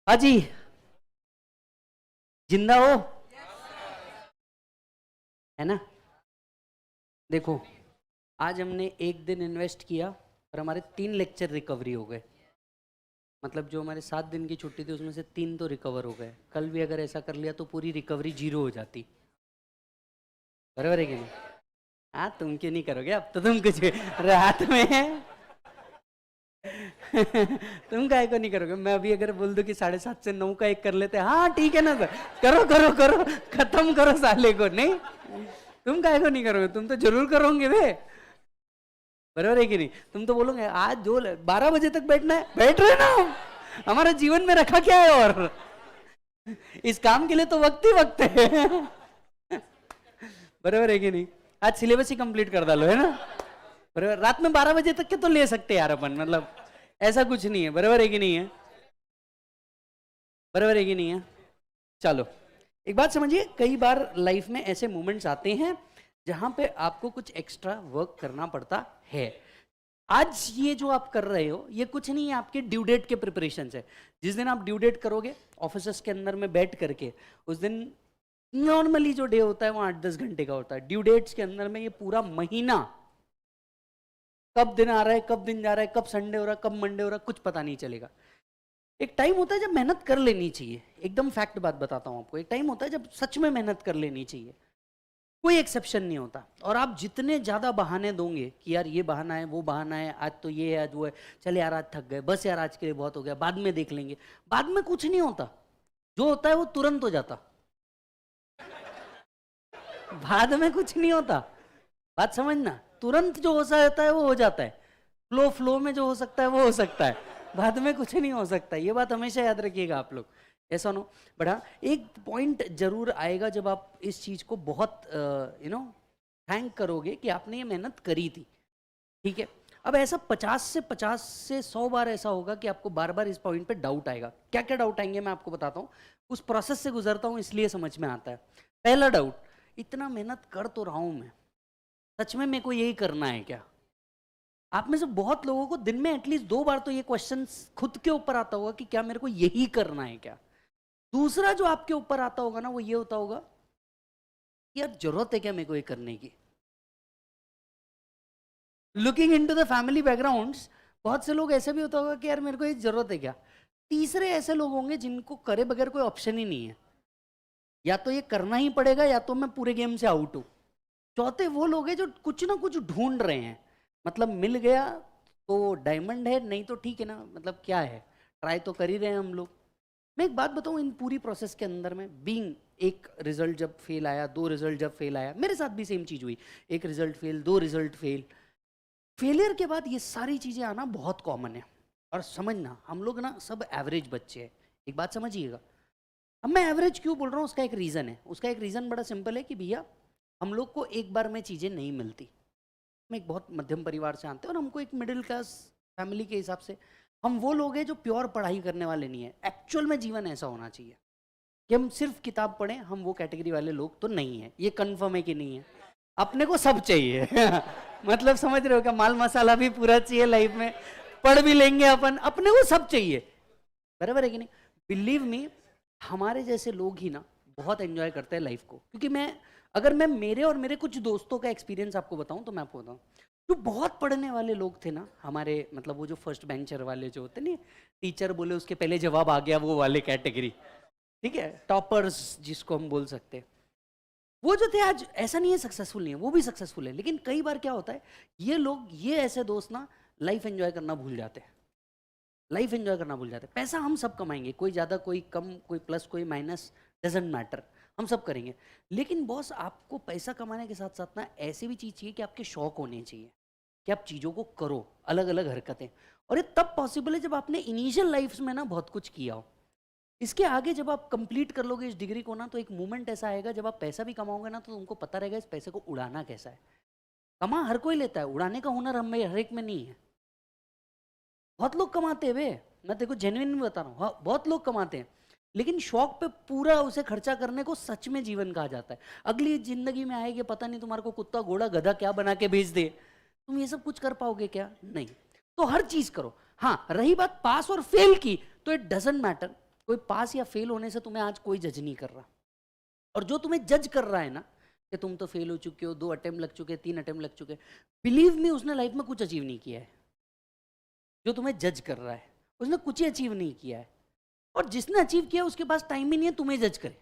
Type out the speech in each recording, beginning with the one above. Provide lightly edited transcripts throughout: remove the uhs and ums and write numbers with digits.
हाँ जी, जिंदा हो, है ना। देखो, आज हमने एक दिन इन्वेस्ट किया और हमारे 3 लेक्चर रिकवरी हो गए। मतलब जो हमारे 7 दिन की छुट्टी थी उसमें से 3 तो रिकवर हो गए। कल भी अगर ऐसा कर लिया तो पूरी रिकवरी 0 हो जाती। बराबर है कि नहीं? हाँ, तुम क्यों नहीं करोगे? अब तो तुम कुछ रात में है। तुम काहे को नहीं करोगे? मैं अभी अगर बोल दूं कि 7:30 से 9 का एक कर लेते, हाँ ठीक है ना सर, करो करो करो, खत्म करो साले को। नहीं, तुम काहे को नहीं करोगे? तुम तो जरूर करोगे बे। बराबर है कि नहीं? तुम तो बोलोगे आज जो 12 बजे तक बैठना है, बैठ रहे ना हम। हमारा जीवन में रखा क्या है? और इस काम के लिए तो वक्त ही वक्त है। बराबर है कि नहीं? आज सिलेबस ही कंप्लीट कर डालो, है ना। बराबर, रात में 12 बजे तक के तो ले सकते हैं यार अपन, मतलब ऐसा कुछ नहीं है। बराबर है कि नहीं है? बराबर है कि नहीं है? चलो, एक बात समझिए, कई बार लाइफ में ऐसे मोमेंट्स आते हैं जहां पे आपको कुछ एक्स्ट्रा वर्क करना पड़ता है। आज ये जो आप कर रहे हो ये कुछ नहीं है, आपके ड्यू डेट के प्रिपरेशन है। जिस दिन आप ड्यू डेट करोगे ऑफिस के अंदर में बैठ करके, उस दिन नॉर्मली जो डे होता है वो 8-10 घंटे का होता है। ड्यू डेट्स के अंदर में ये पूरा महीना, कब दिन आ रहा है, कब दिन जा रहा है, कब संडे हो रहा है, कब मंडे हो रहा है, कुछ पता नहीं चलेगा। एक टाइम होता है जब मेहनत कर लेनी चाहिए। एकदम फैक्ट बात बताता हूं आपको, एक टाइम होता है जब सच में मेहनत कर लेनी चाहिए। कोई एक्सेप्शन नहीं होता। और आप जितने ज्यादा बहाने दोगे कि यार ये बहाना है, वो बहाना है, आज तो ये है, आज वो है, चल यार आज थक गए, बस यार आज के लिए बहुत हो गया, बाद में देख लेंगे, बाद में कुछ नहीं होता। जो होता है वो तुरंत हो जाता। बाद में कुछ नहीं होता। बात समझना, तुरंत जो हो जाता है वो हो जाता है। फ्लो फ्लो में जो हो सकता है वो हो सकता है, बाद में कुछ नहीं हो सकता। ये बात हमेशा याद रखिएगा आप लोग, ऐसा नो। बट हाँ, एक पॉइंट जरूर आएगा जब आप इस चीज को बहुत थैंक करोगे कि आपने ये मेहनत करी थी। ठीक है, अब ऐसा 50 से 100 बार ऐसा होगा कि आपको बार बार इस पॉइंट पे डाउट आएगा। क्या क्या डाउट आएंगे मैं आपको बताता हूँ। उस प्रोसेस से गुजरता हूँ इसलिए समझ में आता है। पहला डाउट, इतना मेहनत कर तो रहा हूं मैं, सच में मेरे को यही करना है क्या? आप में से बहुत लोगों को दिन में एटलीस्ट 2 बार तो ये क्वेश्चन खुद के ऊपर आता होगा कि क्या मेरे को यही करना है क्या। दूसरा जो आपके ऊपर आता होगा ना, वो ये होता होगा, यार जरूरत है क्या मेरे को ये करने की? Looking into the family backgrounds, बहुत से लोग ऐसे भी होता होगा कि यार मेरे को ये जरूरत है क्या। तीसरे ऐसे लोग होंगे जिनको करे बगैर कोई ऑप्शन ही नहीं है, या तो ये करना ही पड़ेगा या तो मैं पूरे गेम से आउट हूं। चौथे वो लोग हैं जो कुछ ना कुछ ढूंढ रहे हैं, मतलब मिल गया तो डायमंड है, नहीं तो ठीक है ना, मतलब क्या है, ट्राई तो कर ही रहे हैं हम लोग। मैं एक बात बताऊं, इन पूरी प्रोसेस के अंदर में बीइंग, एक रिजल्ट जब फेल आया, 2 रिजल्ट जब फेल आया, मेरे साथ भी सेम चीज हुई। एक result fail, 2 result fail. Failure के बाद ये सारी चीजें आना बहुत कॉमन है। और समझना, हम लोग ना सब एवरेज बच्चे हैं। एक बात समझिएगा, अब मैं एवरेज क्यों बोल रहा हूँ, उसका एक रीजन है। उसका एक रीजन बड़ा सिंपल है कि भैया हम लोग को एक बार में चीजें नहीं मिलती। हम एक बहुत मध्यम परिवार से आते हैं और हमको एक मिडिल क्लास फैमिली के हिसाब से हम वो लोग हैं जो प्योर पढ़ाई करने वाले नहीं है। एक्चुअल में जीवन ऐसा होना चाहिए कि हम सिर्फ किताब पढ़ें, हम वो कैटेगरी वाले लोग तो नहीं है। ये कंफर्म है कि नहीं है? अपने को सब चाहिए। मतलब समझ रहे हो क्या, माल मसाला भी पूरा चाहिए लाइफ में, पढ़ भी लेंगे अपन, अपने को सब चाहिए। बराबर है कि नहीं? बिलीव मी, हमारे जैसे लोग ही ना बहुत एंजॉय करते हैं लाइफ को। क्योंकि मैं, अगर मैं मेरे और मेरे कुछ दोस्तों का एक्सपीरियंस आपको बताऊं तो मैं आपको बताऊं, जो बहुत पढ़ने वाले लोग थे ना हमारे, मतलब वो जो फर्स्ट बेंचर वाले जो होते नहीं, टीचर बोले उसके पहले जवाब आ गया, वो वाले कैटेगरी, ठीक है, टॉपर्स जिसको हम बोल सकते हैं, वो जो थे आज ऐसा नहीं है सक्सेसफुल नहीं है, वो भी सक्सेसफुल है। लेकिन कई बार क्या होता है, ये लोग, ये ऐसे दोस्त ना लाइफ एंजॉय करना भूल जाते हैं। लाइफ एंजॉय करना भूल जाते हैं। पैसा हम सब कमाएंगे, कोई ज़्यादा कोई कम, कोई प्लस कोई माइनस, डजेंट मैटर, हम सब करेंगे। लेकिन बॉस, आपको पैसा कमाने के साथ साथ ना ऐसी भी चीज़ चाहिए कि आपके शौक होने चाहिए, कि आप चीज़ों को करो, अलग अलग हरकतें। और ये तब पॉसिबल है जब आपने इनिशियल लाइफ में ना बहुत कुछ किया हो। इसके आगे जब आप कंप्लीट कर लोगे इस डिग्री को ना, तो एक मोमेंट ऐसा आएगा जब आप पैसा भी कमाओगे ना, तो तुमको पता रहेगा इस पैसे को उड़ाना कैसा है। कमा हर कोई लेता है, उड़ाने का हुनर हम में हर एक में नहीं है। बहुत लोग कमाते हैं वे, मैं तेको जेन्युइन बता रहा हूँ, हाँ बहुत लोग कमाते हैं। लेकिन शौक पे पूरा उसे खर्चा करने को सच में जीवन कहा जाता है। अगली जिंदगी में आएगी, पता नहीं तुम्हारे को कुत्ता घोड़ा गधा क्या बना के भेज दे, तुम ये सब कुछ कर पाओगे क्या? नहीं। तो हर चीज करो। हाँ, रही बात पास और फेल की, तो इट डजेंट मैटर। कोई पास या फेल होने से तुम्हें आज कोई जज नहीं कर रहा, और जो तुम्हें जज कर रहा है ना कि तुम तो फेल हो चुके हो, 2 अटेम्प्ट लग चुके, 3 अटेम्प्ट लग चुके, बिलीव मी उसने लाइफ में कुछ अचीव नहीं किया है। जो तुम्हें जज कर रहा है उसने कुछ ही अचीव नहीं किया है, और जिसने अचीव किया उसके पास टाइम ही नहीं है तुम्हें जज करे।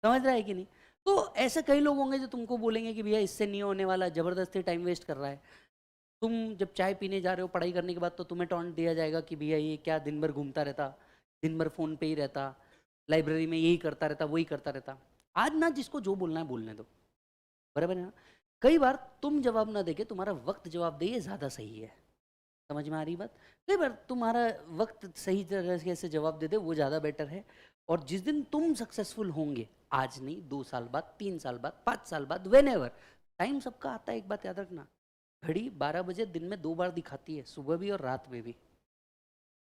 समझ रहा है कि नहीं? तो ऐसे कई लोग होंगे जो तुमको बोलेंगे कि भैया इससे नहीं होने वाला, जबरदस्ती टाइम वेस्ट कर रहा है। तुम जब चाय पीने जा रहे हो पढ़ाई करने के बाद, तो तुम्हें टॉन्ट दिया जाएगा कि भैया ये क्या दिन भर घूमता रहता, दिन भर फोन पे ही रहता, लाइब्रेरी में यही करता रहता, वही करता रहता। आज ना जिसको जो बोलना है बोलने दो, बराबर है ना? कई बार तुम जवाब ना देके तुम्हारा वक्त जवाब दे, ये ज़्यादा सही है। समझ में आ रही बात? कई बार तुम्हारा वक्त सही तरह से जवाब दे दे, वो ज़्यादा बेटर है। और जिस दिन तुम सक्सेसफुल होंगे, आज नहीं, 2 साल बाद, 3 साल बाद, 5 साल बाद, व्हेनेवर, टाइम सबका आता है। एक बात याद रखना, घड़ी 12 बजे दिन में 2 बार दिखाती है, सुबह भी और रात में भी।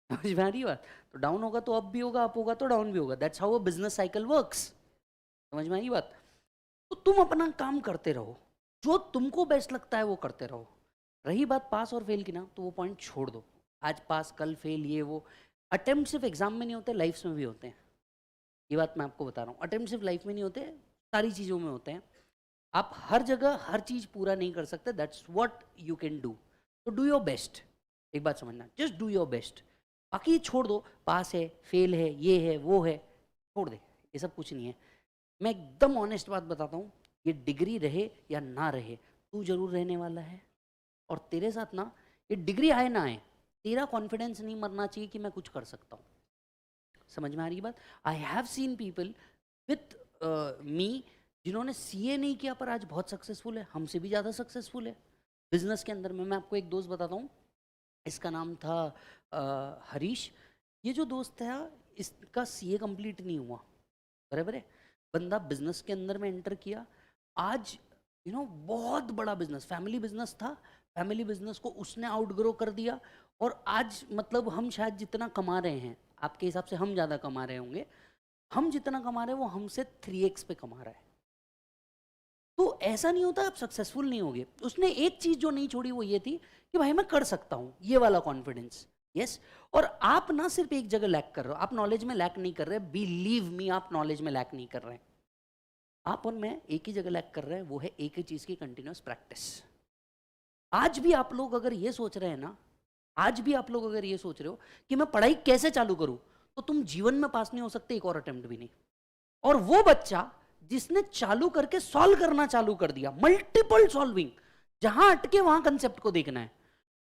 समझ में आ रही बात? तो डाउन होगा तो अप भी होगा, अप होगा तो डाउन भी होगा। That's how a business cycle works. समझ में आ रही बात? तो तुम अपना काम करते रहो, जो तुमको बेस्ट लगता है वो करते रहो। रही बात पास और फेल की ना, तो वो पॉइंट छोड़ दो। आज पास कल फेल, ये वो। अटेम्प्ट सिर्फ एग्जाम में नहीं होते, लाइफ में भी होते हैं। ये बात मैं आपको बता रहा हूँ, अटेम्प्ट सिर्फ लाइफ में नहीं होते, सारी चीज़ों में होते हैं। आप हर जगह हर चीज़ पूरा नहीं कर सकते, that's what you can do. तो डू योर बेस्ट। एक बात समझना, जस्ट डू योर बेस्ट। बाकी छोड़ दो, पास है, फेल है, ये है, वो है, छोड़ दे, ये सब कुछ नहीं है। मैं एकदम ऑनेस्ट बात बताता हूँ, ये डिग्री रहे या ना रहे, तू जरूर रहने वाला है। और तेरे साथ ना, ये डिग्री आए ना आए, तेरा कॉन्फिडेंस नहीं मरना चाहिए कि मैं कुछ कर सकता हूँ। समझ में आ रही बात? I have seen people with me जिन्होंने सीए नहीं किया पर आज बहुत सक्सेसफुल है, हमसे भी ज़्यादा सक्सेसफुल है बिजनेस के अंदर में। मैं आपको एक दोस्त बताता हूँ, इसका नाम था हरीश। ये जो दोस्त था, इसका सीए कंप्लीट नहीं हुआ, बराबर है। बंदा बिजनेस के अंदर में एंटर किया, आज बहुत बड़ा बिजनेस, फैमिली बिजनेस था, फैमिली बिजनेस को उसने आउटग्रो कर दिया। और आज मतलब हम शायद जितना कमा रहे हैं, आपके हिसाब से हम ज़्यादा कमा रहे होंगे, हम जितना कमा रहे हैं वो हमसे 3x पे कमा रहा है। तो ऐसा नहीं होता आप सक्सेसफुल नहीं होगे। उसने एक चीज़ जो नहीं छोड़ी वो ये थी कि भाई मैं कर सकता हूँ, ये वाला कॉन्फिडेंस। यस। और आप ना सिर्फ एक जगह लैक कर रहे हो, आप नॉलेज में लैक नहीं कर रहे, बिलीव मी, आप नॉलेज में लैक नहीं कर रहे हैं। आप और मैं एक ही जगह लैक कर रहे हैं, वो है एक ही चीज़ की कंटिन्यूस प्रैक्टिस। आज भी आप लोग अगर ये सोच रहे हैं ना, आज भी आप लोग अगर ये सोच रहे हो कि मैं पढ़ाई कैसे चालू करूं, तो तुम जीवन में पास नहीं हो सकते, एक और अटेम्प्ट भी नहीं। और वो बच्चा जिसने चालू करके सॉल्व करना चालू कर दिया, मल्टीपल सॉल्विंग, जहां अटके वहां कंसेप्ट को देखना है,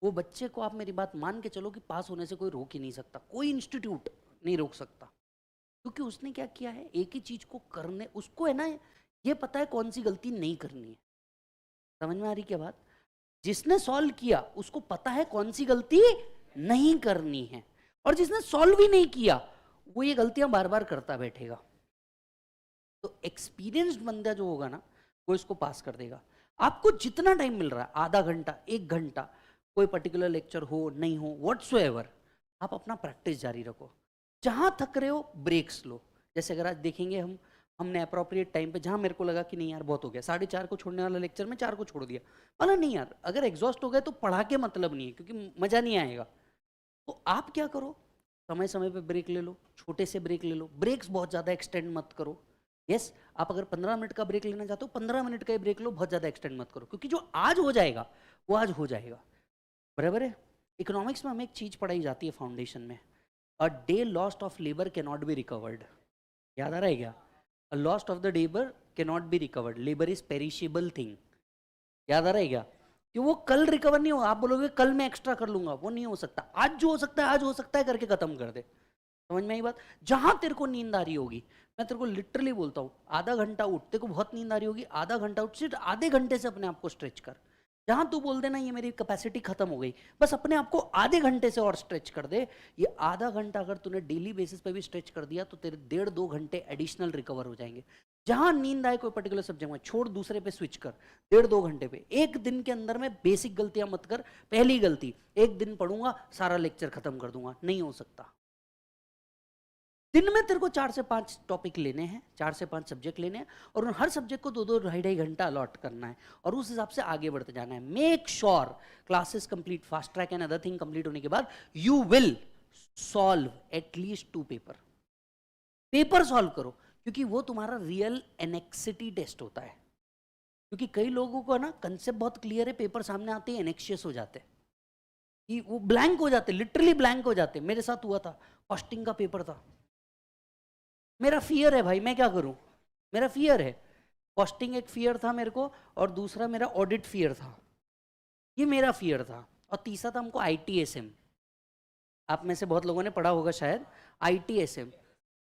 वो बच्चे को आप मेरी बात मान के चलो कि पास होने से कोई रोक ही नहीं सकता, कोई इंस्टीट्यूट नहीं रोक सकता। क्योंकि उसने क्या किया है, एक ही चीज को करने, उसको है ना ये पता है कौन सी गलती नहीं करनी है। समझ में आ रही क्या बात? जिसने सॉल्व किया उसको पता है कौन सी गलती नहीं करनी है, और जिसने सॉल्व ही नहीं किया वो ये गलतियां बार बार करता बैठेगा। तो एक्सपीरियंस्ड बंदा जो होगा ना, वो इसको पास कर देगा। आपको जितना टाइम मिल रहा है, आधा घंटा, 1 घंटा, कोई पर्टिकुलर लेक्चर हो नहीं हो, व्हाट्सोएवर, आप अपना प्रैक्टिस जारी रखो। जहां थक रहे हो ब्रेक्स लो। जैसे अगर आज देखेंगे हमने अप्रोप्रिएट टाइम पे, जहां मेरे को लगा कि नहीं यार बहुत हो गया, 4:30 को छोड़ने वाला लेक्चर में 4 को छोड़ दिया, बोला नहीं यार, अगर एग्जॉस्ट हो गए तो पढ़ा के मतलब नहीं है, क्योंकि मजा नहीं आएगा। तो आप क्या करो, समय समय पे ब्रेक ले लो, छोटे से ब्रेक ले लो, ब्रेक्स बहुत ज़्यादा एक्सटेंड मत करो। यस, आप अगर 15 मिनट का ब्रेक लेना चाहते हो, 15 मिनट का ही ब्रेक लो, बहुत ज़्यादा एक्सटेंड मत करो, क्योंकि जो आज हो जाएगा वो आज हो जाएगा, बराबर है। इकोनॉमिक्स में हमें एक चीज़ पढ़ाई जाती है फाउंडेशन में, a day lost of labour can not be recovered. याद आ रहा है क्या? A lost of the labour can not be recovered, labour is perishable thing. याद आ रहा है क्या? कि वो कल रिकवर नहीं होगा। आप बोलोगे कल मैं एक्स्ट्रा कर लूंगा, वो नहीं हो सकता। आज जो हो सकता है आज हो सकता है करके खत्म कर दे। समझ में आई बात? जहां तेरे को नींद आ रही होगी, मैं तेरे को लिटरली बोलता हूँ, आधा घंटा उठ, तेरे को बहुत नींद आ रही होगी, आधा घंटा उठ, सिर्फ आधे घंटे से अपने आप को स्ट्रेच कर। जहां तू बोल देना ये मेरी कैपेसिटी खत्म हो गई, बस अपने आप को आधे घंटे से और स्ट्रेच कर दे। ये आधा घंटा अगर तूने डेली बेसिस पे भी स्ट्रेच कर दिया तो तेरे 1.5-2 घंटे एडिशनल रिकवर हो जाएंगे। जहां नींद आए कोई पर्टिकुलर सब्जेक्ट में, छोड़, दूसरे पे स्विच कर, 1.5-2 घंटे पे। एक दिन के अंदर में बेसिक गलतियां मत कर। पहली गलती, एक दिन पढ़ूंगा सारा लेक्चर खत्म कर दूंगा, नहीं हो सकता। दिन में तेरे को 4 से 5 टॉपिक लेने हैं, 4 से 5 सब्जेक्ट लेने हैं, और उन हर सब्जेक्ट को 2-2, 2.5 घंटा अलॉट करना है, और उस हिसाब से आगे बढ़ते जाना है। Make sure classes complete, fast track and other thing complete होने के बाद you will solve at least 2 paper, paper solve करो, क्योंकि वो तुम्हारा रियल एनेक्सिटी टेस्ट होता है। क्योंकि कई लोगों को ना कंसेप्ट बहुत क्लियर है, पेपर सामने आते ही एनेक्शियस हो जाते हैं, कि वो ब्लैंक हो जाते, लिटरली ब्लैंक हो जाते। मेरे साथ हुआ था, कॉस्टिंग का पेपर था, मेरा फियर है भाई, मैं क्या करूं, मेरा फियर है। कॉस्टिंग एक फियर था मेरे को, और दूसरा मेरा ऑडिट फियर था, ये मेरा फियर था। और तीसरा था हमको ITSM, आप में से बहुत लोगों ने पढ़ा होगा शायद, ITSM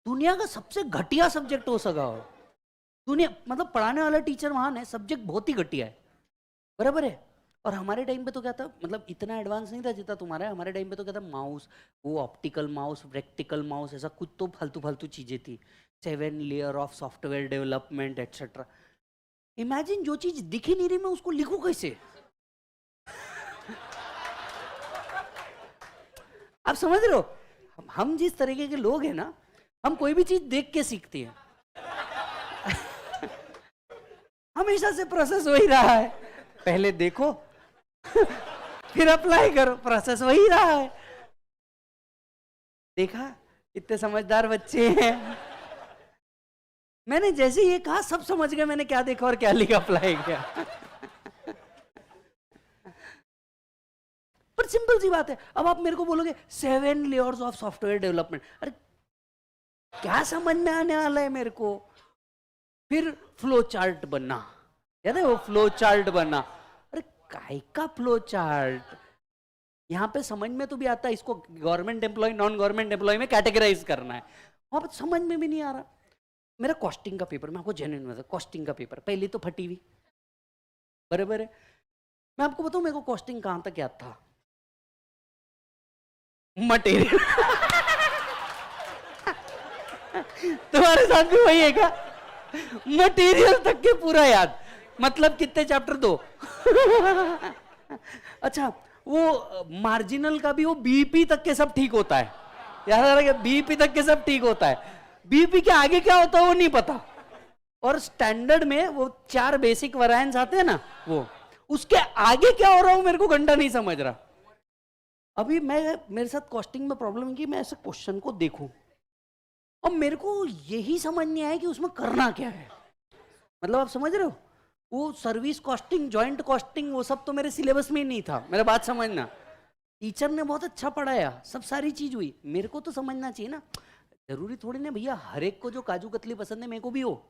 दुनिया का सबसे घटिया सब्जेक्ट हो सका हो दुनिया, मतलब पढ़ाने वाला टीचर महान है, सब्जेक्ट बहुत ही घटिया है, बराबर है। और हमारे टाइम पे तो क्या था, मतलब इतना एडवांस नहीं था जितना तुम्हारा है। हमारे टाइम पे तो क्या था, माउस, वो ऑप्टिकल माउस, रेक्टिकल माउस, ऐसा कुछ तो फालतू फालतू चीजें थी, 7 layer of software development etcetera. Imagine, जो चीज दिख ही नहीं रही मैं उसको लिखूं कैसे? आप समझ रहे हो, हम जिस तरीके के लोग हैं ना, हम कोई भी चीज देख के सीखते हैं। हमेशा से प्रोसेस वही रहा है, पहले देखो फिर अप्लाई करो, प्रोसेस वही रहा है। देखा, इतने समझदार बच्चे हैं। मैंने जैसे ये कहा सब समझ गए मैंने क्या देखा और क्या लिखा, अप्लाई किया। पर सिंपल सी बात है। अब आप मेरे को बोलोगे 7 लेयर्स ऑफ सॉफ्टवेयर डेवलपमेंट, अरे क्या समझ में आने वाला है मेरे को? फिर फ्लो चार्ट बनना, याद है वो फ्लो चार्ट बनना, अरे काय का फ्लो चार्ट? यहाँ पे समझ में तो भी आता है, इसको government employ non government employ में कैटेगराइज करना है, वहां पर समझ में भी नहीं आ रहा। मेरा कॉस्टिंग का पेपर, मैं आपको जेन्युइन बता, कॉस्टिंग का पेपर पहले तो फटी हुई, बराबर है। मैं आपको बताऊं मेरे को कॉस्टिंग कहां तक याद था, मटेरियल। तुम्हारे साथ भी वही है क्या? मटेरियल तक के पूरा याद, मतलब कितने चैप्टर, 2। अच्छा, वो मार्जिनल का भी वो बीपी तक के सब ठीक होता है, याद आ रहा है? बीपी तक के सब ठीक होता है, बीपी के आगे क्या होता है वो नहीं पता। और स्टैंडर्ड में वो 4 बेसिक वेरिएंस आते हैं ना, वो उसके आगे क्या हो रहा हूं मेरे को घंटा नहीं समझ रहा। अभी मेरे साथ कॉस्टिंग में प्रॉब्लम है कि मैं ऐसे क्वेश्चन को देखूं और मेरे को यही समझ नहीं आया कि उसमें करना क्या है। मतलब आप समझ रहे हो, वो सर्विस कॉस्टिंग, जॉइंट कॉस्टिंग, वो सब तो मेरे सिलेबस में ही नहीं था। मेरा बात समझना, टीचर ने बहुत अच्छा पढ़ाया, सब सारी चीज हुई, मेरे को तो समझना चाहिए ना। जरूरी थोड़ी ना भैया हर एक को जो काजू कतली पसंद है मेरे को भी हो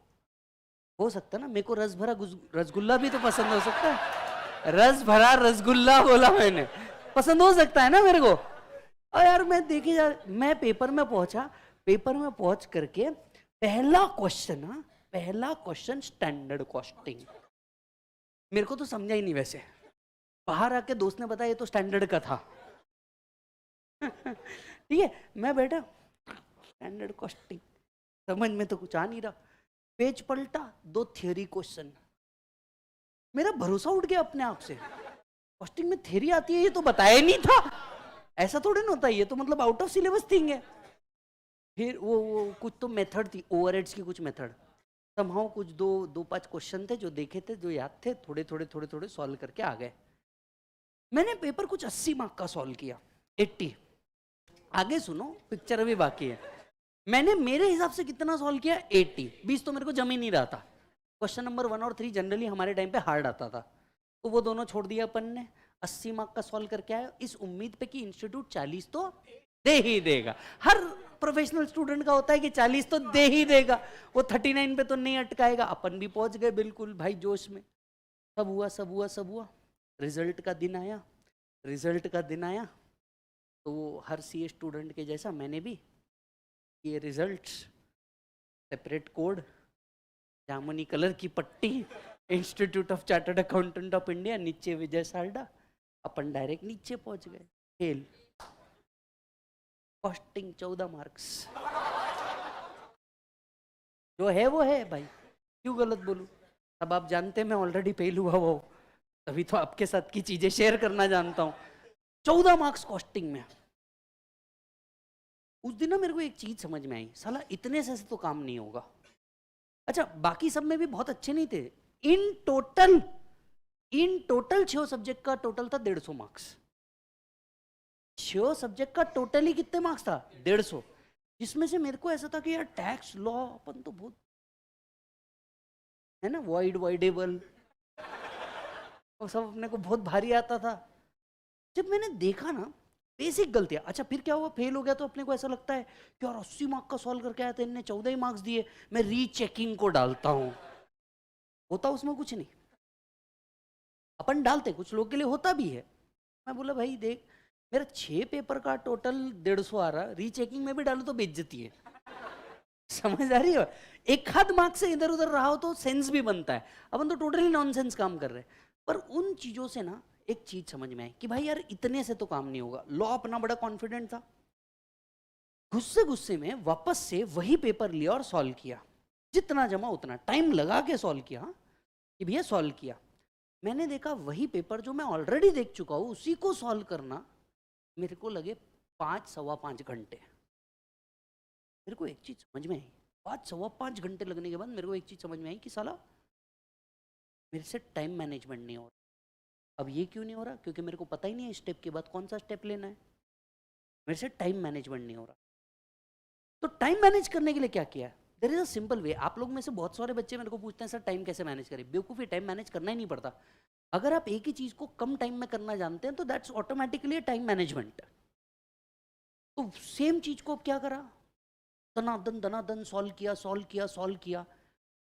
सकता ना, मेरे को रस भरा रसगुल्ला भी तो पसंद हो सकता है। रस भरा रसगुल्ला बोला मैंने, पसंद हो सकता है ना मेरे को। और यार मैं देखी जा, मैं पेपर में पहुंचा, पेपर में पहुंच करके पहला क्वेश्चन स्टैंडर्ड कॉस्टिंग, मेरे को तो समझा ही नहीं। वैसे बाहर आके दोस्त ने बताया ये तो स्टैंडर्ड का था। ठीक है, मैं बैठा स्टैंडर्ड कॉस्टिंग, समझ में तो कुछ आ नहीं रहा। पेज पलटा, 2 थ्योरी क्वेश्चन, मेरा भरोसा उठ गया अपने आप से। कॉस्टिंग में थ्योरी आती है, ये तो बताया नहीं था, ऐसा थोड़ी ना होता है, ये तो मतलब आउट ऑफ सिलेबस थिंग है। फिर वो कुछ तो मेथड थी, ओवरहेड्स की कुछ मेथड, समहाउ कुछ 2-5 क्वेश्चन थे जो देखे थे, जो याद थे, थोड़े थोड़े सॉल्व करके आ गए। मैंने पेपर कुछ 80 मार्क का सॉल्व किया, 80। आगे सुनो, पिक्चर अभी बाकी है। मैंने मेरे हिसाब से कितना सॉल्व किया, 80। 20 तो मेरे को जम ही नहीं रहा था। क्वेश्चन नंबर 1 और 3 जनरली हमारे टाइम पे हार्ड आता था, तो वो दोनों छोड़ दिया अपन ने। 80 मार्क का सॉल्व करके आया, इस उम्मीद पे कि इंस्टीट्यूट 40 तो दे ही देगा। हर प्रोफेशनल स्टूडेंट का होता है कि 40 तो दे ही देगा, वो 39 पे तो नहीं अटकाएगा। अपन भी पहुंच गए बिल्कुल भाई जोश में। सब हुआ। रिजल्ट का दिन आया तो हर सीए स्टूडेंट के जैसा मैंने भी ये रिजल्ट, सेपरेट कोड, जामुनी कलर की पट्टी, institute of chartered accountant of India, नीचे विजय साल्डा, अपन डायरेक्ट नीचे पहुंच गए, फेल। कॉस्टिंग 14 मार्क्स, जो है वो है भाई, क्यों गलत बोलूं? अब आप जानते हैं मैं ऑलरेडी फेल हुआ वो, तभी तो आपके साथ की चीजें शेयर करना जानता हूं। 14 मार्क्स कॉस्टिंग में। उस दिन ना मेरे को एक चीज समझ में आई, साला इतने से तो काम नहीं होगा। अच्छा, बाकी सब में भी बहुत अच्छे नहीं थे। इन टोटल 6 सब्जेक्ट का टोटल था 150 मार्क्स। 6 सब्जेक्ट का टोटली कितने मार्क्स था? 150, जिसमें से मेरे को ऐसा था कि यार टैक्स लॉ अपन तो बहुत है ना, वाइडेबल और सब अपने को बहुत भारी आता था। जब मैंने देखा ना बेसिक गलतियां, अच्छा फिर क्या हुआ, फेल हो गया तो अपने को ऐसा लगता है कि यार 80 मार्क का सॉल्व करके आया था, इनने 14 ही मार्क्स दिए, मैं रीचेकिंग को डालता हूं। होता उसमें कुछ नहीं, अपन डालते, कुछ लोग के लिए होता भी है। मैं बोला भाई देख, मेरा 6 पेपर का टोटल 150 आ रहा, रीचेकिंग में भी डालू तो बेइज्जती है। समझ आ रही है? एक आध मार्क्स से इधर उधर रहा हो तो सेंस भी बनता है, अपन तो टोटली नॉनसेंस काम कर रहे हैं। पर उन चीजों से ना एक चीज समझ में आई कि भाई यार इतने से तो काम नहीं होगा। लॉ अपना बड़ा कॉन्फिडेंट था, गुस्से गुस्से में वापस से वही पेपर लिया और सॉल्व किया, जितना जमा उतना टाइम लगा के सॉल्व किया, कि भैया सॉल्व किया। मैंने देखा वही पेपर जो मैं ऑलरेडी देख चुका हूं उसी को सॉल्व करना मेरे को लगे 5 सवा 5 घंटे। मेरे को एक चीज समझ में आई, 5 सवा 5 घंटे लगने के बाद मेरे को एक चीज समझ में आई कि साला मेरे से टाइम मैनेजमेंट नहीं हो रहा। अब ये क्यों नहीं हो रहा? क्योंकि मेरे को पता ही नहीं है स्टेप के बाद कौन सा स्टेप लेना है। मेरे से टाइम मैनेजमेंट नहीं हो रहा। तो टाइम मैनेज करने के लिए क्या किया? There is a simple way. आप लोग में से बहुत सारे बच्चे मेरे को पूछते हैं सर टाइम कैसे मैनेज करें? बेवकूफ़ी, टाइम मैनेज करना ही नहीं पड़ता। अगर आप एक ही चीज को कम टाइम में करना जानते हैं तो दैट्स ऑटोमेटिकली टाइम मैनेजमेंट। तो सेम चीज को अब क्या करा, दनादन सॉल्व किया सॉल्व किया सॉल्व किया।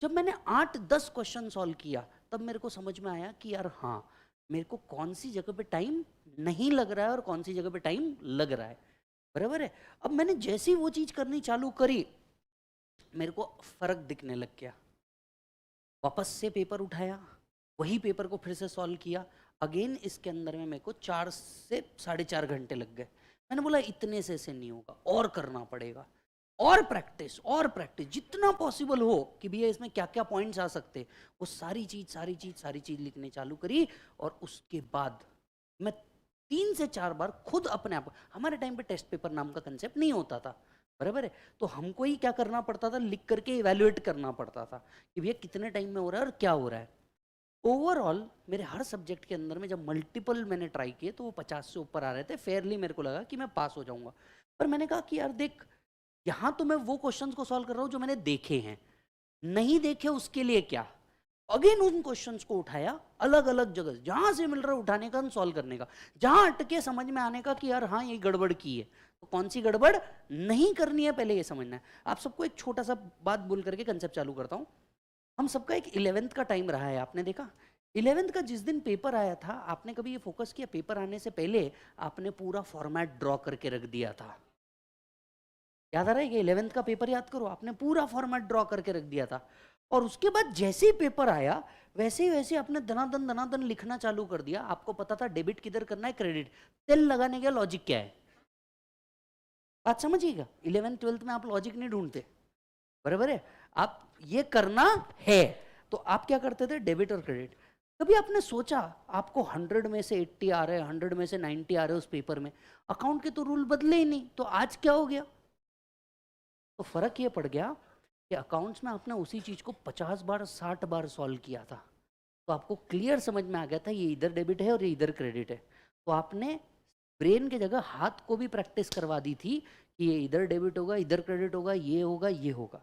जब मैंने 8-10 क्वेश्चन सॉल्व किया तब मेरे को समझ में आया कि यार हाँ, मेरे को कौन सी जगह पे टाइम नहीं लग रहा है और कौन सी जगह पे टाइम लग रहा है। बराबर है? अब मैंने जैसी वो चीज करनी चालू करी मेरे को फर्क दिखने लग गया। वापस से पेपर उठाया, वही पेपर को फिर से सॉल्व किया। अगेन इसके अंदर में मेरे को 4 से 4.5 घंटे लग गए। मैंने बोला इतने से नहीं होगा, और करना पड़ेगा, और प्रैक्टिस जितना पॉसिबल हो कि भैया इसमें क्या क्या पॉइंट्स आ सकते, वो सारी चीज लिखने चालू करी। और उसके बाद मैं 3 से 4 बार खुद अपने आप, हमारे टाइम पे टेस्ट पेपर नाम का कंसेप्ट नहीं होता था, बराबर है? तो हमको ही क्या करना पड़ता था, लिख करके इवेल्युएट करना पड़ता था कि भैया कितने टाइम में हो रहा है और क्या हो रहा है। ओवरऑल मेरे हर सब्जेक्ट के अंदर में जब मल्टीपल मैंने ट्राई किए तो वो 50 से ऊपर आ रहे थे। फेयरली मेरे को लगा कि मैं पास हो जाऊंगा। पर मैंने कहा कि यार देख, यहाँ तो मैं वो क्वेश्चंस को सॉल्व कर रहा हूँ जो मैंने देखे हैं, नहीं देखे उसके लिए क्या। अगेन उन क्वेश्चंस को उठाया, अलग अलग जगह जहां से मिल रहा है उठाने का, सॉल्व करने का, जहां अटके समझ में आने का कि यार हाँ ये गड़बड़ की है, तो कौन सी गड़बड़ नहीं करनी है पहले ये समझना है। आप सबको एक छोटा सा बात बोल करके कंसेप्ट चालू करता हूँ। हम सबका एक 11th का टाइम रहा है, आपने देखा 11th का जिस दिन पेपर आया था, आपने कभी ये फोकस किया पेपर आने से पहले आपने पूरा फॉर्मेट ड्रॉ करके रख दिया था? याद आ रहा है कि 11th का पेपर याद करो, आपने पूरा फॉर्मेट ड्रॉ करके रख दिया था। और उसके बाद जैसे ही पेपर आया वैसे ही वैसे आपने दनादन लिखना चालू कर दिया। आपको पता था डेबिट किधर करना है, क्रेडिट। तेल लगाने का लॉजिक क्या है, बात समझिएगा। 11th-12th में आप लॉजिक नहीं ढूंढते, बराबर है? आप ये करना है तो आप क्या करते थे, डेबिट और क्रेडिट। कभी आपने सोचा आपको 100 में से 80 आ रहे हैं, 100 में से 90 आ रहे हैं उस पेपर में, अकाउंट के तो रूल बदले ही नहीं, तो आज क्या हो गया? तो फर्क ये पड़ गया कि अकाउंट्स में आपने उसी चीज को 50 बार 60 बार सॉल्व किया था, तो आपको क्लियर समझ में आ गया था ये इधर डेबिट है और ये इधर क्रेडिट है। तो आपने ब्रेन की जगह हाथ को भी प्रैक्टिस करवा दी थी कि ये इधर डेबिट होगा, इधर क्रेडिट होगा, ये होगा, ये होगा।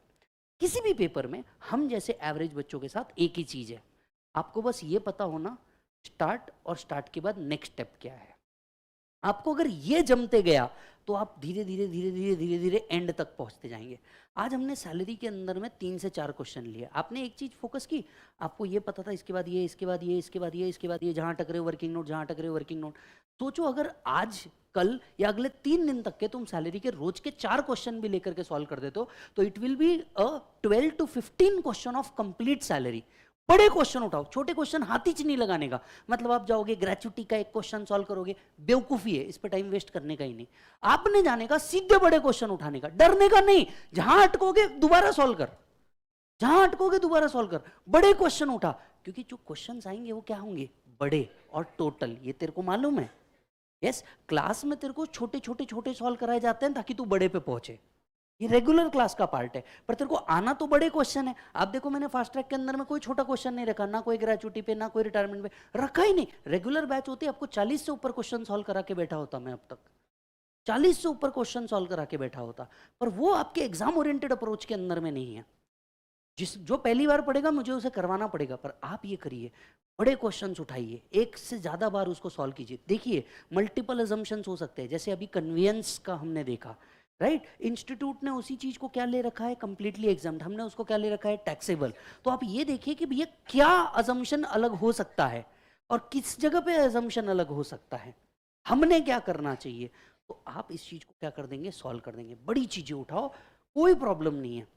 किसी भी पेपर में हम जैसे एवरेज बच्चों के साथ एक ही चीज है, आपको बस ये पता होना स्टार्ट और स्टार्ट के बाद नेक्स्ट स्टेप क्या है। आपको अगर ये जमते गया तो आप धीरे धीरे एंड तक पहुंचते जाएंगे। आज हमने सैलरी के अंदर में 3 से 4 क्वेश्चन लिए, आपने एक चीज फोकस की, आपको ये पता था इसके बाद ये, इसके बाद ये, इसके बाद ये, इसके बाद ये, जहां टकरे वर्किंग नोट, जहां टकरे वर्किंग नोट। सोचो अगर आज कल या अगले 3 दिन तक के तुम सैलरी के रोज के 4 क्वेश्चन भी लेकर के सॉल्व कर देते हो तो it will be 12 to 15 question of complete salary. बड़े क्वेश्चन उठाओ, छोटे क्वेश्चन हाथ ही नहीं लगाने का। मतलब आप जाओगे ग्रेचुटी का एक क्वेश्चन सॉल्व करोगे, बेवकूफी है, इस पे टाइम वेस्ट करने का ही नहीं। आपने जाने का सीधे बड़े क्वेश्चन उठाने का, डरने का नहीं। जहां अटकोगे दोबारा सॉल्व कर, जहां अटकोगे दोबारा सॉल्व कर, बड़े क्वेश्चन उठा, क्योंकि जो क्वेश्चंस आएंगे वो क्या होंगे, बड़े और टोटल। ये तेरे को मालूम है? यस, क्लास में तेरे को छोटे सॉल्व कराए जाते हैं ताकि तू बड़े पे पहुंचे, ये रेगुलर क्लास का पार्ट है। पर तेरे को आना तो बड़े क्वेश्चन है। आप देखो मैंने फास्ट ट्रैक के अंदर में कोई छोटा क्वेश्चन नहीं रखा, ना कोई ग्रेचुटी पे, ना कोई रिटायरमेंट पे रखा ही नहीं। रेगुलर बैच होती है, आपको 40 से ऊपर क्वेश्चन सॉल्व करा के बैठा होता मैं अब तक। 40 से ऊपर क्वेश्चन सॉल्व करा के बैठा होता, पर वो आपके एग्जाम ओरिएंटेड अप्रोच के अंदर में नहीं है। जो पहली बार पढ़ेगा मुझे उसे करवाना पड़ेगा, पर आप ये करिए, बड़े क्वेश्चंस उठाइए, एक से ज्यादा बार उसको सॉल्व कीजिए। देखिए मल्टीपल अजम्पशंस हो सकते हैं, जैसे अभी कन्वीनियंस का हमने देखा, राइट। इंस्टीट्यूट ने उसी चीज को क्या ले रखा है, कंप्लीटली एग्जाम्ड, हमने उसको क्या ले रखा है, टैक्सेबल। तो आप ये देखिए कि भैया क्या अजम्पशन अलग हो सकता है और किस जगह पे अजम्पशन अलग हो सकता है, हमने क्या करना चाहिए। तो आप इस चीज को क्या कर देंगे, सॉल्व कर देंगे। बड़ी चीजें उठाओ, कोई प्रॉब्लम नहीं है,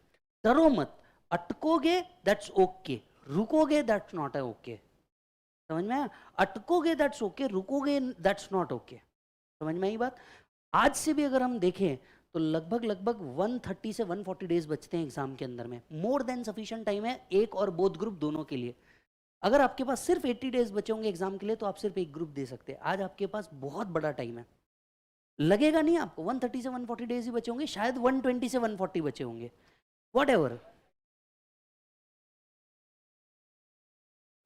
डरो मत। अटकोगे दैट्स ओके, रुकोगे दैट्स नॉट ए ओके। समझ में आया? अटकोगे दैट्स ओके, रुकोगे दैट्स नॉट ओके। समझ में आई बात? आज से भी अगर हम देखें तो लगभग 130 से 140 डेज बचते हैं एग्जाम के अंदर में। मोर देन सफिशिएंट टाइम है एक और बोथ ग्रुप दोनों के लिए। अगर आपके पास सिर्फ 80 डेज बचे होंगे एग्जाम के लिए तो आप सिर्फ एक ग्रुप दे सकते हैं। आज आपके पास बहुत बड़ा टाइम है, लगेगा नहीं आपको 130 से 140 डेज ही बचे होंगे, शायद 120 से 140 बचे होंगे, वॉट एवर,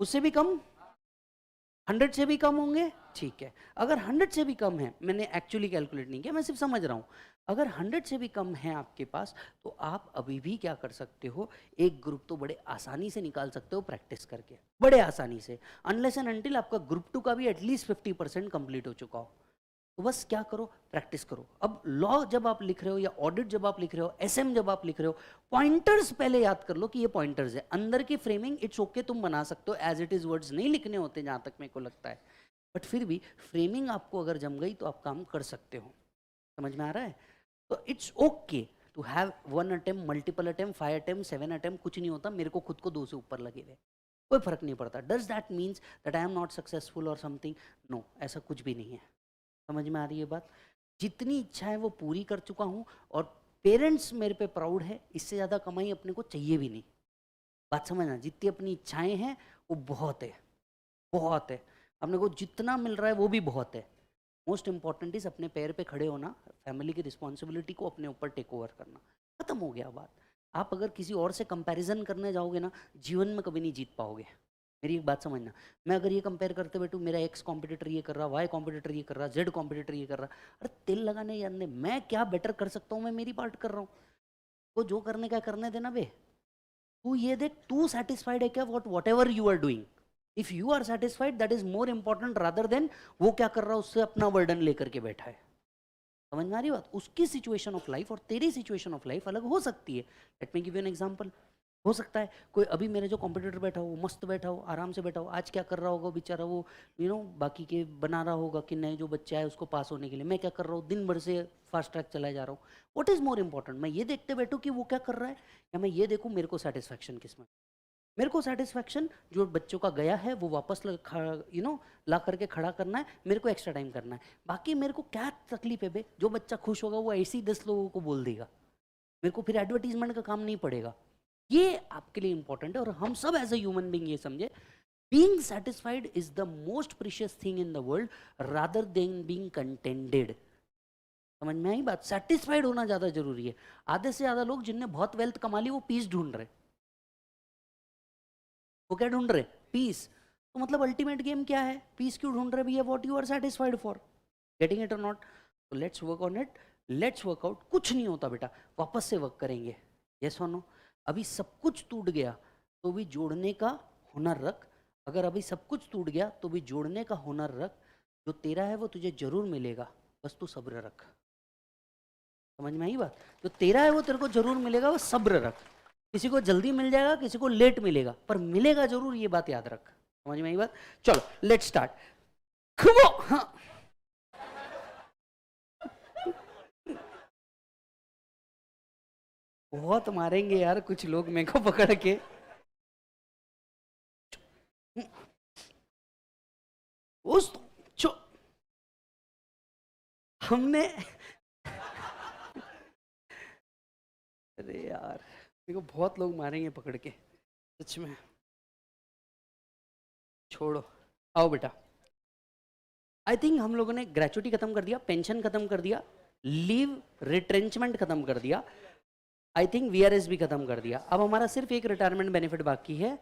उससे भी कम, 100 से भी कम होंगे, ठीक है। अगर 100 से भी कम है, मैंने एक्चुअली कैलकुलेट नहीं किया, मैं सिर्फ समझ रहा हूं, अगर 100 से भी कम है आपके पास तो आप अभी भी क्या कर सकते हो, एक ग्रुप तो बड़े आसानी से निकाल सकते हो प्रैक्टिस करके, बड़े आसानी से, अनलेस एंड अनटिल आपका ग्रुप 2 का भी एटलीस्ट 50% कंप्लीट हो चुका हो। तो बस क्या करो, प्रैक्टिस करो। अब लॉ जब आप लिख रहे हो या ऑडिट जब आप लिख रहे हो, एसएम जब आप लिख रहे हो, पॉइंटर्स पहले याद कर लो कि ये पॉइंटर्स है। अंदर की फ्रेमिंग इट्स ओके तुम बना सकते हो, एज इट इज वर्ड्स नहीं लिखने होते जहां तक मेरे को लगता है, बट फिर भी फ्रेमिंग आपको अगर जम गई तो आप काम कर सकते हो। समझ में आ रहा है? तो it's okay to have 1 attempt, multiple attempt, 5 attempt, 7 attempt, कुछ नहीं होता। मेरे को खुद को 2 से ऊपर लगे हुए, कोई फर्क नहीं पड़ता। Does that means that I am not successful और समथिंग? नो, ऐसा कुछ भी नहीं है। समझ में आ रही है बात? जितनी इच्छा है वो पूरी कर चुका हूँ और पेरेंट्स मेरे पे प्राउड है, इससे ज़्यादा कमाई अपने को चाहिए भी नहीं। बात समझना, जितनी अपनी इच्छाएं हैं वो बहुत है, बहुत है। अपने को जितना मिल रहा है वो भी बहुत है। मोस्ट इंपॉर्टेंट इज अपने पैर पे खड़े होना, फैमिली की रिस्पॉन्सिबिलिटी को अपने ऊपर टेक ओवर करना, खत्म हो गया बात। आप अगर किसी और से कंपैरिजन करने जाओगे ना, जीवन में कभी नहीं जीत पाओगे। मेरी एक बात समझना, मैं अगर ये कंपेयर करते बैठूँ, मेरा एक्स कॉम्पिटिटर ये कर रहा, वाई कॉम्पिटिटर ये कर रहा, जेड कॉम्पिटिटर ये कर रहा, अरे तेल लगाने जानने, मैं क्या बेटर कर सकता हूँ, मैं मेरी पार्ट कर रहा हूँ, वो जो करने का करने देना बे। तू ये देख, तू सेटिस्फाइड है क्या whatever you are doing? If you are satisfied that is more important rather than वो क्या कर रहा है, उससे अपना बर्डन लेकर के बैठा है। समझ में आ रही बात? उसकी सिचुएशन ऑफ लाइफ और तेरी सिचुएशन ऑफ लाइफ अलग हो सकती है। Let me give you an example. हो सकता है कोई अभी मेरे जो कॉम्पिटिटर बैठा हो, मस्त बैठा हो, आराम से बैठा हो, आज क्या कर रहा होगा बेचारा वो, बाकी के बना रहा होगा कि नहीं जो बच्चा है उसको पास होने के लिए। मैं क्या कर रहा हूँ, दिन भर से फास्ट ट्रैक चलाया जा रहा हूँ। व्हाट इज मोर इंपॉर्टेंट, मैं ये देखते बैठूँ कि वो क्या कर रहा है, या मैं ये देखूँ मेरे को सेटिस्फैक्शन किस में? मेरे को सेटिस्फैक्शन जो बच्चों का गया है वो वापस ला करके खड़ा करना है, मेरे को एक्स्ट्रा टाइम करना है। बाकी मेरे को क्या तकलीफ है बे, जो बच्चा खुश होगा वो ऐसे ही 10 लोगों को बोल देगा, मेरे को फिर एडवर्टीजमेंट का काम नहीं पड़ेगा। ये आपके लिए इंपॉर्टेंट है। और हम सब एज अ ह्यूमन बीइंग ये समझे, being satisfied is the most precious thing in the world rather than being contented. समझ में आई बात? सेटिस्फाइड होना ज्यादा जरूरी है। आधे से ज्यादा लोग जिनने बहुत वेल्थ कमा ली वो पीस ढूंढ रहे। वो क्या ढूंढ रहे? पीस। तो मतलब अल्टीमेट गेम क्या है? पीस क्यों ढूंढ रहे भैया? What you are satisfied for, getting it और नॉट? तो let's work on it, let's work out. कुछ नहीं होता बेटा, वापस से वर्क करेंगे। यस और नो? अभी सब कुछ टूट गया तो भी जोड़ने का हुनर रख। अगर अभी सब कुछ टूट गया तो भी जोड़ने का हुनर रख। जो तेरा है वो तुझे जरूर मिलेगा, बस तू सब्र रख। समझ में आई बात? जो तेरा है वो तेरे को जरूर मिलेगा, वो सब्र रख। किसी को जल्दी मिल जाएगा, किसी को लेट मिलेगा, पर मिलेगा जरूर, ये बात याद रख। समझ में आई बात? चलो लेट्स स्टार्ट। हाँ। बहुत मारेंगे यार कुछ लोग मेरे को पकड़ के। उस हमने अरे यार मेरे को बहुत लोग मारेंगे पकड़ के, सच में। छोड़ो, आओ बेटा। आई थिंक हम लोगों ने ग्रेचुटी खत्म कर दिया, पेंशन खत्म कर दिया, लीव रिट्रेंचमेंट खत्म कर दिया, आई थिंक वीआरएस भी खत्म कर दिया। अब हमारा सिर्फ एक रिटायरमेंट बेनिफिट बाकी है,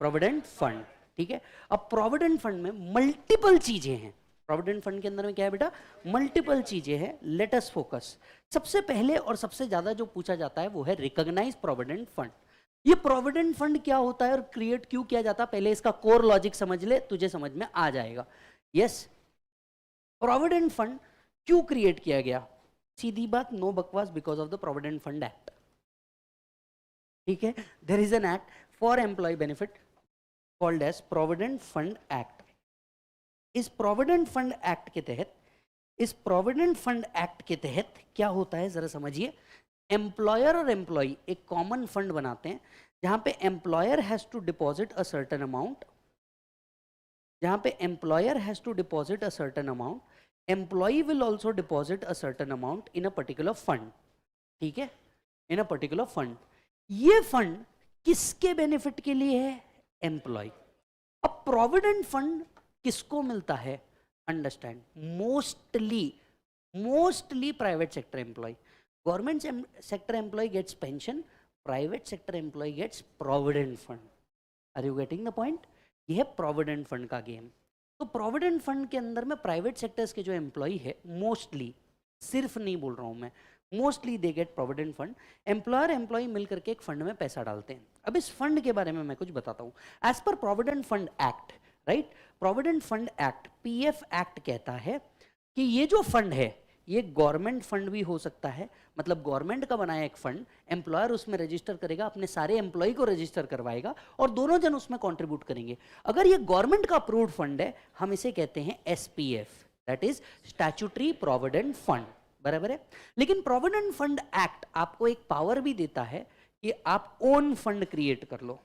प्रोविडेंट फंड। ठीक है, अब प्रोविडेंट फंड में मल्टीपल चीजें हैं। प्रोविडेंट फंड के अंदर में क्या है बेटा, मल्टीपल चीजें हैं, लेट अस फोकस। सबसे पहले और सबसे ज्यादा जो पूछा जाता है वो है रिकॉग्नाइज प्रोविडेंट फंड। ये प्रोविडेंट फंड क्या होता है और क्रिएट क्यों किया जाता है, पहले इसका कोर लॉजिक समझ ले, तुझे समझ में आ जाएगा। यस, प्रोविडेंट फंड क्यों क्रिएट किया गया, सीधी बात, नो बकवास, because of the provident fund act. ठीक है, there is an act for employ benefit called as provident fund act. इस प्रोविडेंट फंड एक्ट के तहत, इस प्रोविडेंट फंड एक्ट के तहत क्या होता है जरा समझिए, एम्प्लॉयर और एम्प्लॉय एक कॉमन फंड बनाते हैं जहां पे employer has to deposit a certain amount, जहां पे employer has to deposit a certain amount, employ will also deposit a certain amount in a particular fund. ठीक है, इन अ पर्टिकुलर फंड। ये fund किसके बेनिफिट के लिए है, employ. अब प्रोविडेंट फंड किसको मिलता है, understand, mostly private sector employ. Government sector employ gets pension, private sector employ gets provident fund. Are you getting the point? ये है प्रोविडेंट फंड का गेम। तो प्रोविडेंट फंड के अंदर में प्राइवेट सेक्टर्स के जो एम्प्लॉय है, मोस्टली, सिर्फ नहीं बोल रहा हूं मैं, mostly they get provident fund. Employer employ मिलकर के एक फंड में पैसा डालते हैं। अब इस फंड के बारे में मैं कुछ बताता हूं। As per provident fund act, right, provident fund act, PF act कहता है कि ये जो फंड है ये गवर्नमेंट फंड भी हो सकता है, मतलब गवर्नमेंट का बनाया एक फंड, एम्प्लॉयर उसमें रजिस्टर करेगा, अपने सारे एम्प्लॉय को रजिस्टर करवाएगा और दोनों जन उसमें कंट्रीब्यूट करेंगे। अगर ये गवर्नमेंट का अप्रूव्ड फंड है, हम इसे कहते हैं SPF, that is statutory provident fund, बराबर है। लेकिन प्रोविडेंट फंड एक्ट आपको एक पावर भी देता है कि आप ओन फंड क्रिएट कर लो,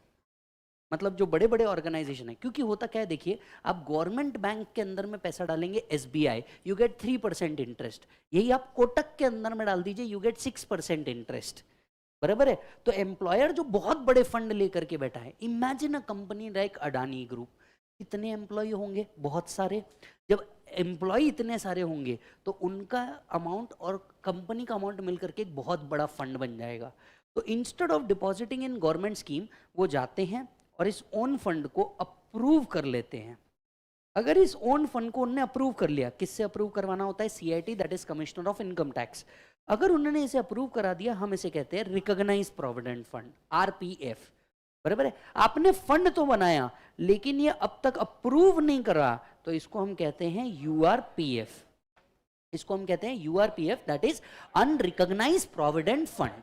मतलब जो बड़े बड़े ऑर्गेनाइजेशन है, क्योंकि होता क्या है देखिए, आप गवर्नमेंट बैंक के अंदर में पैसा डालेंगे एसबीआई, यू गेट 3% इंटरेस्ट, यही आप कोटक के अंदर में डाल दीजिए, यू गेट 6% इंटरेस्ट, बराबर है। तो एम्प्लॉयर जो बहुत बड़े फंड लेकर के बैठा है, imagine a company like Adani group, कितने एम्प्लॉय होंगे, बहुत सारे। जब एम्प्लॉय इतने सारे होंगे तो उनका अमाउंट और कंपनी का अमाउंट मिलकर के एक बहुत बड़ा फंड बन जाएगा। तो instead of depositing in government scheme, वो जाते हैं और इस ओन फंड को अप्रूव कर लेते हैं। अगर इस ओन फंड को उन्होंने अप्रूव कर लिया, किससे अप्रूव करवाना होता है, CIT, that is commissioner of income tax. अगर उन्होंने इसे अप्रूव करा दिया, हम इसे कहते हैं रिकॉग्नाइज प्रोविडेंट फंड, आरपीएफ, बराबर है। आपने फंड तो बनाया लेकिन ये अब तक अप्रूव नहीं करा, तो इसको हम कहते हैं यूआरपीएफ, इसको हम कहते हैं URPF, that is unrecognised provident fund.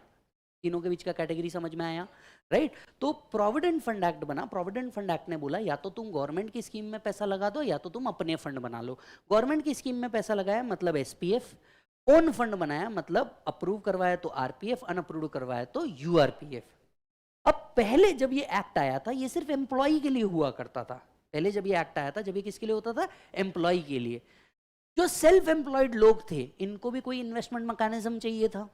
तीनों के बीच का कैटेगरी समझ में आया, राइट। तो प्रोविडेंट फंड एक्ट बना, प्रोविडेंट फंड एक्ट ने बोला या तो तुम गवर्नमेंट की स्कीम में पैसा लगा दो या तो तुम अपने फंड बना लो। गवर्नमेंट की स्कीम में पैसा लगाया मतलब एसपीएफ, ओन फंड बनाया मतलब अप्रूव करवाया तो आरपीएफ, अनअप्रूव करवाया तो यूआरपीएफ। अब पहले जब ये एक्ट आया था, ये सिर्फ एम्प्लॉय के लिए हुआ करता था। पहले जब ये एक्ट आया था, जब ये किसके लिए होता था, एम्प्लॉय के लिए। जो सेल्फ एम्प्लॉयड लोग थे, इनको भी कोई इन्वेस्टमेंट मैकेनिज्म चाहिए था।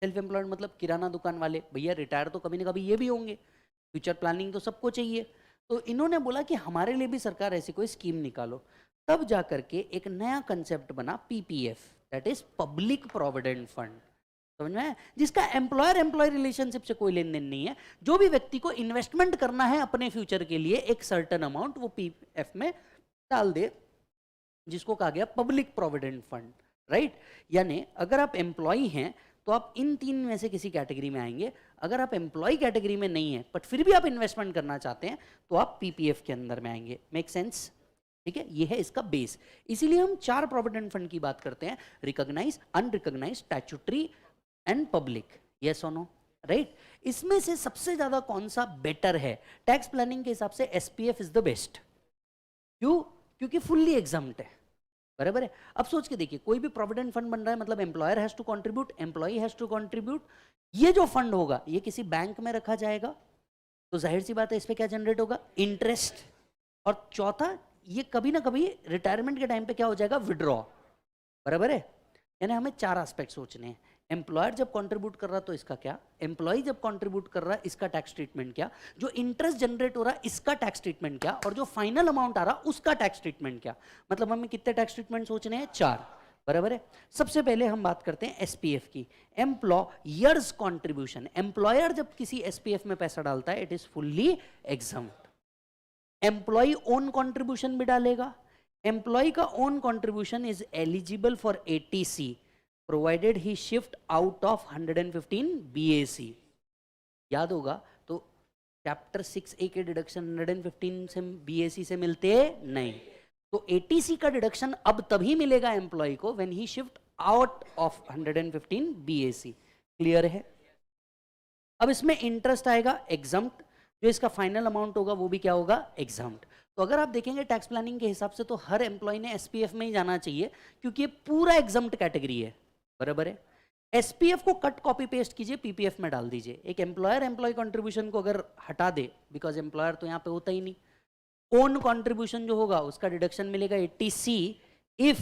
सेल्फ एम्प्लॉयड मतलब किराना दुकान वाले, भैया रिटायर तो कभी ना कभी ये भी होंगे, फ्यूचर प्लानिंग तो सबको चाहिए। तो इन्होंने बोला कि हमारे लिए भी सरकार ऐसी कोई स्कीम निकालो। तब जाकर के एक नया कंसेप्ट बना PPF, that is public provident fund, समझ में आया? जिसका एम्प्लॉयर एम्प्लॉय रिलेशनशिप से कोई लेन देन नहीं है। जो भी व्यक्ति को इन्वेस्टमेंट करना है अपने फ्यूचर के लिए, एक सर्टेन अमाउंट वो पीपीएफ में डाल दे, जिसको कहा गया पब्लिक प्रोविडेंट फंड, राइट। यानी अगर आप एम्प्लॉय हैं तो आप इन तीन में से किसी कैटेगरी में आएंगे। अगर आप एम्प्लॉय कैटेगरी में नहीं है बट फिर भी आप इन्वेस्टमेंट करना चाहते हैं तो आप पीपीएफ के अंदर में आएंगे। Make sense? ठीक है, ये है इसका बेस। इसीलिए हम 4 प्रोविडेंट फंड की बात करते हैं, recognize, unrecognize, statutory and public. Yes और नो, राइट। इसमें से सबसे ज्यादा कौन सा बेटर है? टैक्स प्लानिंग के हिसाब से एसपीएफ इज द बेस्ट। क्यों? क्योंकि फुल्ली एग्जम्प्ट है, बराबर है। अब सोच के देखिए, कोई भी प्रोविडेंट फंड बन रहा है मतलब employer has to contribute, employ has to contribute. ये जो फंड होगा ये किसी बैंक में रखा जाएगा, तो जाहिर सी बात है इस पे क्या जनरेट होगा, इंटरेस्ट। और चौथा, ये कभी ना कभी रिटायरमेंट के टाइम पे क्या हो जाएगा, विड्रॉ, बराबर है। यानी हमें 4 एस्पेक्ट सोचने हैं। एम्प्लॉयर जब कंट्रीब्यूट कर रहा तो इसका क्या, एम्प्लॉय जब कंट्रीब्यूट कर रहा इसका टैक्स ट्रीटमेंट क्या, जो इंटरेस्ट जनरेट हो रहा इसका टैक्स ट्रीटमेंट क्या, और जो फाइनल अमाउंट आ रहा उसका टैक्स ट्रीटमेंट क्या। मतलब हमें कितने टैक्स ट्रीटमेंट सोचने हैं, 4, बराबर है। सबसे पहले हम बात करते हैं एसपीएफ की, एम्प्लॉयर्स कंट्रीब्यूशन। एम्प्लॉयर जब किसी एसपीएफ में पैसा डालता है, it is fully exempt. Employ own contribution भी डालेगा, एम्प्लॉय का own contribution is eligible for eighty C provided he shift out of 115 BAC. याद होगा तो चैप्टर 6A के डिडक्शन 115 से बीएसी से मिलते नहीं, तो एटीसी का डिडक्शन अब तभी मिलेगा एम्प्लॉय को when he shift out of 115 BAC. Clear है? अब इसमें इंटरेस्ट आएगा एग्जम्प्ट, जो इसका फाइनल अमाउंट होगा वो भी क्या होगा? एग्जम्प्ट। तो अगर आप देखेंगे टैक्स प्लानिंग के हिसाब से तो हर एम्प्लॉय ने एसपीएफ में ही जाना चाहिए, क्योंकि ये पूरा एग्जम्प्ट कैटेगरी है। बराबर है? एसपीएफ को कट कॉपी पेस्ट कीजिए, पीपीएफ में डाल दीजिए। एक एम्प्लॉयर एम्प्लॉय कंट्रीब्यूशन को अगर हटा दे, बिकॉज एम्प्लॉयर तो यहाँ पे होता ही नहीं, ओन कंट्रीब्यूशन जो होगा उसका डिडक्शन मिलेगा 80C if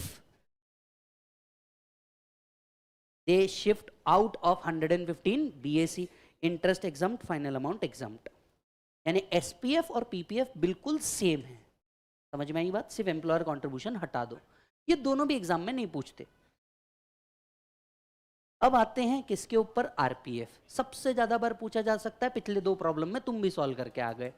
they shift out of 115 BAC. Interest exempt, final amount exempt, यानी एसपीएफ और पीपीएफ बिल्कुल सेम है। समझ में आई बात? सिर्फ एम्प्लॉयर कंट्रीब्यूशन हटा दो। ये दोनों भी एग्जाम में नहीं पूछते। अब आते हैं किसके ऊपर? आरपीएफ। सबसे ज्यादा बार पूछा जा सकता है, पिछले 2 प्रॉब्लम में तुम भी सॉल्व करके आ गए।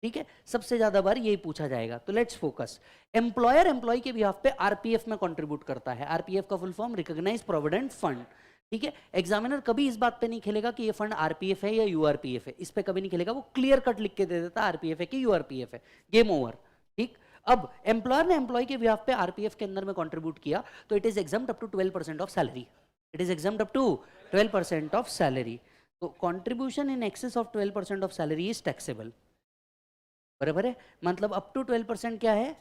ठीक है, सबसे ज्यादा बार यही पूछा जाएगा। तो लेट्स फोकस। एम्प्लॉयर एम्प्लॉय के बिहाफ पे आरपीएफ में कंट्रीब्यूट करता है। आरपीएफ का full form recognize provident fund. ठीक है, एग्जामिनर कभी इस बात पे नहीं खेलेगा कि ये फंड आरपीएफ है या यूआरपीएफ है, इस पे कभी नहीं खेलेगा। वो क्लियर कट लिख के दे देता आरपीएफ है कि यूआरपीएफ है, गेम ओवर। ठीक, अब एम्प्लॉयर ने एम्प्लॉय के बिहाफ पे आरपीएफ के अंदर में कंट्रीब्यूट किया तो it is exempt up to 12% of salary. It is exempt up to 12% of salary. तो contribution in excess of 12% of salary is taxable. बराबर है? मतलब अप टू 12% क्या है?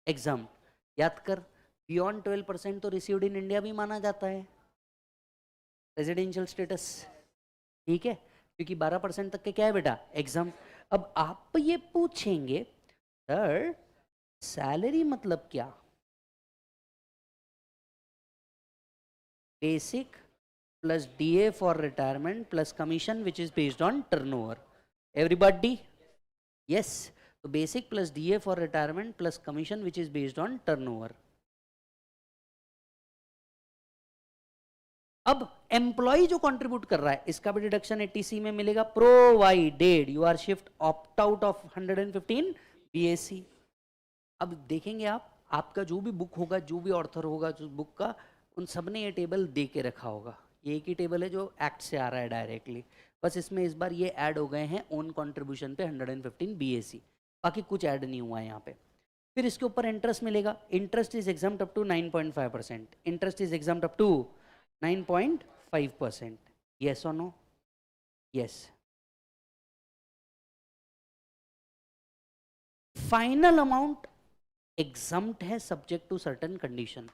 एग्जम्प्ट। याद कर, बियॉन्ड 12% तो रिसीव्ड इन इंडिया भी माना जाता है, रेजिडेंशियल स्टेटस। ठीक है, क्योंकि 12% तक के क्या है बेटा? एग्जाम। अब आप ये पूछेंगे सर सैलरी मतलब क्या? Basic plus DA for retirement plus commission which is based on turnover. Everybody? Yes. तो basic plus DA for retirement plus commission which is based on turnover. अब एम्प्लॉय जो कंट्रीब्यूट कर रहा है इसका भी डिडक्शन 80C में मिलेगा, provided you are shift opt out of 115 BAC. अब देखेंगे आपका जो भी बुक होगा, जो भी ऑर्थर होगा जो बुक का, उन सब ने ये टेबल दे के रखा होगा। ये एक ही टेबल है जो एक्ट से आ रहा है डायरेक्टली, बस इसमें इस बार ये ऐड हो गए हैं ओन कंट्रीब्यूशन पे 115 बीएसी, बाकी कुछ ऐड नहीं हुआ है यहाँ पे। फिर इसके ऊपर इंटरेस्ट मिलेगा। Interest is exempt up to 9.5%। Interest is exempt up to 9.5%। yes or no? yes. Final amount exempt है subject to certain condition.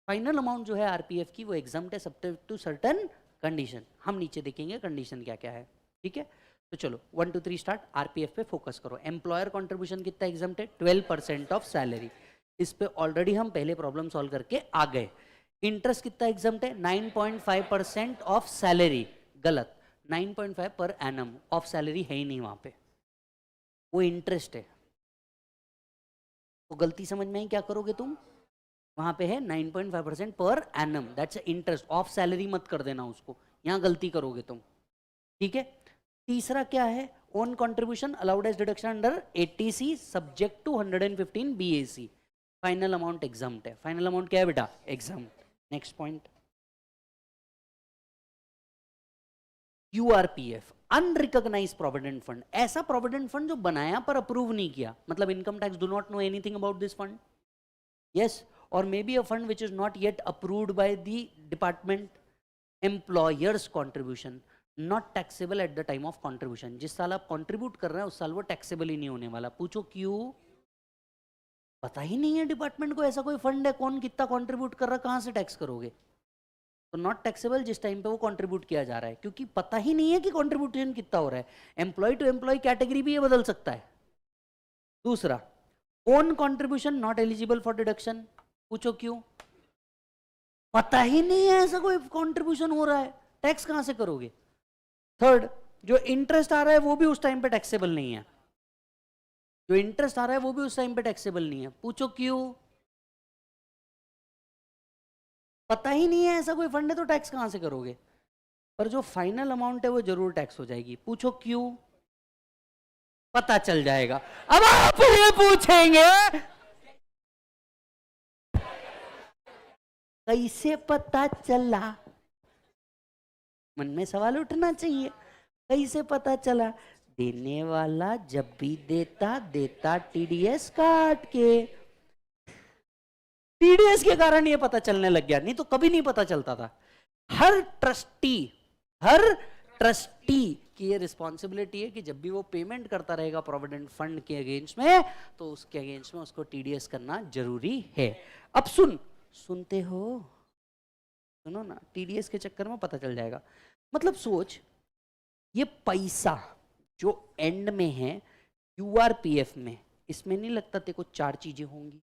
Final amount जो है आरपीएफ की वो एग्जम्प्ट है सब्जेक्ट टू सर्टेन कंडीशन। हम नीचे देखेंगे कंडीशन क्या क्या है। ठीक है, तो चलो 1 2 3 स्टार्ट। आरपीएफ पे फोकस करो। एम्प्लॉयर कंट्रीब्यूशन कितना एग्जम्प्ट है? 12% ऑफ सैलरी। इस पे ऑलरेडी हम पहले प्रॉब्लम सॉल्व करके आ गए। इंटरेस्ट कितना एग्जम्प्ट है? 9.5% ऑफ सैलरी। गलत, 9.5 पर एनम ऑफ सैलरी है ही नहीं वहां पे, वो इंटरेस्ट है। तो गलती समझ में आई? क्या करोगे तुम? वहां पे है 9.5% per annum, that's interest. Of salary मत कर देना उसको, यहां गलती करोगे तुम। ठीक है, तीसरा क्या है? Own contribution allowed as deduction under 80C subject to 115 BAC. Final amount exempt है। फाइनल अमाउंट क्या है बेटा? Exempt. Next point, URPF unrecognised provident fund. ऐसा प्रोविडेंट फंड जो बनाया पर अप्रूव नहीं किया, मतलब income tax do not know anything about this fund. Yes, और may be a fund which is not yet approved by the department. Employers contribution not taxable at the time of contribution. जिस साल आप contribute कर रहे हैं उस साल वो टैक्सेबल ही नहीं होने वाला। पूछो क्यों? पता ही नहीं है डिपार्टमेंट को ऐसा कोई फंड है, कौन कितना कंट्रीब्यूट कर रहा है, कहां से टैक्स करोगे? तो नॉट टैक्सेबल जिस टाइम पे वो कंट्रीब्यूट किया जा रहा है, क्योंकि पता ही नहीं है कि कंट्रीब्यूशन कितना हो रहा है। एम्प्लॉय टू एम्प्लॉय कैटेगरी भी ये बदल सकता है। दूसरा, own contribution not eligible for deduction. पूछो क्यों? पता ही नहीं है ऐसा कोई कंट्रीब्यूशन हो रहा है, टैक्स कहां से करोगे? थर्ड, जो इंटरेस्ट आ रहा है वो भी उस टाइम पे टैक्सेबल नहीं है। जो इंटरेस्ट आ रहा है वो भी उस टाइम पे टैक्सेबल नहीं है। पूछो क्यों? पता ही नहीं है ऐसा कोई फंड है तो टैक्स कहां से करोगे? पर जो फाइनल अमाउंट है वो जरूर टैक्स हो जाएगी। पूछो क्यों? पता चल जाएगा। अब आप ये पूछेंगे कैसे पता चला? मन में सवाल उठना चाहिए, कैसे पता चला? देने वाला जब भी देता देता टीडीएस काट के। टीडीएस के कारण ये पता चलने लग गया, नहीं तो कभी नहीं पता चलता था। हर ट्रस्टी की ये रिस्पॉन्सिबिलिटी है कि जब भी वो पेमेंट करता रहेगा प्रोविडेंट फंड के अगेंस्ट में, तो उसके अगेंस्ट में उसको टीडीएस करना जरूरी है। अब सुनते हो? सुनो ना, टीडीएस के चक्कर में पता चल जाएगा। मतलब सोच, ये पैसा जो एंड में है यूआरपीएफ में, इसमें नहीं लगता तेरे को 4 चीजें होंगी?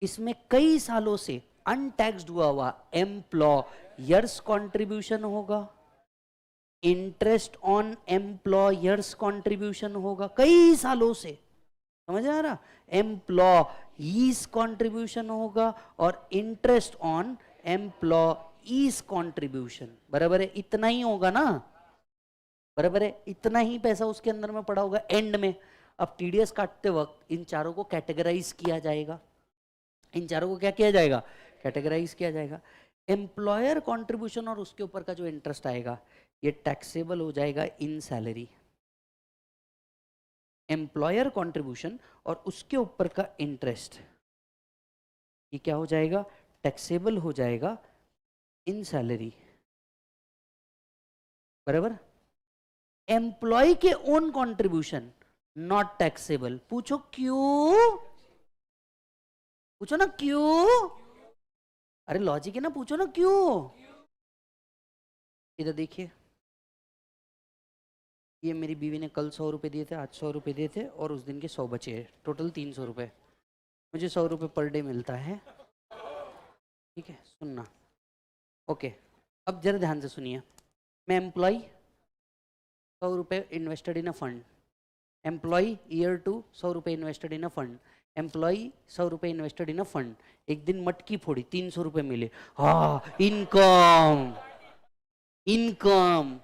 इसमें कई सालों से अनटैक्स्ड हुआ एम्प्लॉयर्स कंट्रीब्यूशन होगा, इंटरेस्ट ऑन एम्प्लॉयर्स कंट्रीब्यूशन होगा कई सालों से, समझ आ रहा? एम्प्लॉयज कंट्रीब्यूशन होगा और इंटरेस्ट ऑन एम्प्लॉयज कंट्रीब्यूशन, बराबर है? इतना ही होगा ना, बराबर है? इतना ही पैसा उसके अंदर में पड़ा होगा एंड में। अब टीडीएस काटते वक्त इन चारों को कैटेगराइज किया जाएगा। इन चारों को क्या किया जाएगा? कैटेगराइज किया जाएगा। एम्प्लॉयर कंट्रीब्यूशन और उसके ऊपर का जो इंटरेस्ट आएगा ये टैक्सेबल हो जाएगा इन सैलरी। एम्प्लॉयर कंट्रीब्यूशन और उसके ऊपर का इंटरेस्ट ये क्या हो जाएगा? टैक्सेबल हो जाएगा इन सैलरी, बराबर? एम्प्लॉय के ओन कंट्रीब्यूशन नॉट टैक्सेबल। पूछो क्यों? पूछो ना क्यों? अरे लॉजिक है ना, पूछो ना क्यों? इधर देखिए, ये मेरी बीवी ने कल 100 रुपये दिए थे, आज 100 रुपये दिए थे और उस दिन के 100 बचे हैं, टोटल 300 रुपये। मुझे 100 रुपये पर डे मिलता है, ठीक है? सुनना, ओके? अब जरा ध्यान से सुनिए। मैं एम्प्लॉय, 100 रुपये invested in a fund. Employee year 2, 100 रुपये invested in a fund. Employee 100 रुपये इन्वेस्टेड इन अ फंड। एक दिन मटकी फोड़ी, 300 रुपये मिले। हाँ, इनकम। इनकम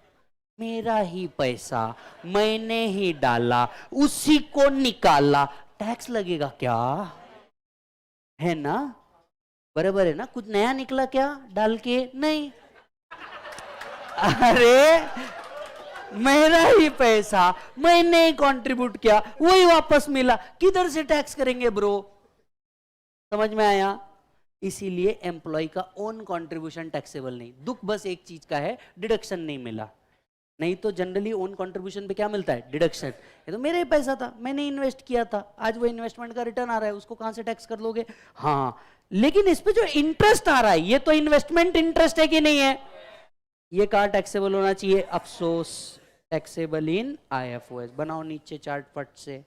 मेरा ही पैसा, मैंने ही डाला, उसी को निकाला, टैक्स लगेगा क्या? है ना, बराबर है ना? कुछ नया निकला क्या डाल के? नहीं। अरे मेरा ही पैसा, मैंने ही कंट्रीब्यूट किया, वही वापस मिला, किधर से टैक्स करेंगे ब्रो? समझ में आया? इसीलिए एम्प्लॉय का ओन कंट्रीब्यूशन टैक्सेबल नहीं। दुख बस एक चीज का है, डिडक्शन नहीं मिला। नहीं तो जनरली ओन कंट्रीब्यूशन पे क्या मिलता है? डिडक्शन। ये तो मेरा ही पैसा था, मैंने इन्वेस्ट किया था, आज वो इन्वेस्टमेंट का रिटर्न आ रहा है, उसको कहां से टैक्स कर लोगे? हाँ, लेकिन इस पे जो इंटरेस्ट आ रहा है ये तो इन्वेस्टमेंट इंटरेस्ट है कि नहीं है? ये कहां टैक्सेबल होना चाहिए? अफसोस, टैक्सेबल इन आईएफओएस। बनाओ नीचे चार्ट फट से।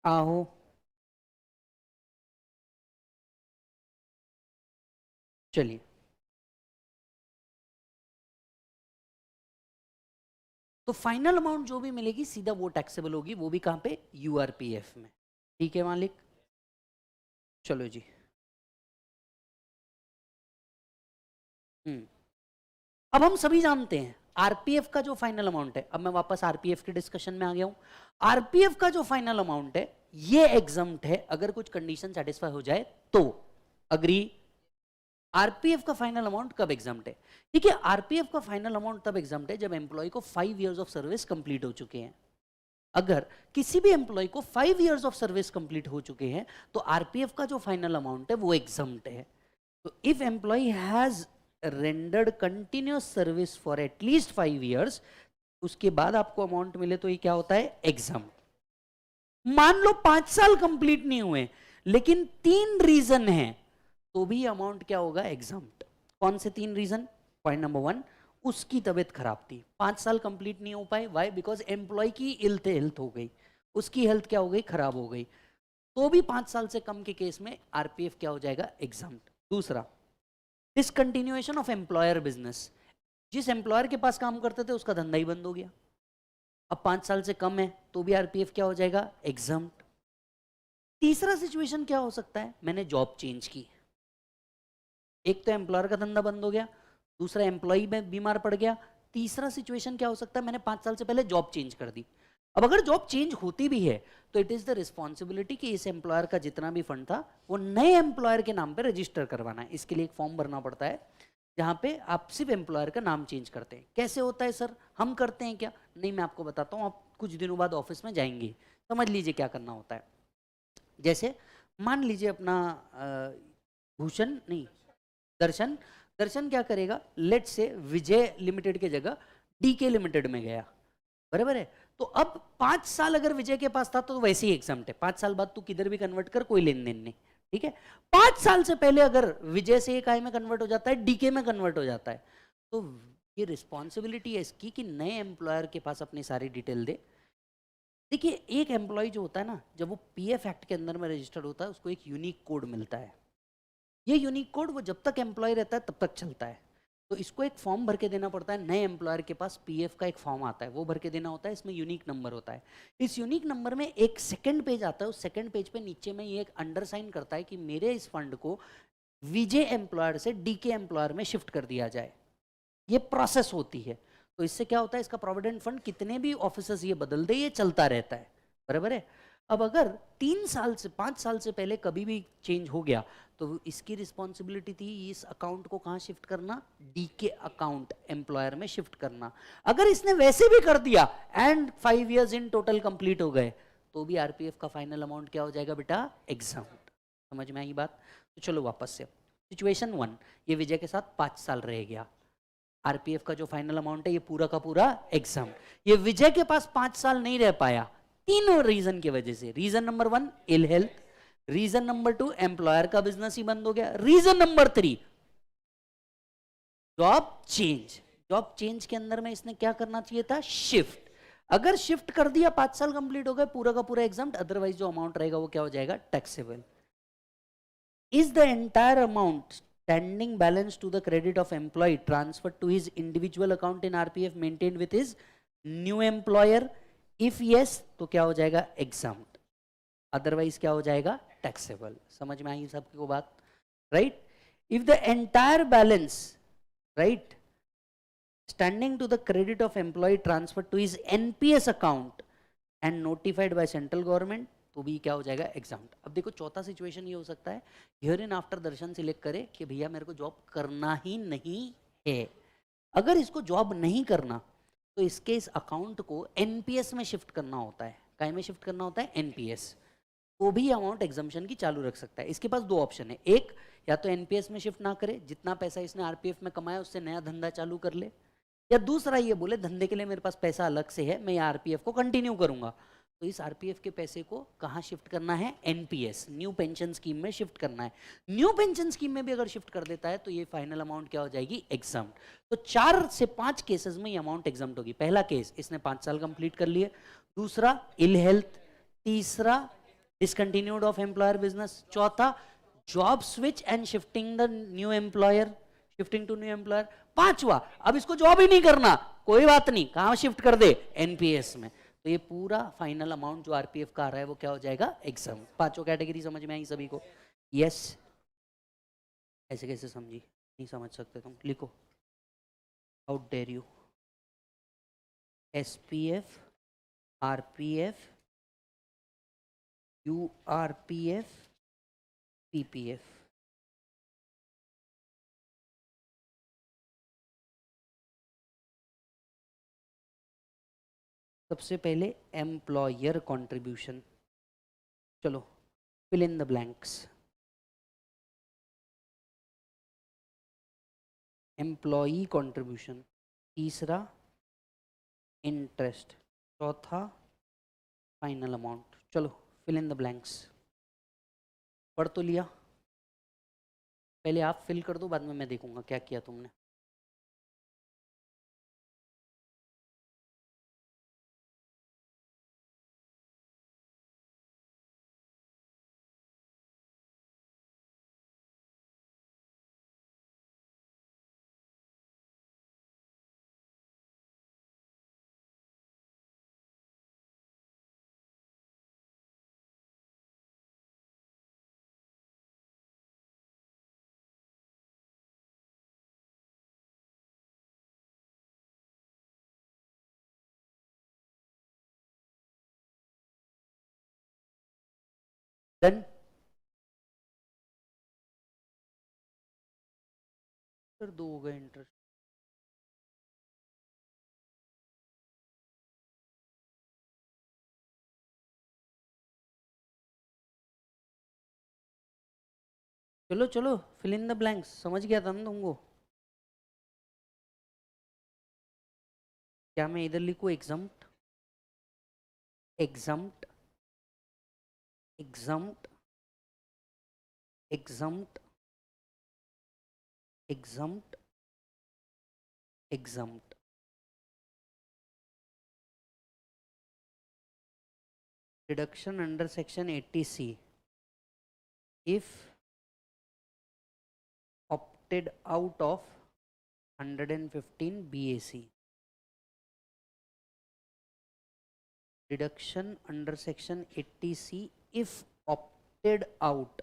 आहो, चलिए। तो फाइनल अमाउंट जो भी मिलेगी सीधा वो टैक्सेबल होगी, वो भी कहां पे? यूआरपीएफ में। ठीक है मालिक? चलो जी। अब हम सभी जानते हैं आरपीएफ का जो फाइनल अमाउंट है, अब मैं वापस आरपीएफ के डिस्कशन में आ गया हूं। आरपीएफ का जो फाइनल अमाउंट है ये एग्जम्प्ट है अगर कुछ कंडीशन सेटिस्फाई हो जाए तो। अग्री? आरपीएफ का फाइनल अमाउंट कब एग्जम्प्ट है? ठीक है, आरपीएफ का फाइनल अमाउंट तब एग्जम्प्ट है जब एम्प्लॉय को 5 इयर्स ऑफ सर्विस कंप्लीट हो चुके हैं। अगर किसी भी एम्प्लॉय को 5 इयर्स ऑफ सर्विस कंप्लीट हो चुके हैं तो आरपीएफ का जो फाइनल अमाउंट है वो एग्जम्प्ट है। तो if employee has rendered continuous service for at least 5 years, उसके बाद आपको अमाउंट मिले तो ये क्या होता है, एग्जाम। मान लो 5 साल कंप्लीट नहीं हुए लेकिन 3 रीजन है तो भी अमाउंट क्या होगा, एग्जाम। कौन से 3 रीजन? पॉइंट नंबर 1, उसकी तबीयत खराब थी, 5 साल कंप्लीट नहीं हो पाए, वाई? बिकॉज एम्प्लॉय की हेल्थ हो गई, उसकी हेल्थ क्या हो गई, खराब हो गई, तो भी 5 साल से कम के केस में आरपीएफ क्या हो जाएगा, एग्जाम। दूसरा, डिसकंटिन्यूएशन ऑफ एम्प्लॉयर बिजनेस, जिस एम्प्लॉयर के पास काम करते थे उसका धंधा ही बंद हो गया, अब 5 साल से कम है तो भी आरपीएफ क्या हो जाएगा, एग्जाम। तीसरा सिचुएशन क्या हो सकता है, मैंने जॉब चेंज की, एक तो एम्प्लॉयर का धंधा बंद हो गया, दूसरा एम्प्लॉय में बीमार पड़ गया, तीसरा सिचुएशन क्या हो सकता है, मैंने 5 साल से पहले जॉब चेंज कर दी। अब अगर जॉब चेंज होती भी है तो इट इज द रिस्पॉन्सिबिलिटी कि इस एम्प्लॉयर का जितना भी फंड था वो नए एम्प्लॉयर के नाम पे रजिस्टर करवाना है। इसके लिए एक फॉर्म भरना पड़ता है जहां पे आप सिर्फ एम्प्लॉयर का नाम चेंज करते हैं। कैसे होता है सर, हम करते हैं क्या? नहीं, मैं आपको बताता हूँ, आप कुछ दिनों बाद ऑफिस में जाएंगे, समझ लीजिए क्या करना होता है। जैसे मान लीजिए अपना भूषण नहीं, दर्शन, दर्शन क्या करेगा, लेट से विजय लिमिटेड के जगह डीके लिमिटेड में गया, बराबर है? तो अब 5 साल अगर विजय के पास था तो वैसे ही एग्जाम्प्ट है, 5 साल बाद तू किधर भी कन्वर्ट कर, कोई लेन देन नहीं, ठीक है। 5 साल से पहले अगर विजय से एक आई में कन्वर्ट हो जाता है, डीके में कन्वर्ट हो जाता है, तो ये रिस्पॉन्सिबिलिटी है इसकी कि नए एम्प्लॉयर के पास अपनी सारी डिटेल दे। देखिए, एक एम्प्लॉय जो होता है ना, जब वो पीएफ एक्ट के अंदर में रजिस्टर्ड होता है उसको एक यूनिक कोड मिलता है। ये यूनिक कोड वो जब तक एम्प्लॉय रहता है तब तक चलता है। तो इसको एक फॉर्म भर के देना पड़ता है, नए एम्प्लॉयर के पास पीएफ का एक फॉर्म आता है, वो भर के देना होता है, इसमें यूनिक नंबर होता है। इस यूनिक नंबर में एक सेकंड पेज आता है, उस सेकंड पेज पे नीचे में ये एक अंडरसाइन करता है कि मेरे इस फंड को विजय एम्प्लॉयर से डीके एम्प्लॉयर में शिफ्ट कर दिया जाए। ये प्रोसेस होती है। तो इससे क्या होता है, इसका प्रोविडेंट फंड कितने भी ऑफिसर्स ये बदल दे, ये चलता रहता है, बराबर है। अब अगर 3 साल से 5 साल से पहले कभी भी चेंज हो गया तो इसकी रिस्पॉन्सिबिलिटी थी इस अकाउंट को कहाँ शिफ्ट करना, डीके अकाउंट एम्प्लॉयर में शिफ्ट करना। अगर इसने वैसे भी कर दिया and 5 years in total complete हो गए तो भी आरपीएफ का फाइनल अमाउंट क्या हो जाएगा बेटा, एग्जाम। समझ में आई बात? तो चलो वापस से सिचुएशन 1, ये विजय के साथ 5 साल रह गया, आरपीएफ का जो फाइनल अमाउंट है ये पूरा का पूरा एग्जाम। ये विजय के पास 5 साल नहीं रह पाया, तीनों रीजन की वजह से। Reason number 1 ill health, reason number 2 employer का बिजनेस ही बंद हो गया, reason number 3 job change. Job change के अंदर में इसने क्या करना चाहिए था, शिफ्ट। अगर शिफ्ट कर दिया 5 साल कंप्लीट हो गए, पूरा का पूरा एग्जाम, अदरवाइज जो अमाउंट रहेगा वो क्या हो जाएगा, taxable. Is the entire amount standing balance to the credit of employee transferred to his individual account in RPF maintained with his new employer? If yes, तो क्या हो जाएगा, exempt, otherwise क्या हो जाएगा, taxable। समझ में आई सबको बात, right? If the entire balance, right, standing to the credit of employee transferred to his NPS account and notified by central government, तो भी क्या हो जाएगा, एग्जाम। अब देखो चौथा सिचुएशन ये हो सकता है, here in after Darshan select करे कि भैया मेरे को जॉब करना ही नहीं है। अगर इसको जॉब नहीं करना तो इसके इस अकाउंट को एनपीएस में शिफ्ट करना होता है। काय में शिफ्ट करना होता है, एनपीएस। तो भी अमाउंट एग्जाम्पशन की चालू रख सकता है। इसके पास 2 ऑप्शन है, एक या तो एनपीएस में शिफ्ट ना करे, जितना पैसा इसने आरपीएफ में कमाया उससे नया धंधा चालू कर ले, या दूसरा ये बोले धंधे के लिए मेरे पास पैसा अलग से है, मैं आरपीएफ को कंटिन्यू करूंगा। तो इस आरपीएफ के पैसे को कहाँ शिफ्ट करना है, एनपीएस, न्यू पेंशन स्कीम में शिफ्ट करना है। न्यू पेंशन स्कीम में भी अगर शिफ्ट कर देता है तो ये फाइनल अमाउंट क्या हो जाएगी, एग्जाम। तो 4 से 5 केसेस में ये अमाउंट एग्जाम होगी। पहला केस, इसने 5 साल कंप्लीट कर लिए, दूसरा इल हेल्थ, तीसरा डिसकंटिन्यूड ऑफ एम्प्लॉयर बिजनेस, चौथा job switch and shifting the new employer, shifting to new employer, पांचवा अब इसको जॉब ही नहीं करना, कोई बात नहीं, कहां शिफ्ट कर दे, एनपीएस में। तो ये पूरा फाइनल अमाउंट जो आरपीएफ का आ रहा है वो क्या हो जाएगा, एग्जाम। पांचों कैटेगरी समझ में आई सभी को? यस। ऐसे कैसे समझी, नहीं समझ सकते तुम, लिखो, how dare you. SPF, RPF, URPF, PPF. सबसे पहले एम्प्लॉयर कंट्रीब्यूशन, चलो fill in the blanks. Employee contribution, तीसरा इंटरेस्ट, चौथा फाइनल अमाउंट। चलो फिल इन द ब्लैंक्स। पढ़ तो लिया, पहले आप फिल कर दो, बाद में मैं देखूंगा क्या किया तुमने। डन। फिर दो हो गए इंटरेस्ट। चलो चलो फिल इन द ब्लैंक्स, समझ गया था ना तुमको। क्या मैं इधर लिखूं exempt, exempt, exempt, exempt, exempt, exempt. Deduction under section 80C if opted out of 115 BAC। Deduction under section 80C if opted out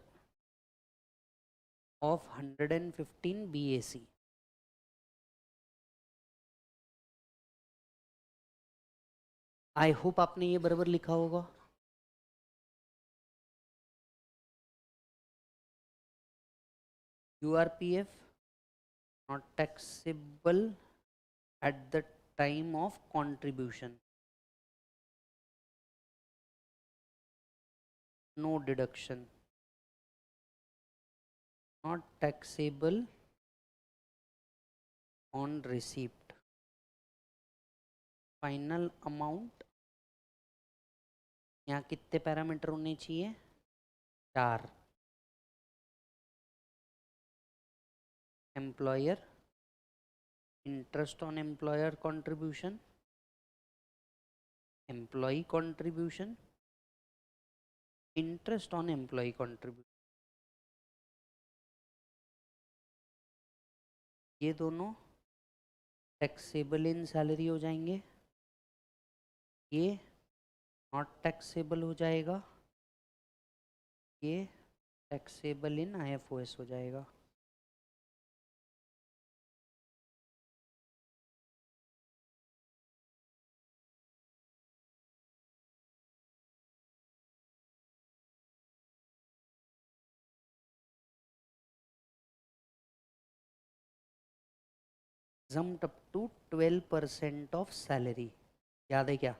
of 115 BAC। I hope आपने ये बराबर लिखा होगा। URPF not taxable at the time of contribution, no deduction, not taxable on receipt। Final amount, यहाँ कितने parameter होने चाहिए? 4। Employer, interest on employer contribution, employee contribution, interest on employee contribution. ये दोनों टैक्सेबल इन सैलरी हो जाएंगे, ये not taxable हो जाएगा, ये टैक्सेबल इन IFOS हो जाएगा। exempt up to 12% of salary, याद है क्या?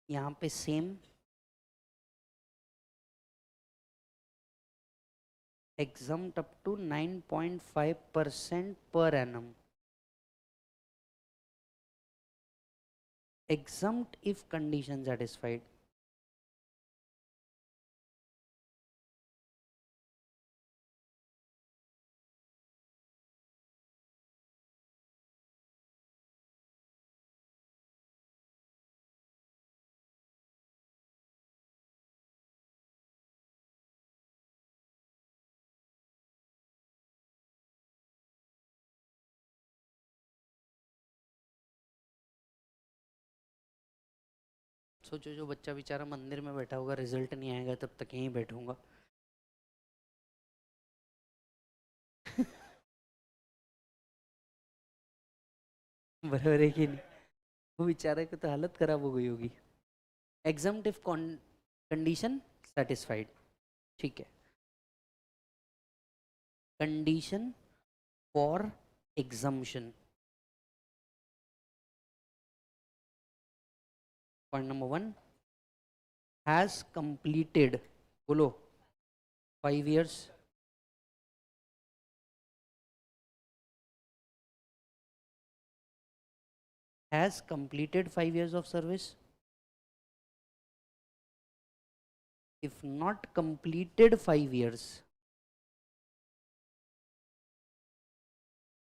यहाँ पे same exempt up to 9.5% per annum, exempt if condition satisfied। सोचो जो बच्चा बेचारा मंदिर में बैठा होगा, रिजल्ट नहीं आएगा तब तक यहीं बैठूंगा। बराबर है कि नहीं? वो बेचारे को तो हालत खराब हो गई होगी। एग्जाम्ट इफ कंडीशन सेटिस्फाइड, ठीक है। Condition for exemption, point number 1 has completed, बोलो 5 years, has completed 5 years of service. If not completed 5 years,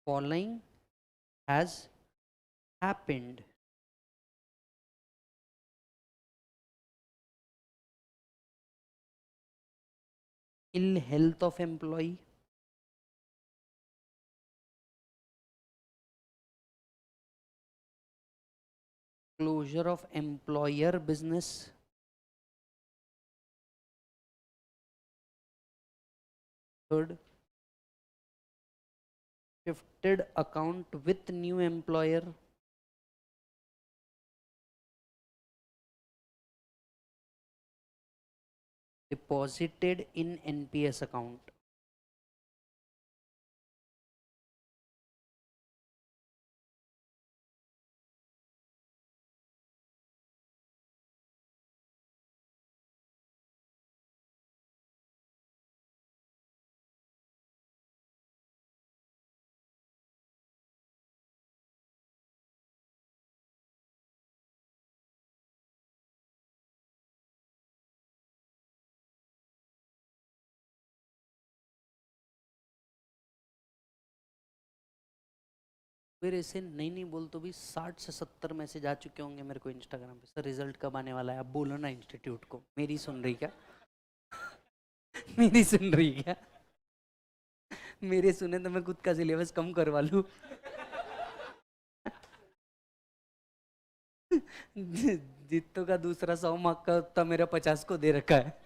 following has happened. Ill health of employee, closure of employer business, third, shifted account with new employer, deposited in NPS account. फिर ऐसे नहीं बोल तो भी 60 से 70 message आ चुके होंगे मेरे को इंस्टाग्राम पे, सर रिजल्ट कब आने वाला है, आप बोलो ना इंस्टीट्यूट को। मेरी सुन रही क्या? मेरी सुन रही क्या? मेरे सुने तो मैं खुद का सिलेबस कम करवा लूं। जित्तो का दूसरा 100 मार्क का उतना मेरा 50 को दे रखा है।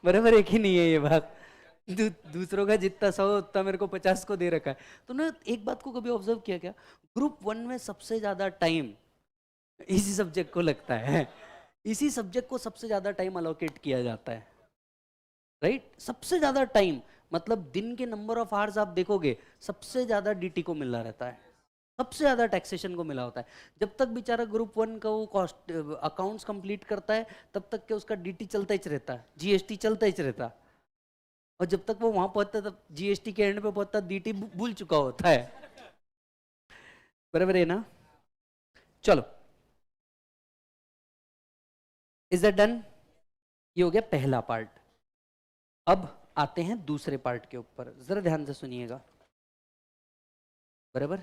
बराबर है कि नहीं है ये बात? दूसरों का जितना 100 उतना मेरे को 50 को दे रखा है। तो ना एक बात को कभी ऑब्जर्व किया क्या, ग्रुप 1 में सबसे ज्यादा टाइम इसी सब्जेक्ट को लगता है, इसी सब्जेक्ट को सबसे ज्यादा टाइम अलोकेट किया जाता है, राइट? सबसे ज्यादा टाइम, मतलब दिन के नंबर ऑफ आवर्स आप देखोगे सबसे ज्यादा डीटी को मिला रहता है, सबसे ज्यादा टैक्सेशन को मिला होता है। जब तक बेचारा ग्रुप 1 का वो कॉस्ट अकाउंट्स कंप्लीट करता है तब तक के उसका डीटी चलता ही रहता है, जीएसटी चलता ही रहता है, और जब तक वो वहां पहुंचता है तब जीएसटी के एंड पे पहुंचता डीटी भूल चुका होता है। बराबर है ना? चलो, इज दैट डन? ये हो गया पहला पार्ट। अब आते हैं दूसरे पार्ट के ऊपर, जरा ध्यान से सुनिएगा। बराबर,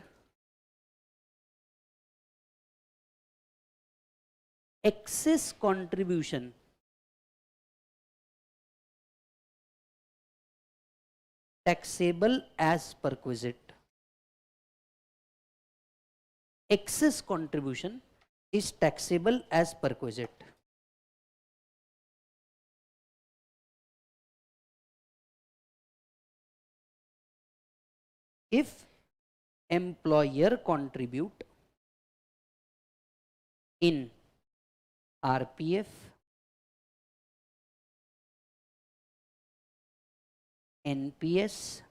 excess contribution, taxable as perquisite. Excess contribution is taxable as perquisite. If employer contribute in RPF, NPS,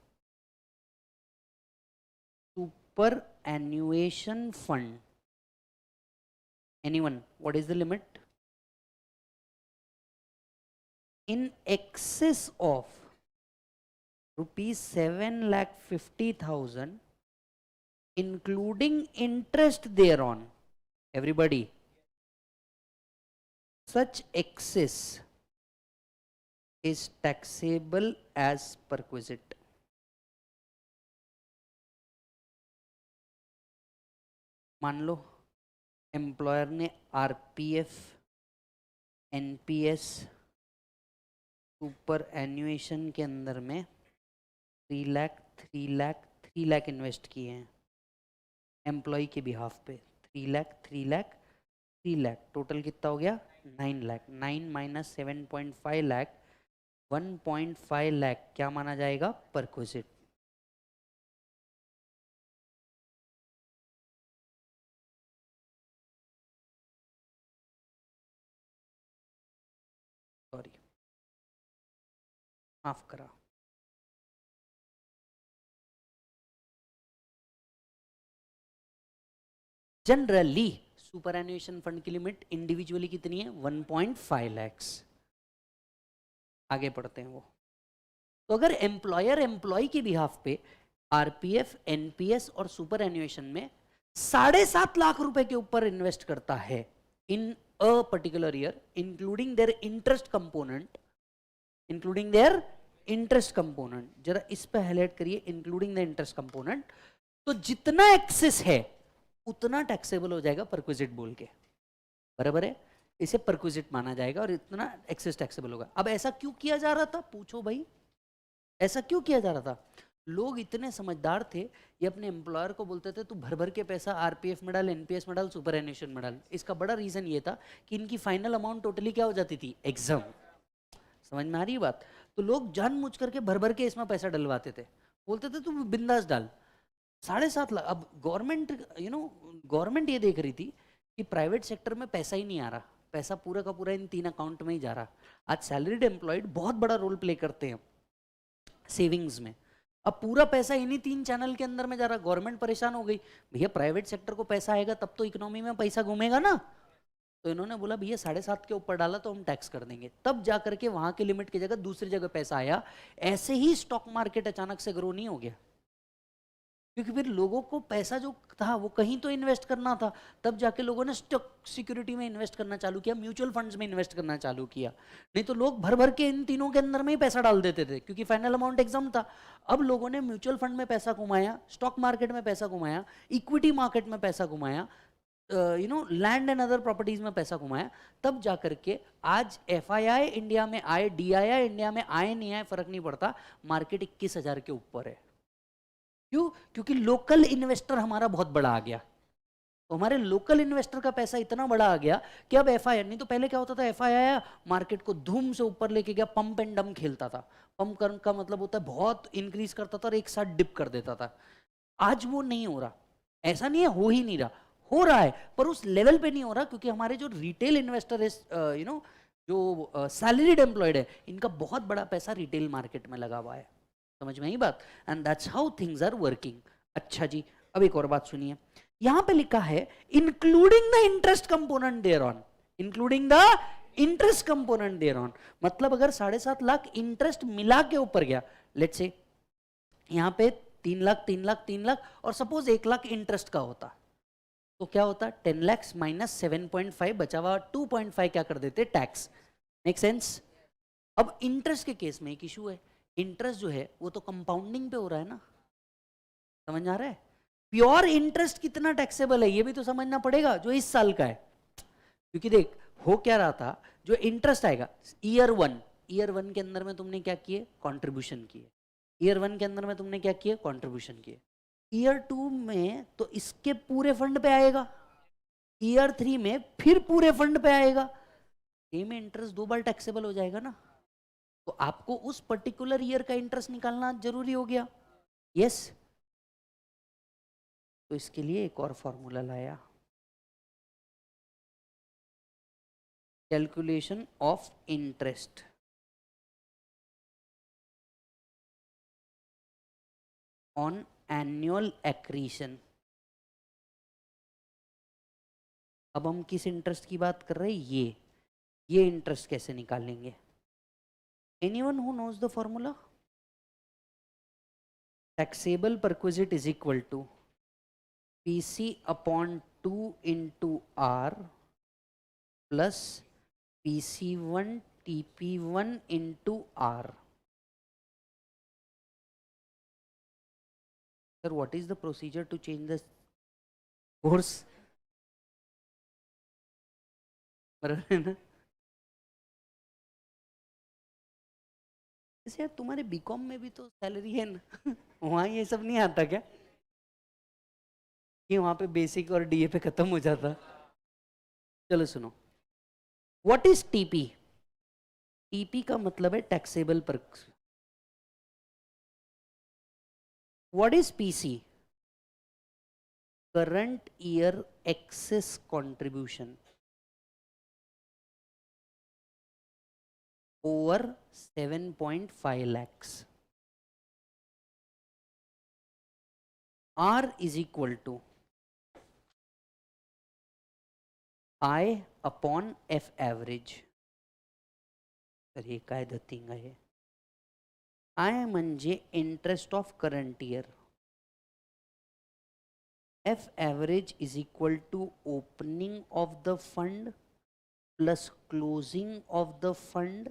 superannuation fund. Anyone? What is the limit? In excess of rupees 7,50,000, including interest thereon. Everybody, such excess is taxable as perquisite. मान लो employer ने RPF, NPS, super एन्युएशन के अंदर में 3 lakh invest किए हैं employ के behalf पे। 3 lakh total कितना हो गया? 9 लाख। 9 माइनस 7.5 लाख, 1.5 लाख क्या माना जाएगा? परक्विजिट। सॉरी, माफ करा। जनरली सुपर एन्युएशन फंड की लिमिट इंडिविजुअली कितनी है? 1.5 लैक्स। आगे पढ़ते हैं वो। तो अगर एम्प्लॉयर एम्प्लॉय के बिहाफ पे आरपीएफ, एनपीएस और सुपर एन्युएशन में 7.5 लाख रुपए के ऊपर इन्वेस्ट करता है in a particular year, including their interest component, including their interest component, जरा इस पे हाईलाइट करिए, इंक्लूडिंग द इंटरेस्ट कंपोनेंट, तो जितना एक्सेस है उतना टैक्सेबल हो जाएगा परक्विजिट बोल के, बराबर है, इसे परक्विजिट माना जाएगा और इतना एक्सेस टैक्सेबल होगा। अब ऐसा क्यों किया जा रहा था, पूछो भाई, ऐसा क्यों किया जा रहा था? लोग इतने समझदार थे, ये अपने एम्प्लॉयर को बोलते थे तू भर भर के पैसा आरपीएफ में डाल, एनपीएस में डाल, सुपर एन्युएशन में डाल। इसका बड़ा रीजन ये था कि इनकी फाइनल अमाउंट टोटली क्या हो जाती थी, एग्जाम। समझ में आ रही बात? तो लोग जानबूझ करके भर भर के इसमें पैसा डलवाते थे, बोलते थे तू बिंदास डाल। 7.5 लाख। अब गवर्नमेंट गवर्नमेंट ये देख रही थी कि प्राइवेट सेक्टर में पैसा ही नहीं आ रहा, पैसा पूरा का पूरा इन 3 अकाउंट में ही जा रहा। आज सैलरीड एम्प्लॉयड बहुत बड़ा रोल प्ले करते हैं सेविंग्स में, अब पूरा पैसा इन्हीं 3 चैनल के अंदर में जा रहा। गवर्नमेंट परेशान हो गई, भैया प्राइवेट सेक्टर को पैसा आएगा तब तो इकोनॉमी में पैसा घूमेगा ना, तो इन्होंने बोला भैया 7.5 के ऊपर डाला तो हम टैक्स कर देंगे, तब जाकर के वहां की लिमिट की जगह दूसरी जगह पैसा आया। ऐसे ही स्टॉक मार्केट अचानक से ग्रो नहीं हो गया, क्योंकि फिर लोगों को पैसा जो था वो कहीं तो इन्वेस्ट करना था, तब जाके लोगों ने स्टॉक सिक्योरिटी में इन्वेस्ट करना चालू किया, म्यूचुअल फंड्स में इन्वेस्ट करना चालू किया। नहीं तो लोग भर भर के इन तीनों के अंदर में ही पैसा डाल देते थे, क्योंकि फाइनल अमाउंट एग्जाम था। अब लोगों ने म्यूचुअल फंड में पैसा घुमाया, स्टॉक मार्केट में पैसा घुमाया, इक्विटी मार्केट में पैसा घुमाया, लैंड एंड अदर प्रॉपर्टीज में पैसा घुमाया, तब जाकर के आज एफआईआई इंडिया में आए, डीआईआई इंडिया में आए नहीं आए फर्क नहीं पड़ता, मार्केट 21,000 के ऊपर है। क्यों? क्योंकि लोकल इन्वेस्टर हमारा बहुत बड़ा आ गया, तो हमारे लोकल इन्वेस्टर का पैसा इतना बड़ा आ गया कि अब एफआईआई, नहीं तो पहले क्या होता था, एफआईआई मार्केट को धूम से ऊपर लेके गया, पंप एंड डंप खेलता था। पंप करने का मतलब होता है बहुत इंक्रीज करता था और एक साथ डिप कर देता था। आज वो नहीं हो रहा, ऐसा नहीं है हो ही नहीं रहा, हो रहा है पर उस लेवल पे नहीं हो रहा, क्योंकि हमारे जो रिटेल इन्वेस्टर है, जो सैलरीड एम्प्लॉयड है, इनका बहुत बड़ा पैसा रिटेल मार्केट में लगा हुआ है। समझ में आई बात? And that's how things are working. अच्छा जी, अब एक और बात सुनिए, यहां पे लिखा है including the interest component thereon, including the interest component thereon, मतलब अगर 7.5 लाख इंटरेस्ट मिला के ऊपर गया, लेट्स से यहां पे 3 लाख 3 लाख 3 लाख और सपोज 1 लाख इंटरेस्ट का होता, तो क्या होता, 10 लाख माइनस 7.5 बचा हुआ 2.5 क्या कर देते, टैक्स। Make sense? अब इंटरेस्ट के केस में एक इशू है, इंटरेस्ट जो है वो तो कंपाउंडिंग पे हो रहा है ना, समझ आ रहा है? प्योर इंटरेस्ट कितना टैक्सेबल है ये भी तो समझना पड़ेगा, जो इस साल का है। क्योंकि देख हो क्या रहा था, जो इंटरेस्ट आएगा ईयर वन के अंदर में तुमने क्या किए, कंट्रीब्यूशन किए, ईयर 1 के अंदर में तुमने क्या किए, कंट्रीब्यूशन किए, ईयर 2 में तो इसके पूरे फंड पे आएगा, ईयर 3 में फिर पूरे फंड पे आएगा, सेम इंटरेस्ट 2 बार टैक्सेबल हो जाएगा ना, तो आपको उस पर्टिकुलर ईयर का इंटरेस्ट निकालना जरूरी हो गया। यस, तो इसके लिए एक और फॉर्मूला लाया, calculation of interest on annual accretion. अब हम किस इंटरेस्ट की बात कर रहे हैं, ये इंटरेस्ट कैसे निकालेंगे? Anyone who knows the formula? Taxable perquisite is equal to PC upon 2 into R plus PC1 TP1 into R. Sir what is the procedure to change the course? यार तुम्हारे बीकॉम में भी तो सैलरी है ना वहां ये सब नहीं आता क्या, कि वहां पे बेसिक और डीए पे खत्म हो जाता? चलो सुनो, व्हाट इज टीपी? टीपी का मतलब है टैक्सेबल पर। What is PC? Current year excess contribution over 7.5 lakhs। R is equal to I upon F average, तर हे काय दत्तिंग आहे. आय म्हणजे interest of current year. F average is equal to opening of the fund plus closing of the fund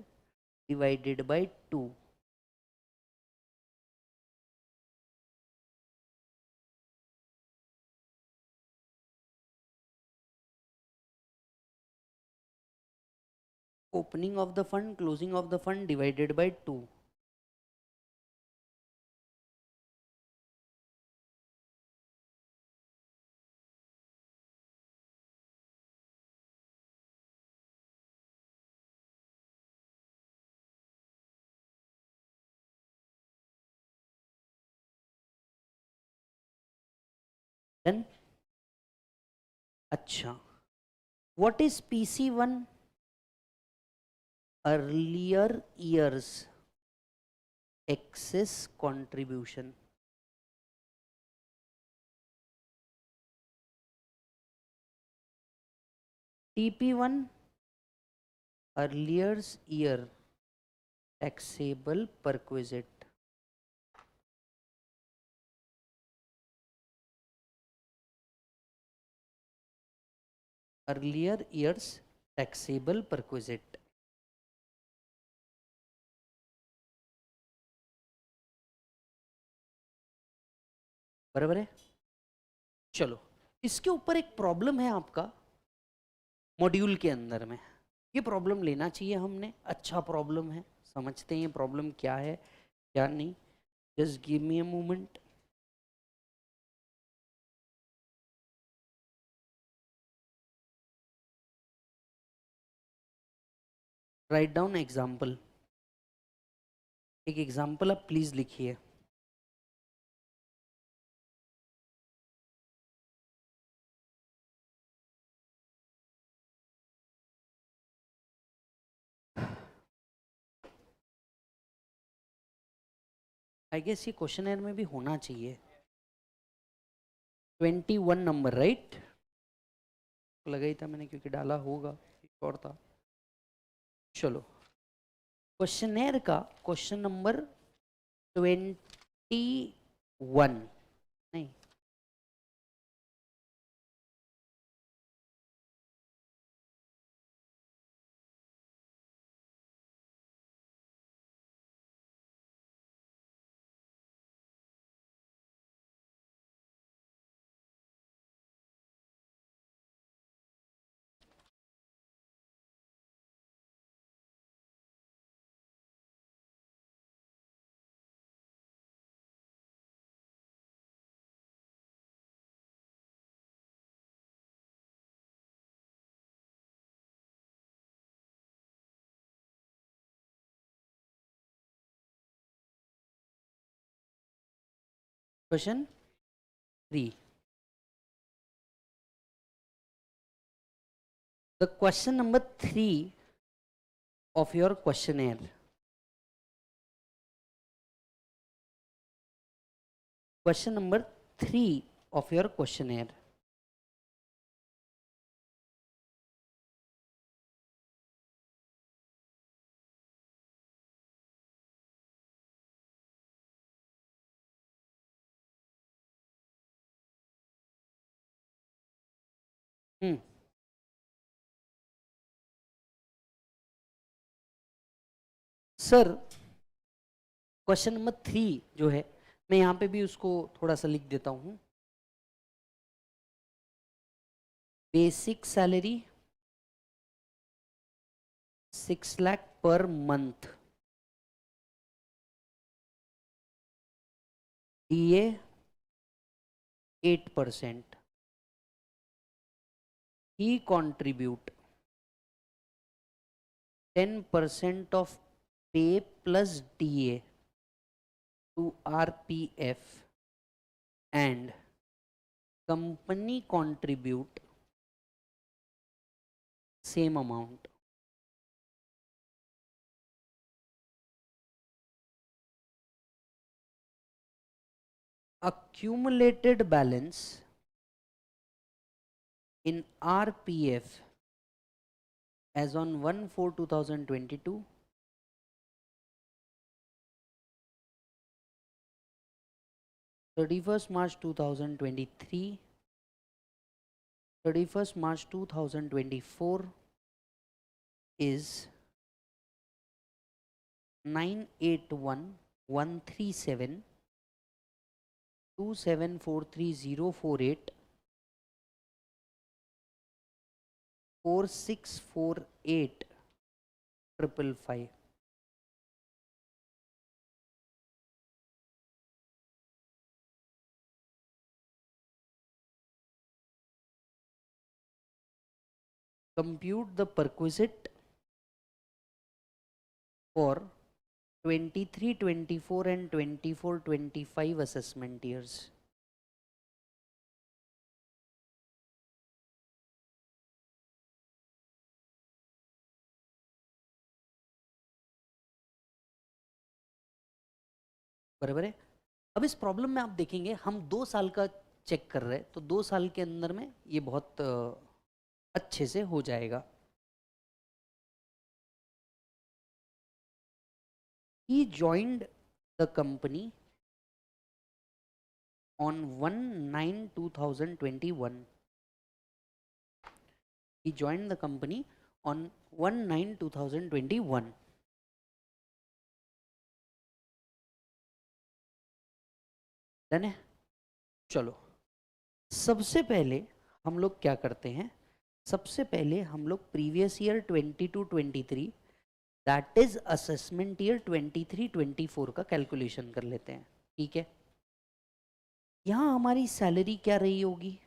divided by 2. Opening of the fund, closing of the fund divided by 2. Then, अच्छा, what is PC1? Earlier years excess contribution. TP1, earlier year taxable perquisite. Earlier years taxable perquisite. बराबर है. चलो, इसके ऊपर एक problem है आपका module के अंदर में. ये प्रॉब्लम लेना चाहिए हमने. अच्छा प्रॉब्लम है, समझते हैं ये प्रॉब्लम क्या है क्या नहीं. Just give me a moment. Write down example. एक एग्जाम्पल आप प्लीज लिखिए. आई गेस ये क्वेश्चन में भी होना चाहिए. 21 नंबर राइट. लगा ही था मैंने क्योंकि डाला होगा और था. चलो, क्वेश्चनर का क्वेश्चन नंबर 21 नहीं, question 3. The question number 3 of your questionnaire. Question number 3 of your questionnaire. Sir, question number 3 जो है, मैं यहाँ पे भी उसको थोड़ा सा लिख देता हूँ. Basic salary 6 lakh per month. DA 8%. He contribute 10% of pay plus DA to RPF and company contribute same amount. Accumulated balance in RPF as on 1/4/2022 31st March 2023, 31st March 2024 is 981,137, 2743,048, 4648,555. Compute the perquisite for 23, 24 and 24, 25 assessment years. बराबर है। अब इस problem में आप देखेंगे हम 2 साल का चेक कर रहे हैं, तो 2 साल के अंदर में ये बहुत अच्छे से हो जाएगा। He joined the company on 1/9/2021. He joined the company on 1/9/2021. Done है। चलो सबसे पहले हम लोग क्या करते हैं, सबसे पहले हम लोग previous year 22-23 that is assessment year 23-24 का कैलकुलेशन कर लेते हैं। ठीक है, यहां हमारी सैलरी क्या रही होगी,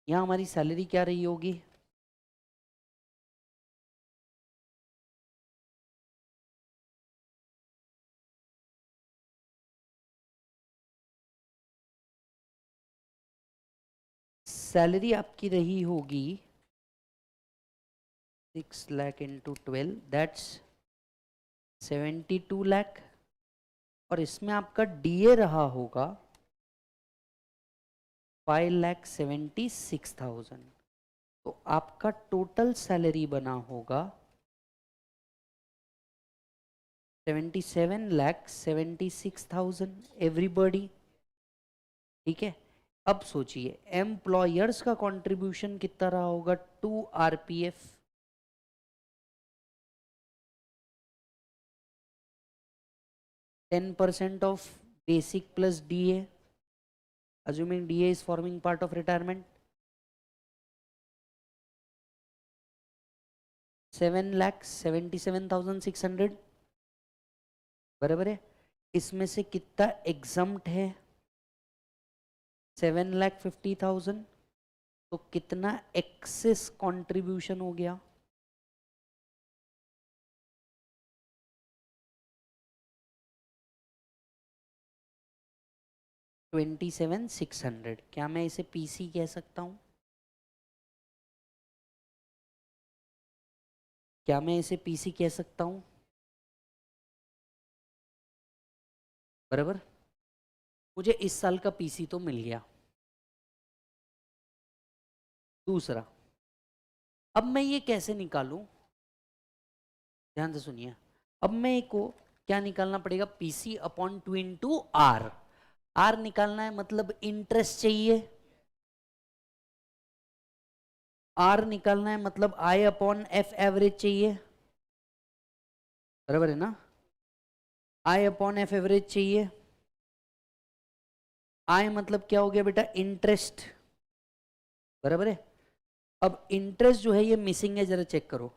यहां हमारी सैलरी क्या रही होगी, सैलरी आपकी रही होगी 6 लाख इंटू 12 दैट्स 72 लाख, और इसमें आपका डीए रहा होगा 5,76,000। तो आपका टोटल सैलरी बना होगा 77,76,000 एवरीबॉडी। ठीक है, अब सोचिए एम्प्लॉयर्स का कंट्रीब्यूशन कितना रहा होगा to RPF, 10% of basic plus DA, assuming DA is forming part of retirement, 7,77,600 बराबर है। इसमें से कितना एग्जम्प्ट है 7,50,000, तो कितना एक्सेस कंट्रीब्यूशन हो गया, $27,600। क्या मैं इसे पीसी कह सकता हूं, क्या मैं इसे पीसी कह सकता हूं, बराबर। मुझे इस साल का पीसी तो मिल गया। दूसरा, अब मैं ये कैसे निकालूं, ध्यान से सुनिए, अब मैं को क्या निकालना पड़ेगा, PC upon 2 into R. R निकालना है मतलब इंटरेस्ट चाहिए, आर निकालना है मतलब आई अपॉन एफ एवरेज चाहिए, बराबर है ना, आई अपॉन एफ एवरेज चाहिए। आई मतलब क्या हो गया बेटा, इंटरेस्ट, बराबर है। अब इंटरेस्ट जो है ये मिसिंग है, जरा चेक करो,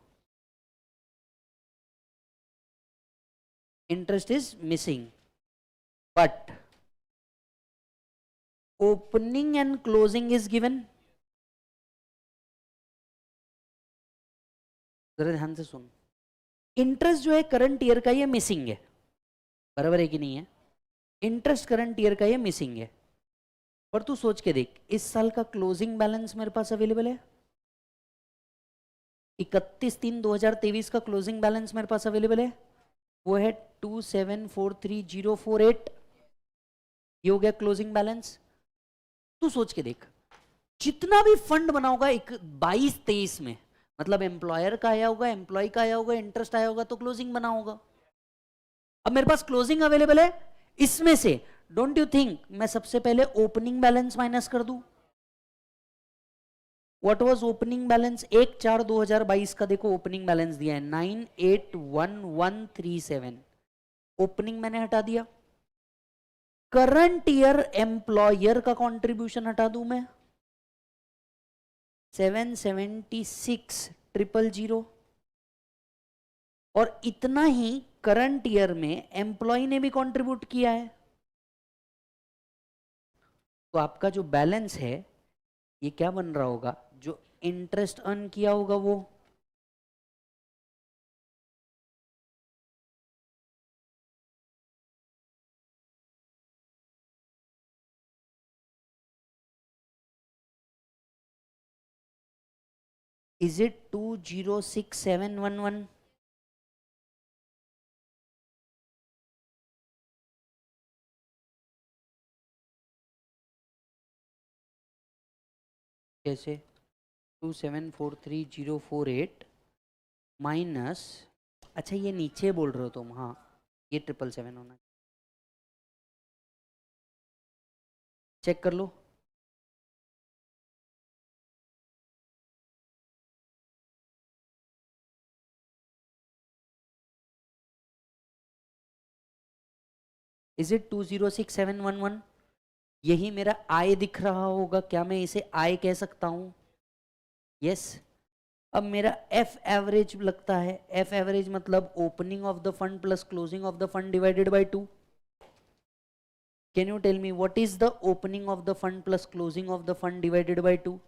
interest is missing, but opening and closing is given. जरा ध्यान से सुन, इंटरेस्ट जो है करंट ईयर का ये मिसिंग है, बराबर है कि नहीं है, इंटरेस्ट करंट ईयर का ये मिसिंग है। पर तू सोच के देख, इस साल का क्लोजिंग बैलेंस मेरे पास अवेलेबल है, 31/3/2023 का क्लोजिंग बैलेंस मेरे पास अवेलेबल है, वो है 2743,048, ये हो गया क्लोजिंग बैलेंस। तू सोच के देख, जितना भी फंड बना होगा एक 22-23 में, मतलब एम्प्लॉयर का आया होगा, एम्प्लॉय का आया होगा, इंटरेस्ट आया होगा, तो क्लोजिंग बना होगा। अब मेरे पास क्लोजिंग अवेलेबल है, इसमें से डोंट यू थिंक मैं सबसे पहले ओपनिंग बैलेंस माइनस कर दूं? What was opening balance? 1/4/2022 का देखो ओपनिंग बैलेंस दिया है 981137। ओपनिंग मैंने हटा दिया। करंट ईयर एम्प्लॉयर का कंट्रीब्यूशन हटा दूं मैं 776000, और इतना ही करंट ईयर में एम्प्लॉय ने भी कंट्रीब्यूट किया है। तो आपका जो बैलेंस है ये क्या बन रहा होगा? जो इंटरेस्ट अर्न किया होगा वो इज इट 206711? कैसे? 2743048 माइनस, अच्छा ये नीचे बोल रहे हो तुम? हाँ, ये 777 होना, चेक कर लो। Is it 206711? यही मेरा आय दिख रहा होगा, क्या मैं इसे आय कह सकता हूं? यस। अब मेरा एफ एवरेज लगता है, एफ एवरेज मतलब opening of the fund plus closing of the fund divided by 2। Can you tell me what is the opening of the fund plus closing of the fund divided by 2?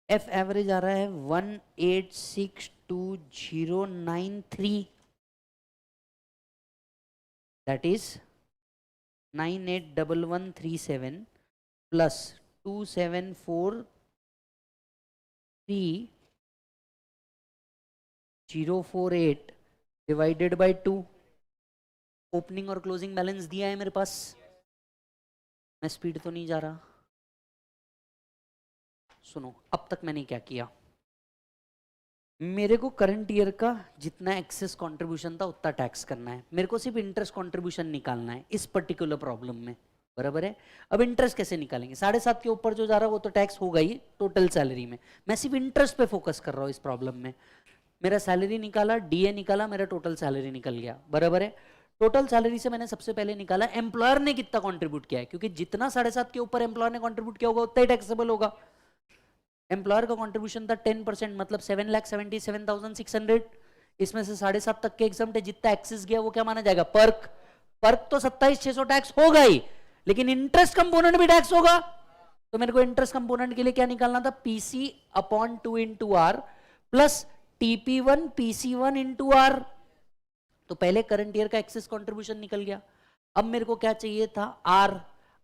F average आ रहा है 1862093, that is 981137 plus 2743048 divided by 2। Opening और closing balance दिया है मेरे पास। मैं speed तो नहीं जा रहा? सुनो, अब तक मैंने क्या किया, मेरे को करंट ईयर का जितना एक्सेस कंट्रीब्यूशन था उतना टैक्स करना है, मेरे को सिर्फ इंटरेस्ट कंट्रीब्यूशन निकालना है इस पर्टिकुलर प्रॉब्लम में, बराबर है। अब इंटरेस्ट कैसे निकालेंगे? 7.5 के ऊपर जो जा रहा है वो तो टैक्स होगा ही टोटल सैलरी में, मैं सिर्फ इंटरेस्ट पे फोकस कर रहा हूँ इस प्रॉब्लम में। मेरा सैलरी निकाला, डीए निकाला, मेरा टोटल सैलरी निकल गया, बराबर है। टोटल सैलरी से मैंने सबसे पहले निकाला एम्प्लॉयर ने कितना कंट्रीब्यूट किया है, क्योंकि जितना 7.5 के ऊपर एम्प्लॉयर ने कंट्रीब्यूट किया होगा उतना ही टैक्सेबल होगा। एम्प्लॉयर का कंट्रीब्यूशन था 10%, मतलब 7,77,600। इसमें से 7.5 तक के एग्जाम्प्ट है, जितना एक्सेस गया वो क्या माना जाएगा? पर्क। पर्क तो 27,600 टैक्स होगा ही, लेकिन इंटरेस्ट कंपोनेंट भी टैक्स होगा। तो मेरे को इंटरेस्ट कंपोनेंट के लिए क्या निकालना था? PC upon 2 into R plus TP one PC one into R. तो पहले करंट ईयर का एक्सेस कंट्रीब्यूशन निकल गया। अब मेरे को क्या चाहिए था? आर।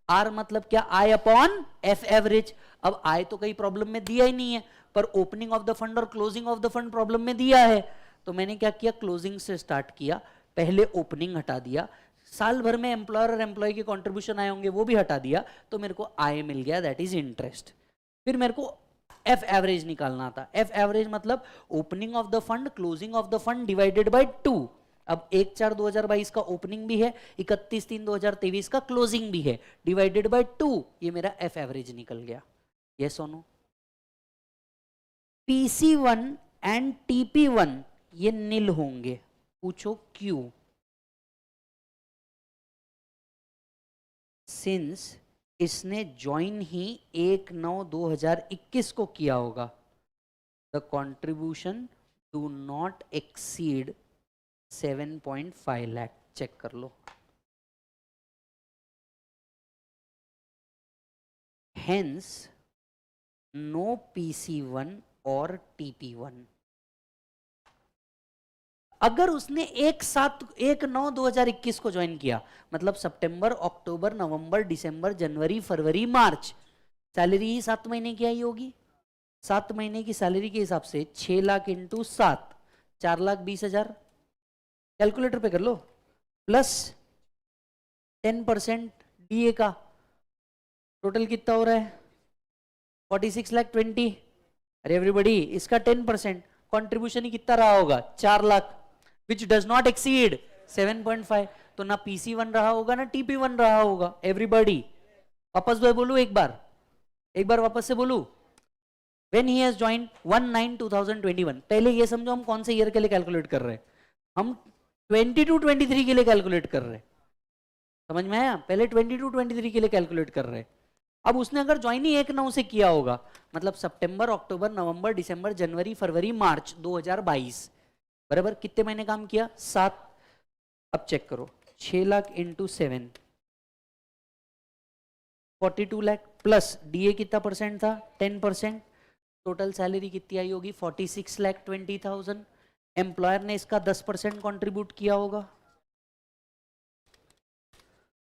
आर मतलब क्या? आई अपॉन एफ एवरेज। अब आई तो कई प्रॉब्लम में दिया ही नहीं है, पर ओपनिंग ऑफ द फंड और closing of the fund problem में दिया है। तो मैंने क्या किया? क्लोजिंग से स्टार्ट किया, पहले ओपनिंग हटा दिया, साल भर में एम्प्लॉयर और एम्प्लॉय के कंट्रीब्यूशन आए होंगे वो भी हटा दिया, तो मेरे को आय मिल गया, दैट इज इंटरेस्ट। फिर मेरे को एफ एवरेज निकालना था। एफ एवरेज मतलब opening of the fund closing of the fund divided by 2। अब 1/4/2022 का ओपनिंग भी है, 31/3/2023 का क्लोजिंग भी है, डिवाइडेड बाय 2, ये मेरा एफ एवरेज निकल गया। यस और नो? PC1 एंड TP1 ये नील होंगे, पूछो क्यों? सिंस इसने ज्वाइन ही 1/9/2021 को किया होगा, the contribution do not exceed 7.5 lakh. Check कर लो। हेंस नो PC1 और TP1। अगर उसने 1/9/2021 को ज्वाइन किया, मतलब सितंबर, अक्टूबर, नवंबर, दिसंबर, जनवरी, फरवरी, मार्च, सैलरी 7 महीने की आई होगी। 7 महीने की सैलरी के हिसाब से 6 लाख इंटू 7, 4,20,000। कैलकुलेटर पे कर लो, प्लस 10% डीए का, टोटल कितना हो रहा है 46,20,000। अरे एवरीबडी, इसका 10% कॉन्ट्रीब्यूशन ही कितना रहा होगा 4 lakh, which does not exceed 7.5। तो ना PC1 रहा होगा ना TP1 रहा होगा। एवरीबडी वापस बोलू, एक बार वापस से बोलू। When he has joined 1/9/2021, पहले ये समझो हम कौन से ईयर के लिए कैलकुलेट कर रहे हैं, हम 22-23 के लिए कैलकुलेट कर रहे हैं, समझ में आया? पहले 22-23 के लिए कैलकुलेट कर रहे हैं। अब उसने अगर ज्वाइन ही 1/9 से किया होगा, मतलब सितंबर, अक्टूबर, नवंबर, दिसंबर, जनवरी, फरवरी, मार्च 2022, बराबर कितने महीने काम किया 7। अब चेक करो 6 lakh into 7, 42 lakh, plus DA कितना परसेंट था 10%, टोटल सैलरी कितनी आई होगी 46,20,000। एम्प्लॉयर ने इसका 10% कंट्रीब्यूट किया होगा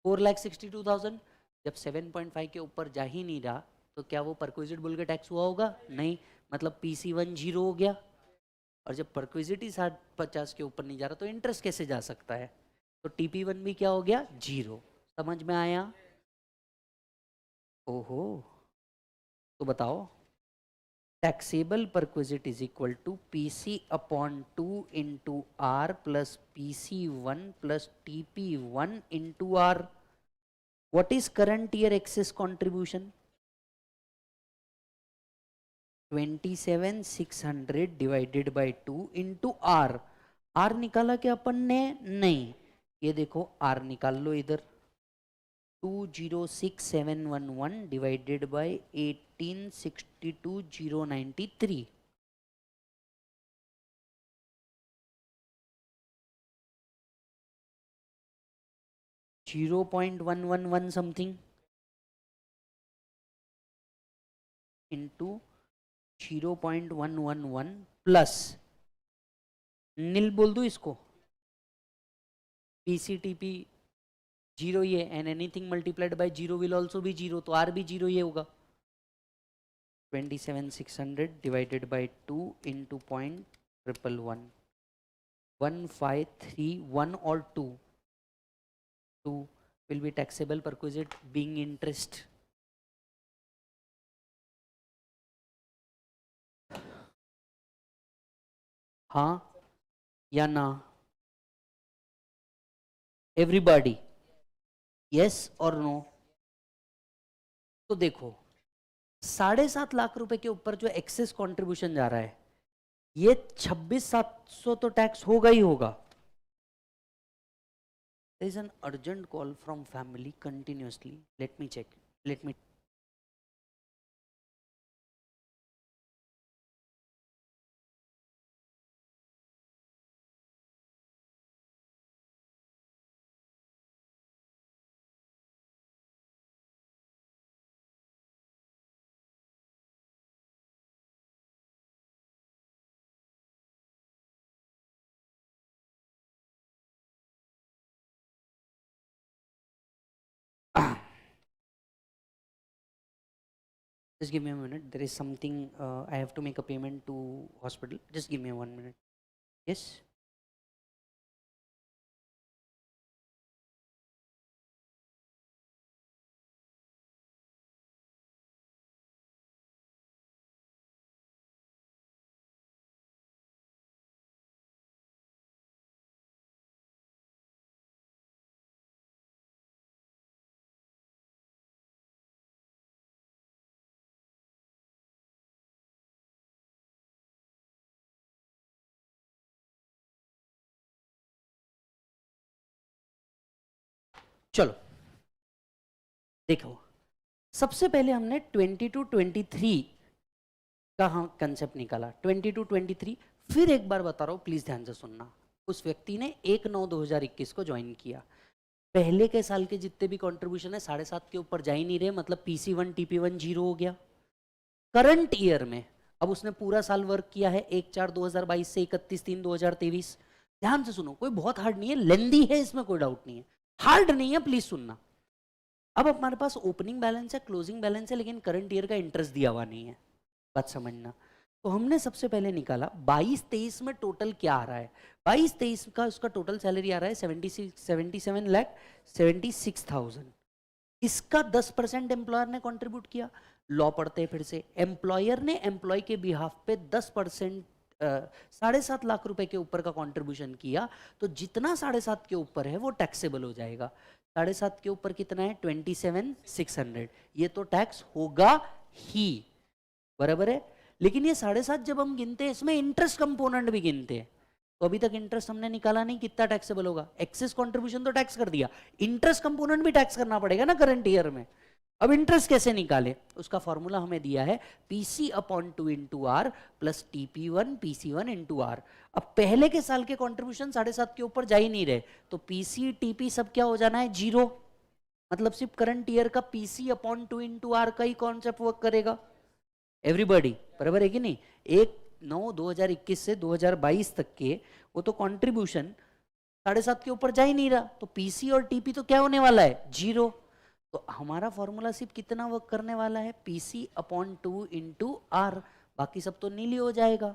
4,62,000। जब 7.5 के ऊपर जा ही नहीं रहा तो क्या वो परक्विजिट बोल के टैक्स हुआ होगा? नहीं, मतलब PC1 जीरो हो गया। और जब परक्विजिट ही 50 के ऊपर नहीं जा रहा तो इंटरेस्ट कैसे जा सकता है? तो TP1 भी क्या हो गया जीरो। समझ में आया? ओहो, तो बताओ, taxable perquisite is equal to PC/2 into R plus PC1 plus TP1 into R। What is current year excess contribution? 27,600 divided by 2 into R। R निकाला क्या अपन ने? नहीं, ये देखो R निकाल लो इधर, 206,711 divided by 18,62,093। 0.111 something into 0.111 plus nil बोल दो इसको, PCTP जीरो ये, and anything multiplied by zero will also be zero, तो R भी जीरो ये होगा। 27,600 डिवाइडेड बाय 2 इंटू 0.111, 1,531 और 2 will be taxable perquisite being interest। हाँ या ना? एवरीबॉडी यस और नो? तो देखो 7.5 लाख रुपए के ऊपर जो एक्सेस कंट्रीब्यूशन जा रहा है, ये 26,700 तो टैक्स होगा ही होगा। There is an urgent call from family continuously. Let me check. Let me. Just give me a minute. There is something I have to make a payment to hospital. Just give me 1 minute. Yes. चलो देखो, सबसे पहले हमने 22-23 का concept निकाला, 22-23। फिर एक बार बता रहा हूं, प्लीज ध्यान से सुनना। उस व्यक्ति ने 1/9/2021 को ज्वाइन किया। पहले के साल के जितने भी कंट्रीब्यूशन है 7.5 के ऊपर जा ही नहीं रहे, मतलब PC1 TP1 जीरो हो गया। करंट ईयर में अब उसने पूरा साल वर्क किया है 1/4/2022 से 31/3/2023। ध्यान से सुनो, कोई बहुत हार्ड नहीं है, लेंदी है, इसमें कोई डाउट नहीं है, हार्ड नहीं है, प्लीज सुनना। अब हमारे पास ओपनिंग बैलेंस है, क्लोजिंग बैलेंस है, लेकिन करंट ईयर का इंटरेस्ट दिया हुआ नहीं है, बात समझना। तो हमने सबसे पहले निकाला 22-23 में टोटल क्या आ रहा है। 22-23 का उसका टोटल सैलरी आ रहा है 77,76,000। इसका 10% एम्प्लॉयर ने कंट्रीब्यूट किया। लॉ पढ़ते हैं फिर से, एम्प्लॉयर ने एम्प्लॉय के बिहाफ पे 10% 7.5 लाख रुपए के ऊपर का कंट्रीब्यूशन किया, तो जितना 7.5 के ऊपर है वो टैक्सेबल हो जाएगा। 7.5 के ऊपर कितना है 27,600, ये तो टैक्स होगा ही, बराबर है। लेकिन ये 7.5 जब हम गिनते हैं इसमें इंटरेस्ट कंपोनेंट भी गिनते हैं, तो अभी तक इंटरेस्ट हमने निकाला नहीं, कितना टैक्सेबल होगा। एक्सेस कंट्रीब्यूशन तो टैक्स कर दिया, इंटरेस्ट कंपोनेंट भी टैक्स करना पड़ेगा ना करंट ईयर में। अब इंटरेस्ट कैसे निकाले, उसका फॉर्मूला हमें दिया है PC upon 2 into R plus TP1 PC1 into R. अब पहले के साल के कंट्रीब्यूशन 7.5 के ऊपर जा ही नहीं रहे, तो PC TP सब क्या हो जाना है, 0। मतलब सिर्फ करंट ईयर का PC अपॉन 2 इंटू आर का ही कॉन्सेप्ट वर्क करेगा एवरीबॉडी, बराबर है कि नहीं। 1/9/2021 से 2022 तक के वो तो कंट्रीब्यूशन 7.5 के ऊपर जा ही नहीं रहा, तो PC और TP तो क्या होने वाला है, 0। तो हमारा फॉर्मूला सिर्फ कितना वर्क करने वाला है, PC अपॉन 2 इंटू आर, बाकी सब तो नीली हो जाएगा।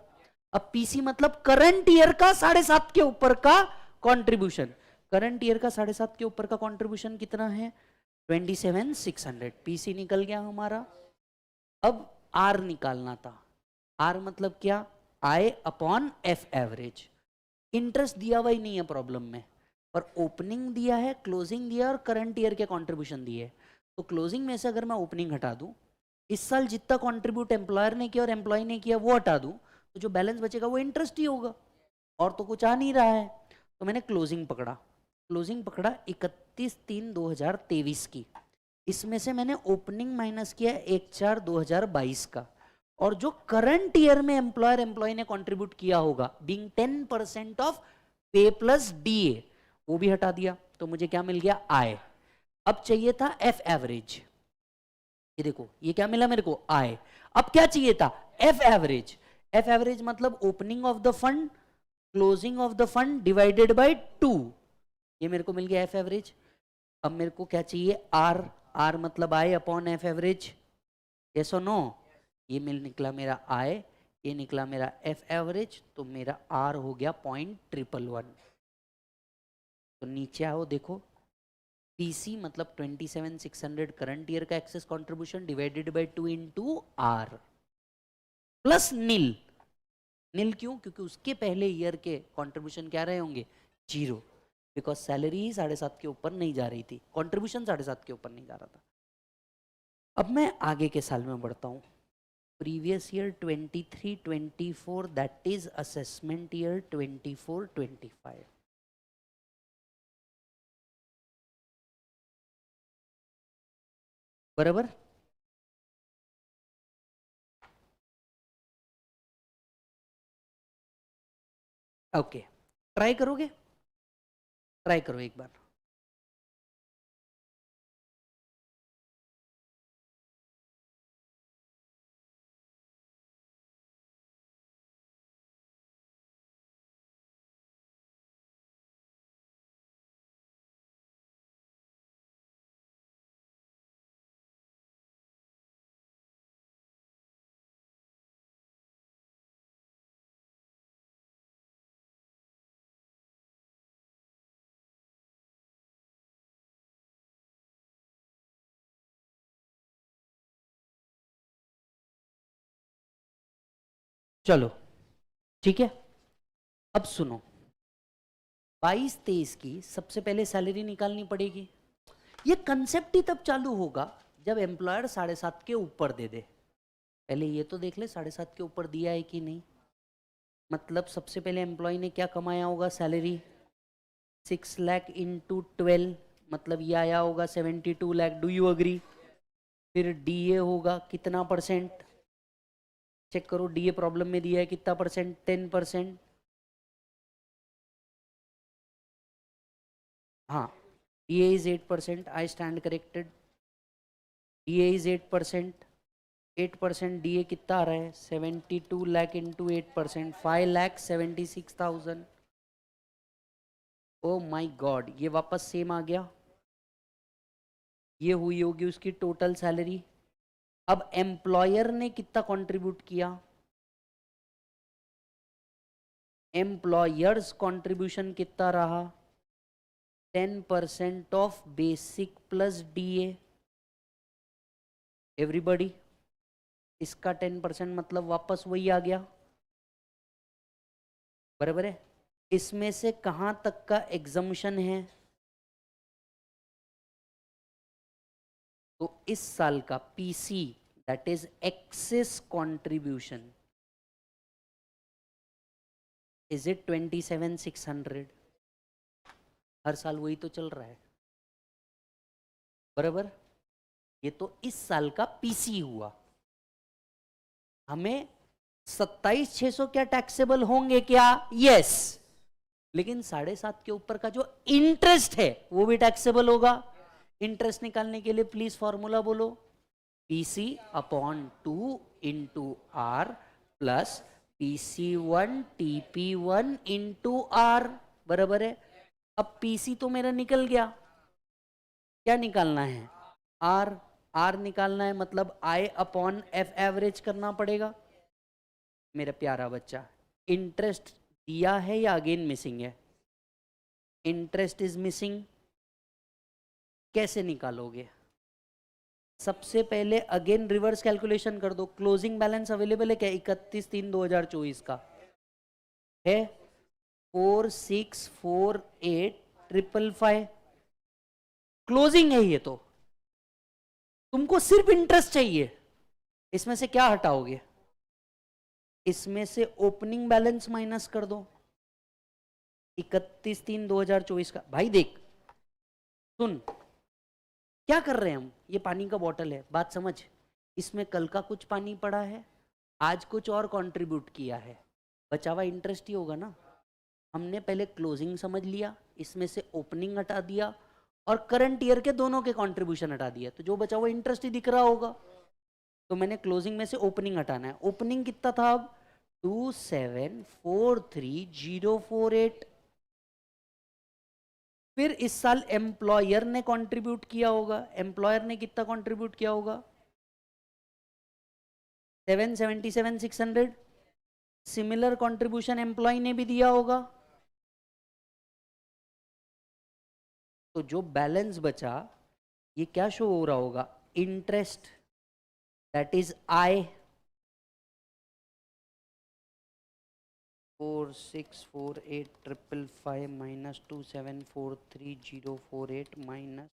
अब PC मतलब करंट ईयर का 7.5 के ऊपर का कंट्रीब्यूशन, करंट ईयर का 7.5 के ऊपर का कंट्रीब्यूशन कितना है 27,600, PC निकल गया हमारा। अब R निकालना था, R मतलब क्या, I upon F average. Interest दिया हुआ ही नहीं है प्रॉब्लम में, पर ओपनिंग दिया है, क्लोजिंग दिया है और करंट ईयर के कंट्रीब्यूशन दिए। तो क्लोजिंग में से अगर मैं ओपनिंग हटा दूं, इस साल जितना कंट्रीब्यूट एम्प्लॉयर ने किया और एम्प्लॉय ने किया वो हटा दूं, तो जो बैलेंस बचेगा वो इंटरेस्ट ही होगा, और तो कुछ आ नहीं रहा है। तो मैंने क्लोजिंग पकड़ा, क्लोजिंग पकड़ा 31/3/2023 की, इसमें से मैंने ओपनिंग माइनस किया 1/4/2022 का, और जो करंट ईयर में एम्प्लॉयर एम्प्लॉय ने कंट्रीब्यूट किया होगा बीइंग 10% ऑफ पे प्लस DA, वो भी हटा दिया, तो मुझे क्या मिल गया, आय। अब चाहिए था F एवरेज, ये देखो ये क्या मिला मेरे को, आय। अब क्या चाहिए था, F एवरेज। F एवरेज मतलब opening of the fund closing of the fund divided by 2, ये मेरे को मिल गया F एवरेज। अब मेरे को क्या चाहिए, R, R मतलब I upon F average, yes और नो। ये मिल निकला मेरा I, ये निकला मेरा F एवरेज, तो मेरा R हो गया 0.111। तो नीचे आओ देखो, PC मतलब 27,600 करंट ईयर का excess contribution divided by 2 into R plus nil. Nil क्यों, क्योंकि उसके पहले ईयर के कंट्रीब्यूशन क्या रहे होंगे, 0, बिकॉज सैलरी ही 7.5 के ऊपर नहीं जा रही थी, कंट्रीब्यूशन 7.5 के ऊपर नहीं जा रहा था। अब मैं आगे के साल में बढ़ता हूँ, previous year 23-24, that is assessment year 24-25। बराबर, ओके। ट्राई करोगे, ट्राई करो एक बार। चलो ठीक है, अब सुनो, 22-23 की सबसे पहले सैलरी निकालनी पड़ेगी। ये कंसेप्ट ही तब चालू होगा जब एम्प्लॉयर 7.5 के ऊपर दे दे। पहले ये तो देख ले 7.5 के ऊपर दिया है कि नहीं। मतलब सबसे पहले एम्प्लॉय ने क्या कमाया होगा, सैलरी 6 लाख इंटू 12, मतलब ये आया होगा 72 लाख। Do you agree. फिर DA होगा कितना परसेंट, चेक करो, DA प्रॉब्लम में दिया है कितना परसेंट, 10%। हाँ, DA is 8%, I stand corrected, DA is 8%, 8% DA कितना आ रहा है, 72 लाख इंटू 8%, 5,76,000। ओ माई गॉड, ये वापस सेम आ गया, ये हुई होगी उसकी टोटल सैलरी। अब एम्प्लॉयर ने कितना कंट्रीब्यूट किया, एम्प्लॉयर्स कंट्रीब्यूशन कितना रहा? 10% of basic plus DA. Everybody, इसका 10% मतलब वापस वही आ गया, बराबर है। इसमें से कहां तक का एग्जम्पशन है? तो इस साल का PC, that is excess contribution, is it 27,600? हर साल वही तो चल रहा है, बराबर। ये तो इस साल का पीसी हुआ। हमें 27,600 क्या टैक्सेबल होंगे क्या? यस। लेकिन 7.5 के ऊपर का जो इंटरेस्ट है वो भी टैक्सेबल होगा। इंटरेस्ट निकालने के लिए प्लीज फॉर्मूला बोलो, PC upon 2 into R plus PC1 TP1 into R, बराबर है। अब पीसी तो मेरा निकल गया, क्या निकालना है? आर। आर निकालना है मतलब आई अपॉन एफ एवरेज करना पड़ेगा। मेरा प्यारा बच्चा, इंटरेस्ट दिया है या अगेन मिसिंग है? इंटरेस्ट इज मिसिंग, कैसे निकालोगे? सबसे पहले अगेन रिवर्स कैलकुलेशन कर दो। क्लोजिंग बैलेंस अवेलेबल है क्या 31/3/2024 का? है 4648,555 क्लोजिंग है ये। तो तुमको सिर्फ इंटरेस्ट चाहिए, इसमें से क्या हटाओगे? इसमें से ओपनिंग बैलेंस माइनस कर दो 31/3/2024 का। भाई देख, सुन, क्या कर रहे हैं हम? ये पानी का बॉटल है, बात समझ। इसमें कल का कुछ पानी पड़ा है, आज कुछ और कंट्रीब्यूट किया है, बचा हुआ इंटरेस्ट ही होगा ना। हमने पहले क्लोजिंग समझ लिया, इसमें से ओपनिंग हटा दिया और करंट ईयर के दोनों के कंट्रीब्यूशन हटा दिया, तो जो बचा हुआ इंटरेस्ट ही दिख रहा होगा। तो मैंने क्लोजिंग में से ओपनिंग हटाना है। ओपनिंग कितना था अब? 2743,048। फिर इस साल एम्प्लॉयर ने कंट्रीब्यूट किया होगा। एम्प्लॉयर ने कितना कंट्रीब्यूट किया होगा? 777,600। सिमिलर कंट्रीब्यूशन एम्प्लॉय ने भी दिया होगा। तो जो बैलेंस बचा, ये क्या शो हो रहा होगा? Interest, that is I. 4648,555 minus 2743,048 minus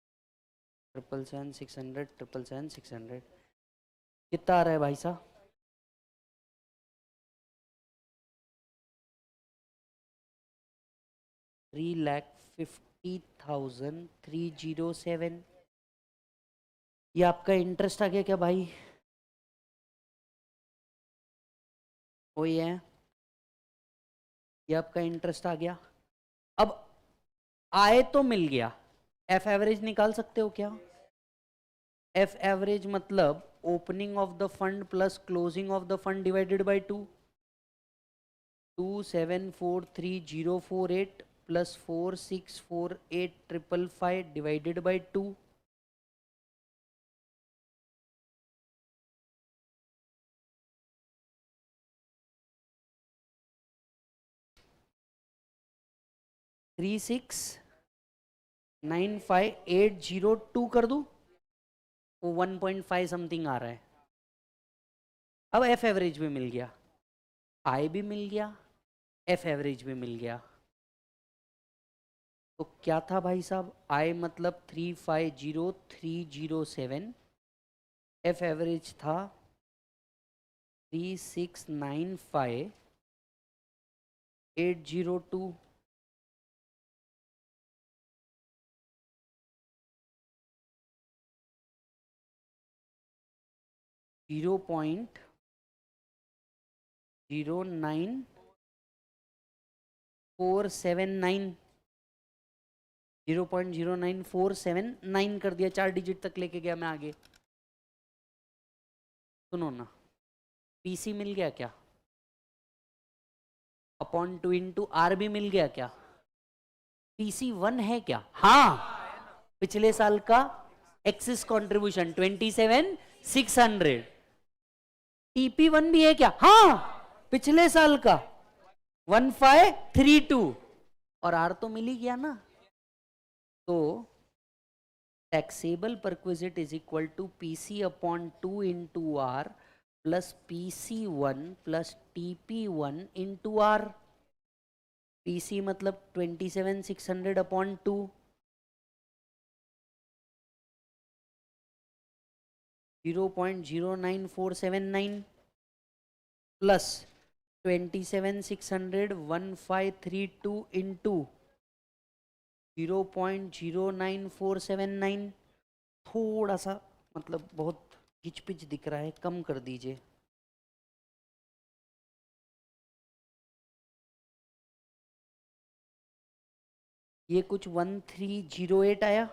777,600 777,600 कितना आ रहा है भाई साहब? 3,50,307। ये आपका इंटरेस्ट आ गया क्या भाई? वही है, ये आपका इंटरेस्ट आ गया। अब आए तो मिल गया, एफ एवरेज निकाल सकते हो क्या? एफ एवरेज मतलब opening of the fund plus closing of the fund divided by 2। 2743,048 plus 4648,555 divided by 2। Three 6,95,802 कर दूं, वो 1.5 समथिंग आ रहा है। अब एफ एवरेज भी मिल गया, आई भी मिल गया, एफ एवरेज भी मिल गया। तो क्या था भाई साहब? आई मतलब 350,307, एफ एवरेज था 36,95,802। जीरो पॉइंट 09479, 0.09479 कर दिया, 4 डिजिट तक लेके गया मैं आगे। सुनो ना, पीसी मिल गया क्या? अपॉन 2 इंटू आर भी मिल गया क्या? PC1 है क्या? हाँ, पिछले साल का एक्सिस कंट्रीब्यूशन 27,600। TP1 भी है क्या? हाँ, पिछले साल का 1532 और आर तो मिल ही गया ना, तो taxable perquisite is equal to PC upon 2 into R plus PC1 plus TP1 into R. PC मतलब 27,600 अपॉन 2, 0.09479 प्लस 27,600 1532 इंटू 0.09479। थोड़ा सा मतलब बहुत घिच पिच दिख रहा है, कम कर दीजिए। ये कुछ 1308 आया,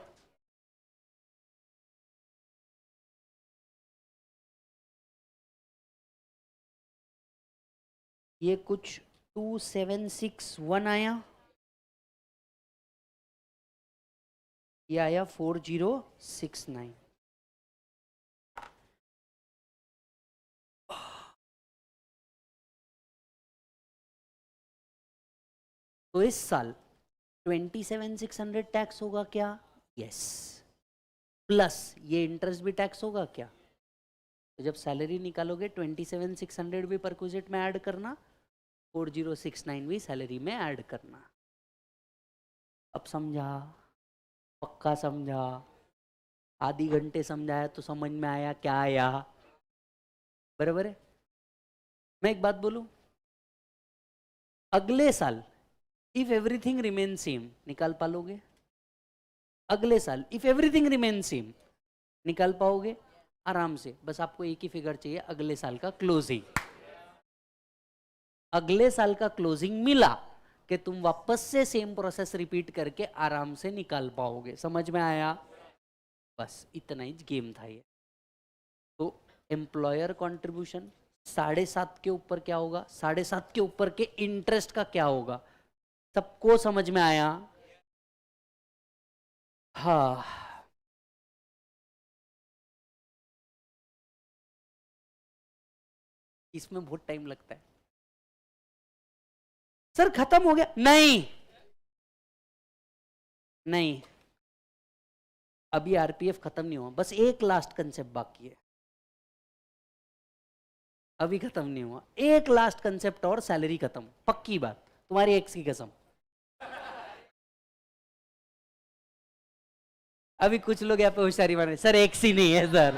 ये कुछ 2761 आया, ये आया 4069। तो इस साल 27,600 टैक्स होगा क्या? यस। प्लस ये इंटरेस्ट भी टैक्स होगा क्या? तो जब सैलरी निकालोगे 27,600 भी परक्विजिट में ऐड करना, 4069 भी सैलरी में ऐड करना। अब समझा? पक्का समझा? आधी घंटे समझाया तो समझ में आया क्या आया? बराबर है। मैं एक बात बोलूं, अगले साल इफ एवरीथिंग रिमेन सेम निकाल पालोगे? अगले साल इफ एवरीथिंग रिमेन सेम निकाल पाओगे आराम से। बस आपको एक ही फिगर चाहिए, अगले साल का क्लोजिंग। अगले साल का क्लोजिंग मिला कि तुम वापस से सेम प्रोसेस रिपीट करके आराम से निकाल पाओगे। समझ में आया? बस इतना ही गेम था ये। तो एम्प्लॉयर कंट्रीब्यूशन 7.5 के ऊपर क्या होगा, 7.5 के ऊपर के इंटरेस्ट का क्या होगा, सबको समझ में आया? हाँ। इसमें बहुत टाइम लगता है सर, खत्म हो गया? नहीं नहीं, अभी आरपीएफ खत्म नहीं हुआ, बस एक लास्ट कंसेप्ट बाकी है, अभी खत्म नहीं हुआ। एक लास्ट कंसेप्ट और सैलरी खत्म, पक्की बात, तुम्हारी एक्स की कसम। अभी कुछ लोग यहाँ पे होशियारी मार रहे, सर एक्स ही नहीं है सर,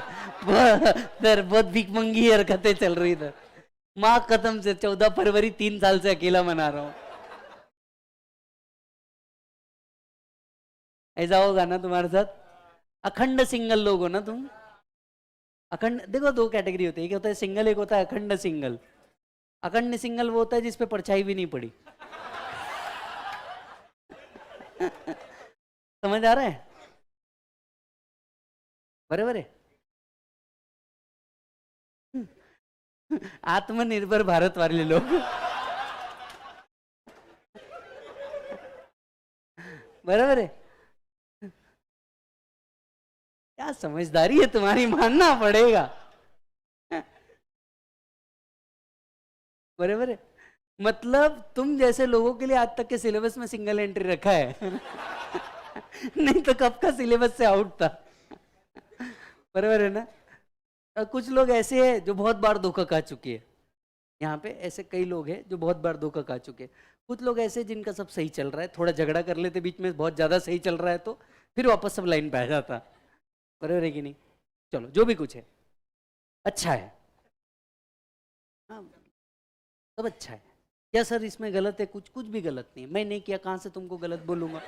सर बहुत भीख मंगी हरकतें चल रही इधर। माँ कसम से 14 फरवरी 3 साल से अकेला मना रहा हूं। ऐसा होगा ना तुम्हारे साथ? अखंड सिंगल लोग हो ना तुम? अखंड देखो, दो कैटेगरी होती है, एक होता है सिंगल, एक होता है अखंड सिंगल। अखंड सिंगल वो होता है जिसपे परछाई भी नहीं पड़ी। समझ आ रहा है? बराबर है। आत्मनिर्भर भारत वाले लोग। बराबर है। क्या समझदारी है तुम्हारी, मानना पड़ेगा। बराबर है। मतलब तुम जैसे लोगों के लिए आज तक के सिलेबस में सिंगल एंट्री रखा है। नहीं तो कब का सिलेबस से आउट था। बराबर है ना? कुछ लोग ऐसे हैं जो बहुत बार धोखा खा चुके हैं। यहाँ पे ऐसे कई लोग हैं जो बहुत बार धोखा खा चुके हैं। कुछ लोग ऐसे जिनका सब सही चल रहा है, थोड़ा झगड़ा कर लेते बीच में, बहुत ज्यादा सही चल रहा है तो फिर वापस सब लाइन पे आ जाता। बराबर है कि नहीं? चलो जो भी कुछ है अच्छा है। हाँ, सब अच्छा है। क्या सर इसमें गलत है? कुछ कुछ भी गलत नहीं है, मैं नहीं किया कहां से तुमको गलत बोलूंगा।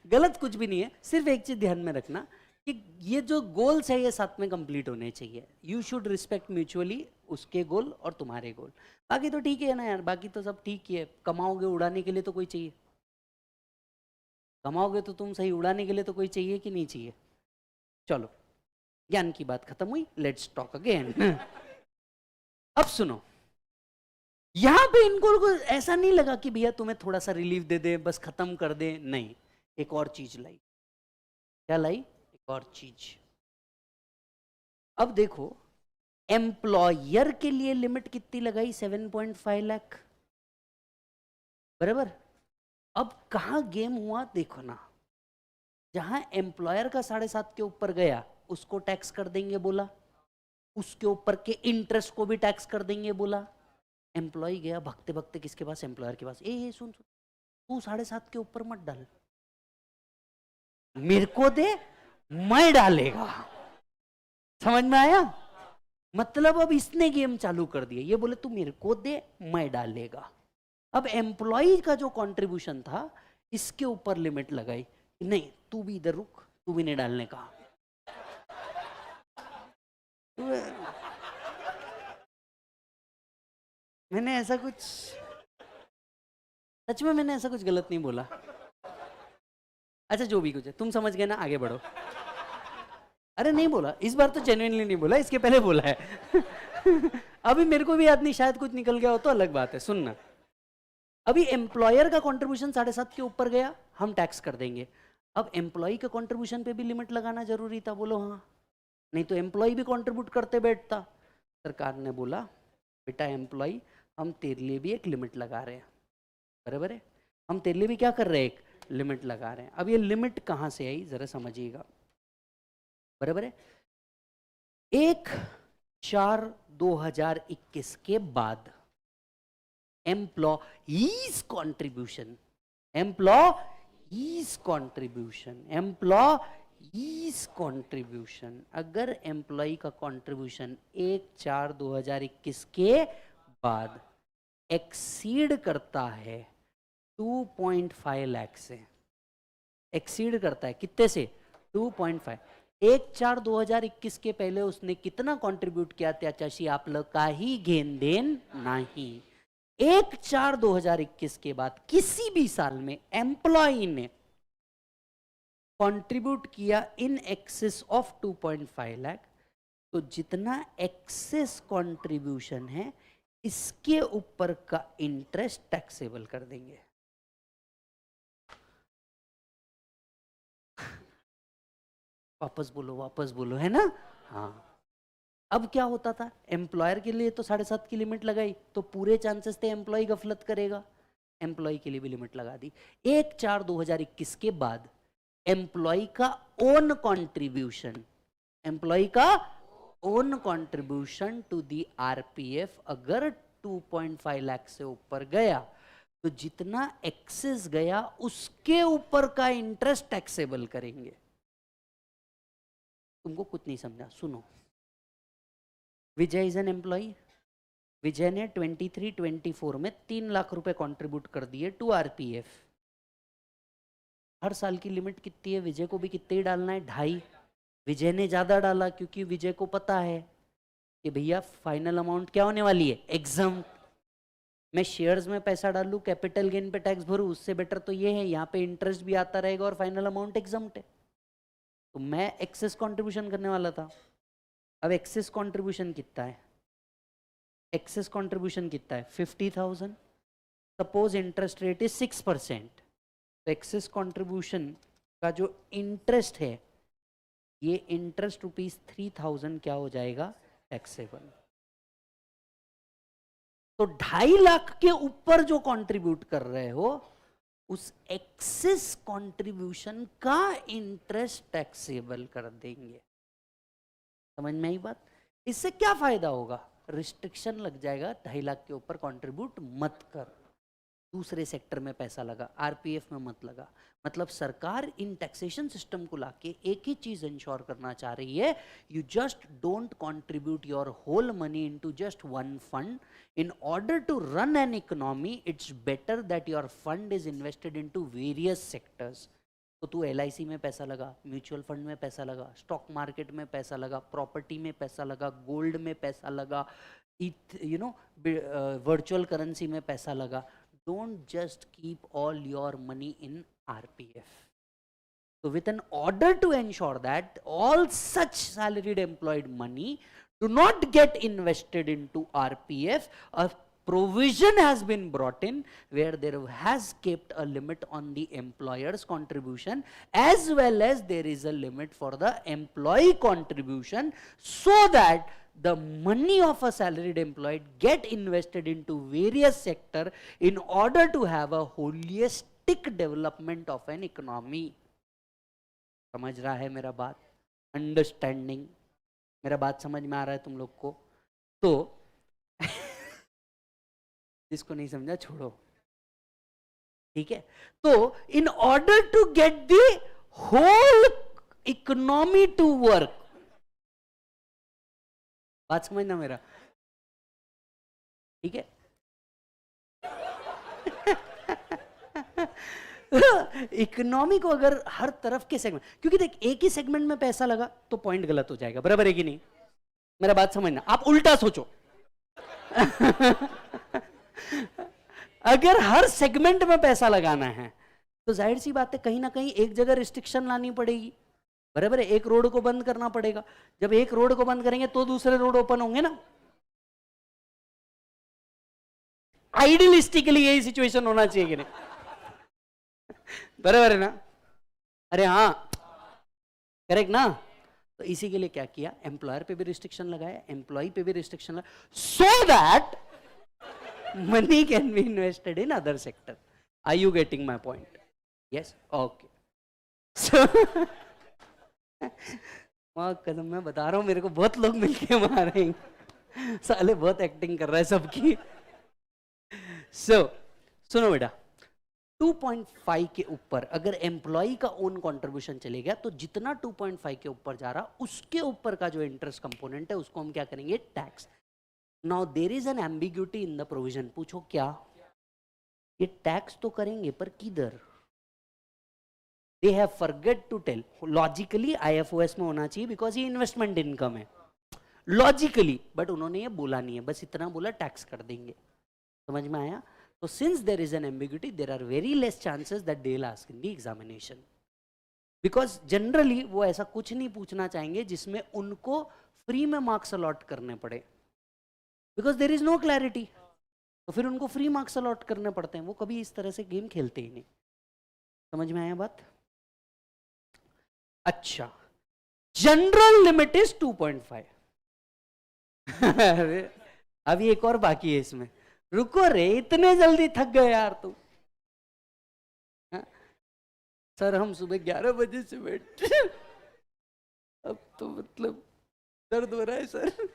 गलत कुछ भी नहीं है, सिर्फ एक चीज ध्यान में रखना कि ये जो गोल्स है ये साथ में कंप्लीट होने चाहिए। यू शुड रिस्पेक्ट म्यूचुअली उसके गोल और तुम्हारे गोल। बाकी तो ठीक है ना यार, बाकी तो सब ठीक ही है। कमाओगे उड़ाने के लिए तो कोई चाहिए, कमाओगे तो तुम सही, उड़ाने के लिए तो कोई चाहिए कि नहीं चाहिए? चलो, ज्ञान की बात खत्म हुई, लेट्स टॉक अगेन। अब सुनो, यहां पे इनको ऐसा नहीं लगा कि भैया तुम्हें थोड़ा सा रिलीफ दे दे, बस खत्म कर दे, नहीं, एक और चीज लाई। क्या लाई? एक और चीज। अब देखो, एम्प्लॉयर के लिए लिमिट कितनी लगाई? 7.5 लाख, बराबर। अब कहां गेम हुआ देखो ना, जहां एम्प्लॉयर का 7.5 के ऊपर गया उसको टैक्स कर देंगे बोला, उसके ऊपर के इंटरेस्ट को भी टैक्स कर देंगे बोला। एम्प्लॉय गया भगते भगते किसके पास? एम्प्लॉयर के पास। ए सुन सुन, तू 7.5 के ऊपर मत डाल, मेरे को दे, मैं डालेगा। समझ में आया? मतलब अब इसने गेम चालू कर दिया, ये बोले तू मेरे को दे, मैं डालेगा। अब एम्प्लॉय का जो कंट्रीब्यूशन था इसके ऊपर लिमिट लगाई, नहीं तू भी इधर रुक, तू भी नहीं डालने का। मैंने ऐसा कुछ, सच में मैंने ऐसा कुछ गलत नहीं बोला। अच्छा जो भी कुछ है तुम समझ गए ना, आगे बढ़ो। अरे नहीं बोला इस बार तो, जेन्युइनली नहीं बोला, इसके पहले बोला है। अभी मेरे को भी याद नहीं, शायद कुछ निकल गया हो तो अलग बात है। सुनना, अभी एम्प्लॉयर का कंट्रीब्यूशन 7.5 के ऊपर गया, हम टैक्स कर देंगे। अब एम्प्लॉय के कंट्रीब्यूशन पे भी लिमिट लगाना जरूरी था, बोलो हाँ, नहीं तो एम्प्लॉय भी कंट्रीब्यूट करते बैठता। सरकार ने बोला बेटा एम्प्लॉय, हम तेरे लिए भी एक लिमिट लगा रहे हैं, बराबर है, हम तेरे लिए भी क्या कर रहे हैं? एक लिमिट लगा रहे हैं। अब ये लिमिट कहां से आई जरा समझिएगा, बराबर है। 1/4/2021 के बाद employees contribution, employees contribution, employees contribution, अगर एम्प्लॉई का कंट्रीब्यूशन 1/4/2021 के बाद एक्सीड करता है 2.5 लाख से, एक्सीड करता है कितने से? 2.5। 1/4/2021 के पहले उसने कितना कंट्रीब्यूट किया? त्याच्याशी आपलं काही घेन देन नहीं। 1/4/2021 के बाद किसी भी साल में एम्प्लॉई ने कंट्रीब्यूट किया इन एक्सेस ऑफ 2.5 लाख, तो जितना एक्सेस कंट्रीब्यूशन है इसके ऊपर का इंटरेस्ट टैक्सेबल कर देंगे। वापस बोलो, है ना? हाँ। अब क्या होता था, एम्प्लॉयर के लिए तो 7.5 की लिमिट लगाई, तो पूरे चांसेस थे एम्प्लॉय गफलत करेगा, एम्प्लॉय के लिए भी लिमिट लगा दी। 1/4/2021 के बाद एम्प्लॉय का ओन कंट्रीब्यूशन, एम्प्लॉय का own contribution to the RPF अगर 2.5 लाख से ऊपर गया, तो जितना एक्सेस गया उसके ऊपर का इंटरेस्ट टैक्सेबल करेंगे। तुमको कुछ नहीं समझा, सुनो। विजय इज एन एम्प्लॉय, विजय ने 23-24 में 3 लाख रुपए कंट्रीब्यूट कर दिए टू आरपीएफ। हर साल की लिमिट कितनी है? विजय को भी कितने ही डालना है? 2.5। विजय ने ज्यादा डाला क्योंकि विजय को पता है कि भैया फाइनल अमाउंट क्या होने वाली है? एग्जाम। मैं शेयर्स में पैसा डालूं, कैपिटल गेन पे टैक्स भरूं, उससे बेटर तो ये है यहाँ पे इंटरेस्ट भी आता रहेगा और फाइनल अमाउंट एग्जाम्प्ट है। तो मैं एक्सेस कंट्रीब्यूशन करने वाला था। अब एक्सेस कंट्रीब्यूशन कितना है? एक्सेस कंट्रीब्यूशन कितना है? 50,000। सपोज इंटरेस्ट रेट इज 6%, तो एक्सेस कंट्रीब्यूशन का जो इंटरेस्ट है, ये इंटरेस्ट ₹3,000 क्या हो जाएगा? टैक्सेबल। तो 2.5 लाख के ऊपर जो कंट्रीब्यूट कर रहे हो, उस एक्सेस कंट्रीब्यूशन का इंटरेस्ट टैक्सेबल कर देंगे। समझ में आई बात? इससे क्या फायदा होगा? रिस्ट्रिक्शन लग जाएगा, 2.5 लाख के ऊपर कंट्रीब्यूट मत कर, दूसरे सेक्टर में पैसा लगा, आरपीएफ में मत लगा। मतलब सरकार इन टैक्सेशन सिस्टम को लाके एक ही चीज इंश्योर करना चाह रही है, you just don't contribute your whole money into just one fund. In order to run an economy, it's better that your fund is invested into various sectors. तो तू एलआईसी में पैसा लगा, म्यूचुअल फंड में पैसा लगा, स्टॉक मार्केट में पैसा लगा, प्रॉपर्टी में पैसा लगा, गोल्ड में पैसा लगा, वर्चुअल करेंसी में पैसा लगा। Don't just keep all your money in RPF. So with an order to ensure that all such salaried employed money do not get invested into RPF, a provision has been brought in where there has kept a limit on the employer's contribution as well as there is a limit for the employee contribution, so that the money of a salaried employee get invested into various sector in order to have a holistic development of an economy. समझ रहा है मेरा बात? Understanding? मेरा बात समझ में आ रहा है तुम लोग को? तो जिसको नहीं समझा छोड़ो, ठीक है? तो in order to get the whole economy to work, बात समझना मेरा, ठीक है? इकोनॉमी को अगर हर तरफ के सेगमेंट, क्योंकि देख एक ही सेगमेंट में पैसा लगा तो पॉइंट गलत हो जाएगा, बराबर है कि नहीं? मेरा बात समझना, आप उल्टा सोचो। अगर हर सेगमेंट में पैसा लगाना है तो जाहिर सी बात है कहीं ना कहीं एक जगह रिस्ट्रिक्शन लानी पड़ेगी, बराबर है? एक रोड को बंद करना पड़ेगा, जब एक रोड को बंद करेंगे तो दूसरे रोड ओपन होंगे ना। आइडियलिस्टिकली यही सिचुएशन होना चाहिए कि नहीं? बराबर है ना? अरे हाँ, करेक्ट ना? तो इसी के लिए क्या किया, एम्प्लॉयर पे भी रिस्ट्रिक्शन लगाया, एम्प्लॉय पे भी रिस्ट्रिक्शन लगाया, so that money can be invested in other sector. Are you getting my point? Yes, okay. कदम मैं बता रहा हूं, मेरे को बहुत लोग मिलके मारेंगे, साले बहुत एक्टिंग कर रहा है सबकी। सुनो बेटा, 2.5 के ऊपर अगर एम्प्लॉय का ओन कंट्रीब्यूशन चले गया तो जितना 2.5 के ऊपर जा रहा उसके ऊपर का जो इंटरेस्ट कंपोनेंट है उसको हम क्या करेंगे, tax. Now there is an ambiguity in the provision. पूछो क्या? ये टैक्स तो करेंगे पर किधर? They have forget to tell. Logically IFOS में होना चाहिए बिकॉज ये इन्वेस्टमेंट इनकम है, लॉजिकली, बट उन्होंने ये बोला नहीं है, बस इतना बोला टैक्स कर देंगे। समझ में आया? So since there is an ambiguity, there are very less chances that they will ask in the examination. Because generally वो ऐसा कुछ नहीं पूछना चाहेंगे जिसमें उनको फ्री में मार्क्स अलॉट करने पड़े, because there is no clarity. तो फिर उनको फ्री मार्क्स अलॉट करने पड़ते हैं, वो कभी इस तरह से गेम खेलते ही नहीं। समझ में आया बात? अच्छा, जनरल लिमिट इज 2.5। अभी एक और बाकी है इसमें, रुको रे, इतने जल्दी थक गए यार तुम? सर हम सुबह 11 बजे से बैठे, अब तो मतलब दर्द हो रहा है सर।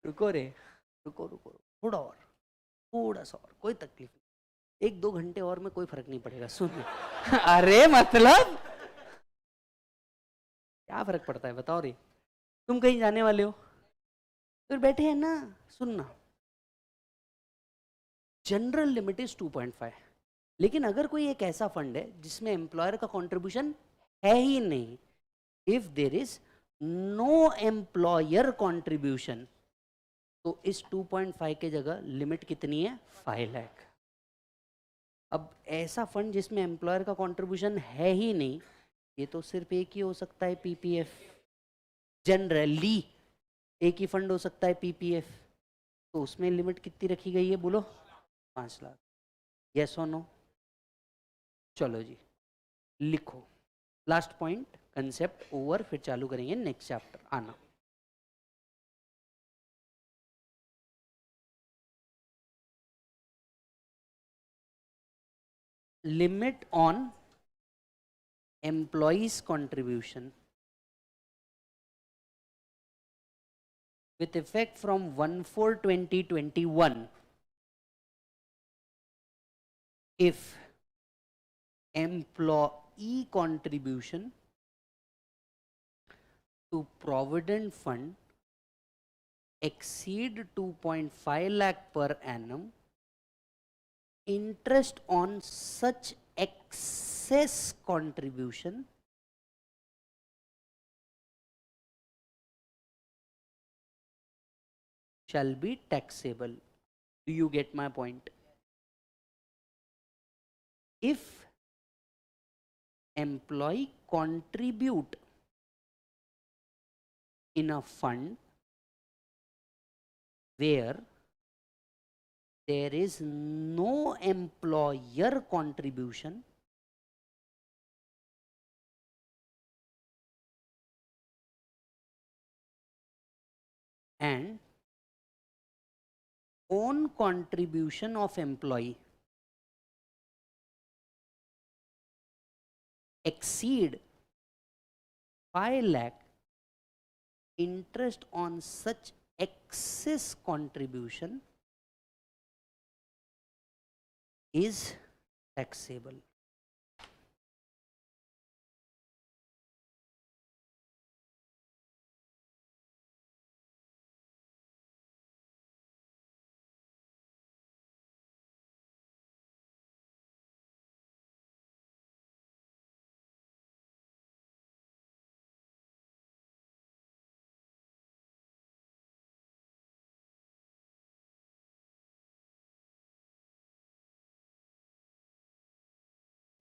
रुको रे, रुको रुको, थोड़ा और, थोड़ा सा और, कोई तकलीफ नहीं, 1-2 घंटे और में कोई फर्क नहीं पड़ेगा। सुन। अरे मतलब क्या फर्क पड़ता है बताओ रे? तुम कहीं जाने वाले हो फिर बैठे हैं ना, सुनना। जनरल लिमिट इज 2.5, लेकिन अगर कोई एक ऐसा फंड है जिसमें एम्प्लॉयर का कंट्रीब्यूशन है ही नहीं, if there is no employer contribution, तो इस 2.5 के जगह लिमिट कितनी है, 5 लाख। अब ऐसा फंड जिसमें एम्प्लॉयर का कंट्रीब्यूशन है ही नहीं, ये तो सिर्फ एक ही हो सकता है, पीपीएफ। जनरली एक ही फंड हो सकता है, पीपीएफ। तो उसमें लिमिट कितनी रखी गई है बोलो? 5 लाख। यस और नो? चलो जी लिखो। लास्ट पॉइंट, कंसेप्ट ओवर, फिर चालू करेंगे नेक्स्ट चैप्टर। आना। Limit on employees contribution with effect from 1/4/2021 if employee contribution to provident fund exceed 2.5 lakh per annum, interest on such excess contribution shall be taxable. Do you get my point? If employee contribute in a fund where there is no employer contribution, and own contribution of employee exceed 5 lakh, interest on such excess contribution is taxable.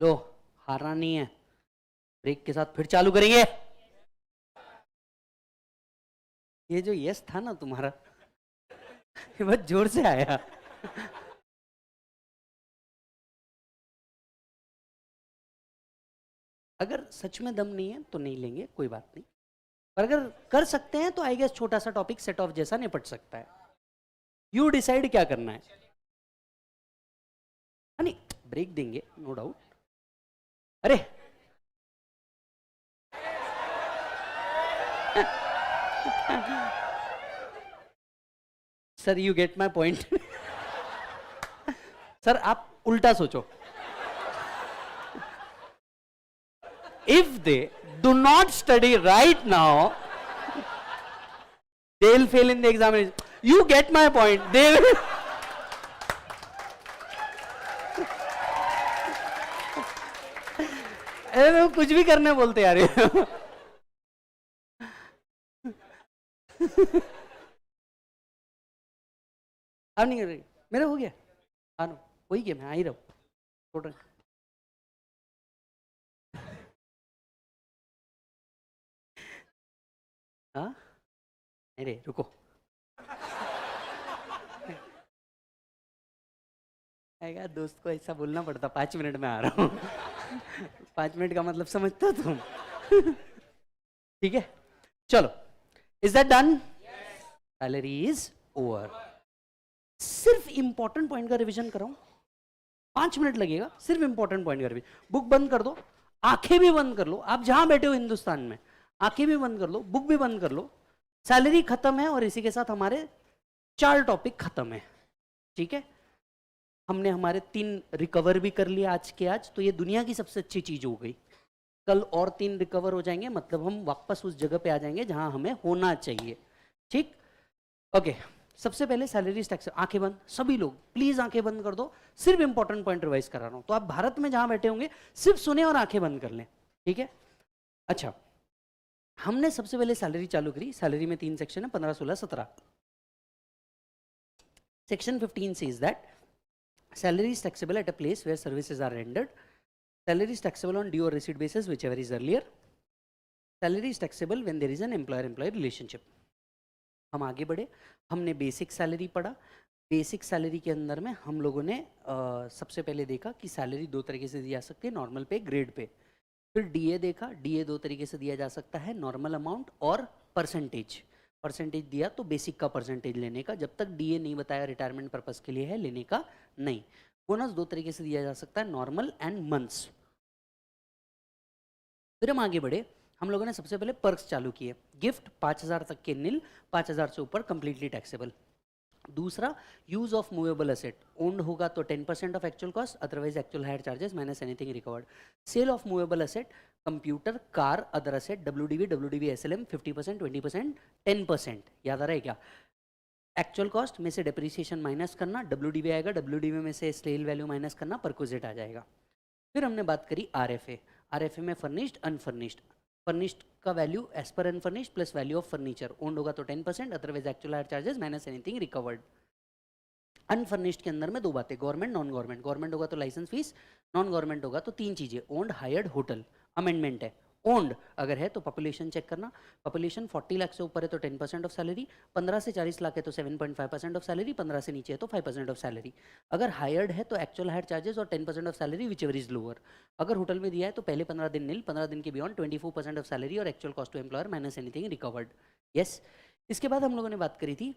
लो, हारना नहीं है, break के साथ फिर चालू करेंगे। ये जो यस था ना तुम्हारा, ये बहुत जोर से आया। अगर सच में दम नहीं है तो नहीं लेंगे, कोई बात नहीं, पर अगर कर सकते हैं तो आई गेस छोटा सा टॉपिक सेट ऑफ जैसा निपट सकता है। यू डिसाइड क्या करना है। नहीं, ब्रेक देंगे नो डाउट। अरे sir, you get my point. Sir आप उल्टा सोचो। If they do not study right now, they will fail in the examination. You get my point. They will. अरे कुछ भी करने बोलते यार। अब नहीं कर रही, मेरा हो गया। हाँ नो, वही क्या, मैं आ ही रहा हूँ। हाँ, अरे रुको, आएगा दोस्त को ऐसा बोलना पड़ता, 5 मिनट में आ रहा हूँ। 5 मिनट का मतलब समझते हो तुम? ठीक है, चलो, is that done? Salary is over. सिर्फ इंपॉर्टेंट पॉइंट का रिवीजन कराऊं, 5 मिनट लगेगा, सिर्फ इंपॉर्टेंट पॉइंट का रिवीजन। बुक बंद कर दो, आंखें भी बंद कर लो, आप जहां बैठे हो हिंदुस्तान में, आंखें भी बंद कर लो, बुक भी बंद कर लो। सैलरी खत्म है और इसी के साथ हमारे 4 टॉपिक खत्म है। ठीक है, हमने हमारे 3 रिकवर भी कर लिया आज के आज, तो ये दुनिया की सबसे अच्छी चीज हो गई। कल और 3 रिकवर हो जाएंगे, मतलब हम वापस उस जगह पे आ जाएंगे जहां हमें होना चाहिए। ठीक, ओके। सबसे पहले सैलरी टैक्स, आंखें बंद, सभी लोग प्लीज आंखें बंद कर दो, सिर्फ इंपॉर्टेंट पॉइंट रिवाइज करा रहा हूं। तो आप भारत में जहां बैठे होंगे सिर्फ सुने और आंखें बंद कर लें। ठीक है, अच्छा, हमने सबसे पहले सैलरी चालू करी। सैलरी में 3 सेक्शन है, 15, 16, 17। Section 15 says that salary is taxable at a place where services are rendered. Salary is taxable on due or receipt basis, whichever is earlier. Salary is taxable when there is an employer-employee relationship. हम आगे बढ़े, हमने basic salary पढ़ा। Basic salary के अंदर में हम लोगों ने सबसे पहले देखा कि सैलरी 2 तरीके से दी जा सकती है, नॉर्मल पे, ग्रेड पे। फिर डीए देखा, डीए 2 तरीके से दिया जा सकता है, नॉर्मल अमाउंट और परसेंटेज। परसेंटेज दिया तो बेसिक का परसेंटेज लेने का, जब तक डीए नहीं बताया रिटायरमेंट पर्पस के लिए है, लेने का नहीं। बोनस 2 तरीके से दिया जा सकता है, नॉर्मल एंड मंथ्स। फिर हम आगे बढ़े, हम लोगों ने सबसे पहले पर्क्स चालू किए। गिफ्ट 5000 तक के निल, 5000 से ऊपर कंप्लीटली टैक्सेबल। दूसरा, use of movable asset, owned होगा तो 10% of actual cost, otherwise actual hire charges minus anything recovered. Sale of movable asset, computer, car, other asset, WDV SLM 50%, 20%, 10%। याद आ रहा है क्या? एक्चुअल कॉस्ट में से डेप्रिसिएशन माइनस करना, डब्ल्यूडीवी आएगा, डब्ल्यूडीवी में से सेल वैल्यू माइनस करना, परक्विजिट आ जाएगा। फिर हमने बात करी आरएफए। आरएफए में फर्निश्ड, अनफर्निश्ड। फर्निश्ड का वैल्यू एज पर unfurnished plus value of furniture, owned होगा तो 10%, otherwise actual hire charges minus anything recovered. Unfurnished के अंदर में 2 बातें, गवर्नमेंट, नॉन गवर्नमेंट। गवर्नमेंट होगा तो लाइसेंस फीस, नॉन गवर्नमेंट होगा तो 3 चीजें, ओन्ड, हायर्ड, होटल। अमेंडमेंट है, ओन्ड अगर है तो पॉपुलेशन चेक करना, पॉपुलेशन 40 लाख से ऊपर है तो 10% ऑफ सैलरी, 15 से 40 लाख है तो 7.5% ऑफ सैलरी, 15 से नीचे है तो 5% ऑफ सैलरी। अगर हायर्ड है तो एक्चुअल हायर चार्जेस और 10% of salary, which ever is lower. अगर होटल में दिया है तो पहले 15 दिन निल, 15 दिन के बियॉन्ड 24% ऑफ सैलरी और actual cost to employer minus anything recovered. Yes, इसके बाद हम लोगों ने बात करी थी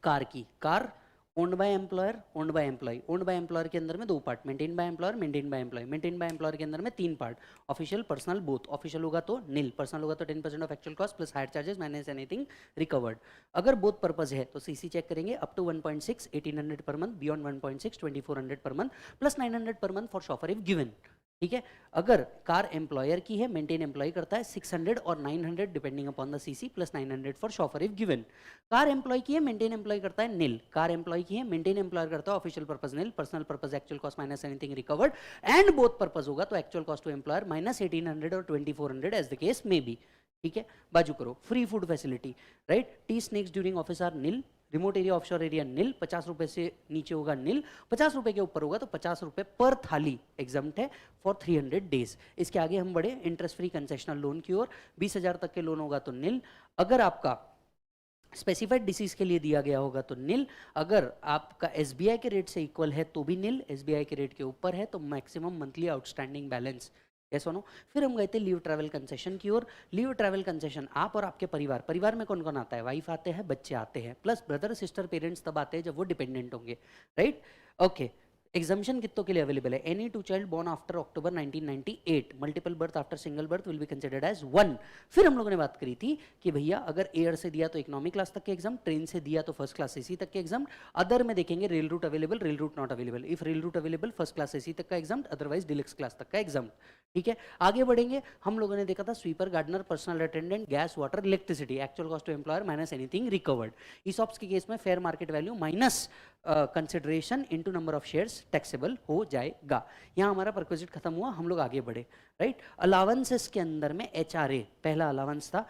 कार की। Car owned by employer, owned by employee. Owned by employer के अंदर में 2 part, maintain by employer, maintain by employee. Maintain by employer के अंदर में 3 part, official, personal, both. Official होगा तो नील, पर्सनल होगा तो 10% of actual cost plus hire charges minus anything recovered. अगर बोथ पर्पज है तो सीसी चेक करेंगे up to 1.6 1800 per month, beyond 1.6 2400 per month plus 900 per month for chauffeur if given. ठीक है, अगर कार एम्प्लॉयर की है, मेंटेन एम्प्लॉय करता है 600 और 900 depending upon the CC plus 900 for chauffeur if given. Car employee की है, मेंटेन एम्प्लॉय करता है नील। कार एम्प्लॉय की है, मेंटेन एम्प्लॉयर करता है official purpose nil, personal purpose actual cost minus anything recovered, and both purpose होगा तो actual cost to employer minus 1800 और 2400 as the case may be. ठीक है, बाजू करो। Free food facility, right, tea snacks during office hours nil, remote area offshore area nil, 50 रुपए से नीचे होगा नील, 50 रुपए के ऊपर होगा तो 50 रुपए पर थाली एग्जाम्प्ट है फॉर 300 डेज। इसके आगे हम बढ़े इंटरेस्ट फ्री कंसेशनल लोन की ओर, 20,000 तक के लोन होगा तो नील। अगर आपका स्पेसिफाइड डिसीज के लिए दिया गया होगा तो नील, अगर आपका एसबीआई के रेट से इक्वल है तो भी नील, एसबीआई के रेट के ऊपर है तो maximum monthly outstanding balance. Yes और नो। फिर हम गए थे लीव ट्रैवल कंसेशन की ओर। लीव ट्रैवल कंसेशन आप और आपके परिवार, परिवार में कौन कौन आता है, वाइफ आते हैं, बच्चे आते हैं, प्लस ब्रदर सिस्टर पेरेंट्स तब आते हैं जब वो डिपेंडेंट होंगे, राइट। ओके, एग्जाम्शन कितनों के लिए अवेलेबल है, any two child born after October 1998, multiple birth after single birth will be considered as 1। फिर हम लोगों ने बात करी थी कि भैया अगर एयर से दिया तो इकोनॉमिक क्लास तक के एग्जाम, ट्रेन से दिया तो फर्स्ट क्लास एसी तक के एग्जाम, अदर में देखेंगे rail route available, rail route not available. If rail route available first class AC तक का एग्जाम, अदरवाइज डिलक्स क्लास तक का एग्जाम। ठीक है, आगे बढ़ेंगे। हम लोगों ने देखा था sweeper, gardener, personal attendant, gas, water, electricity, actual cost to employer minus anything recovered. ESOPs के केस में fair market value minus consideration into number of shares taxable हो जाएगा। यहाँ हमारा परक्विजिट खत्म हुआ, हम लोग आगे बढ़े, राइट। अलावेंसेस के अंदर में एचआरए पहला अलावेंस था।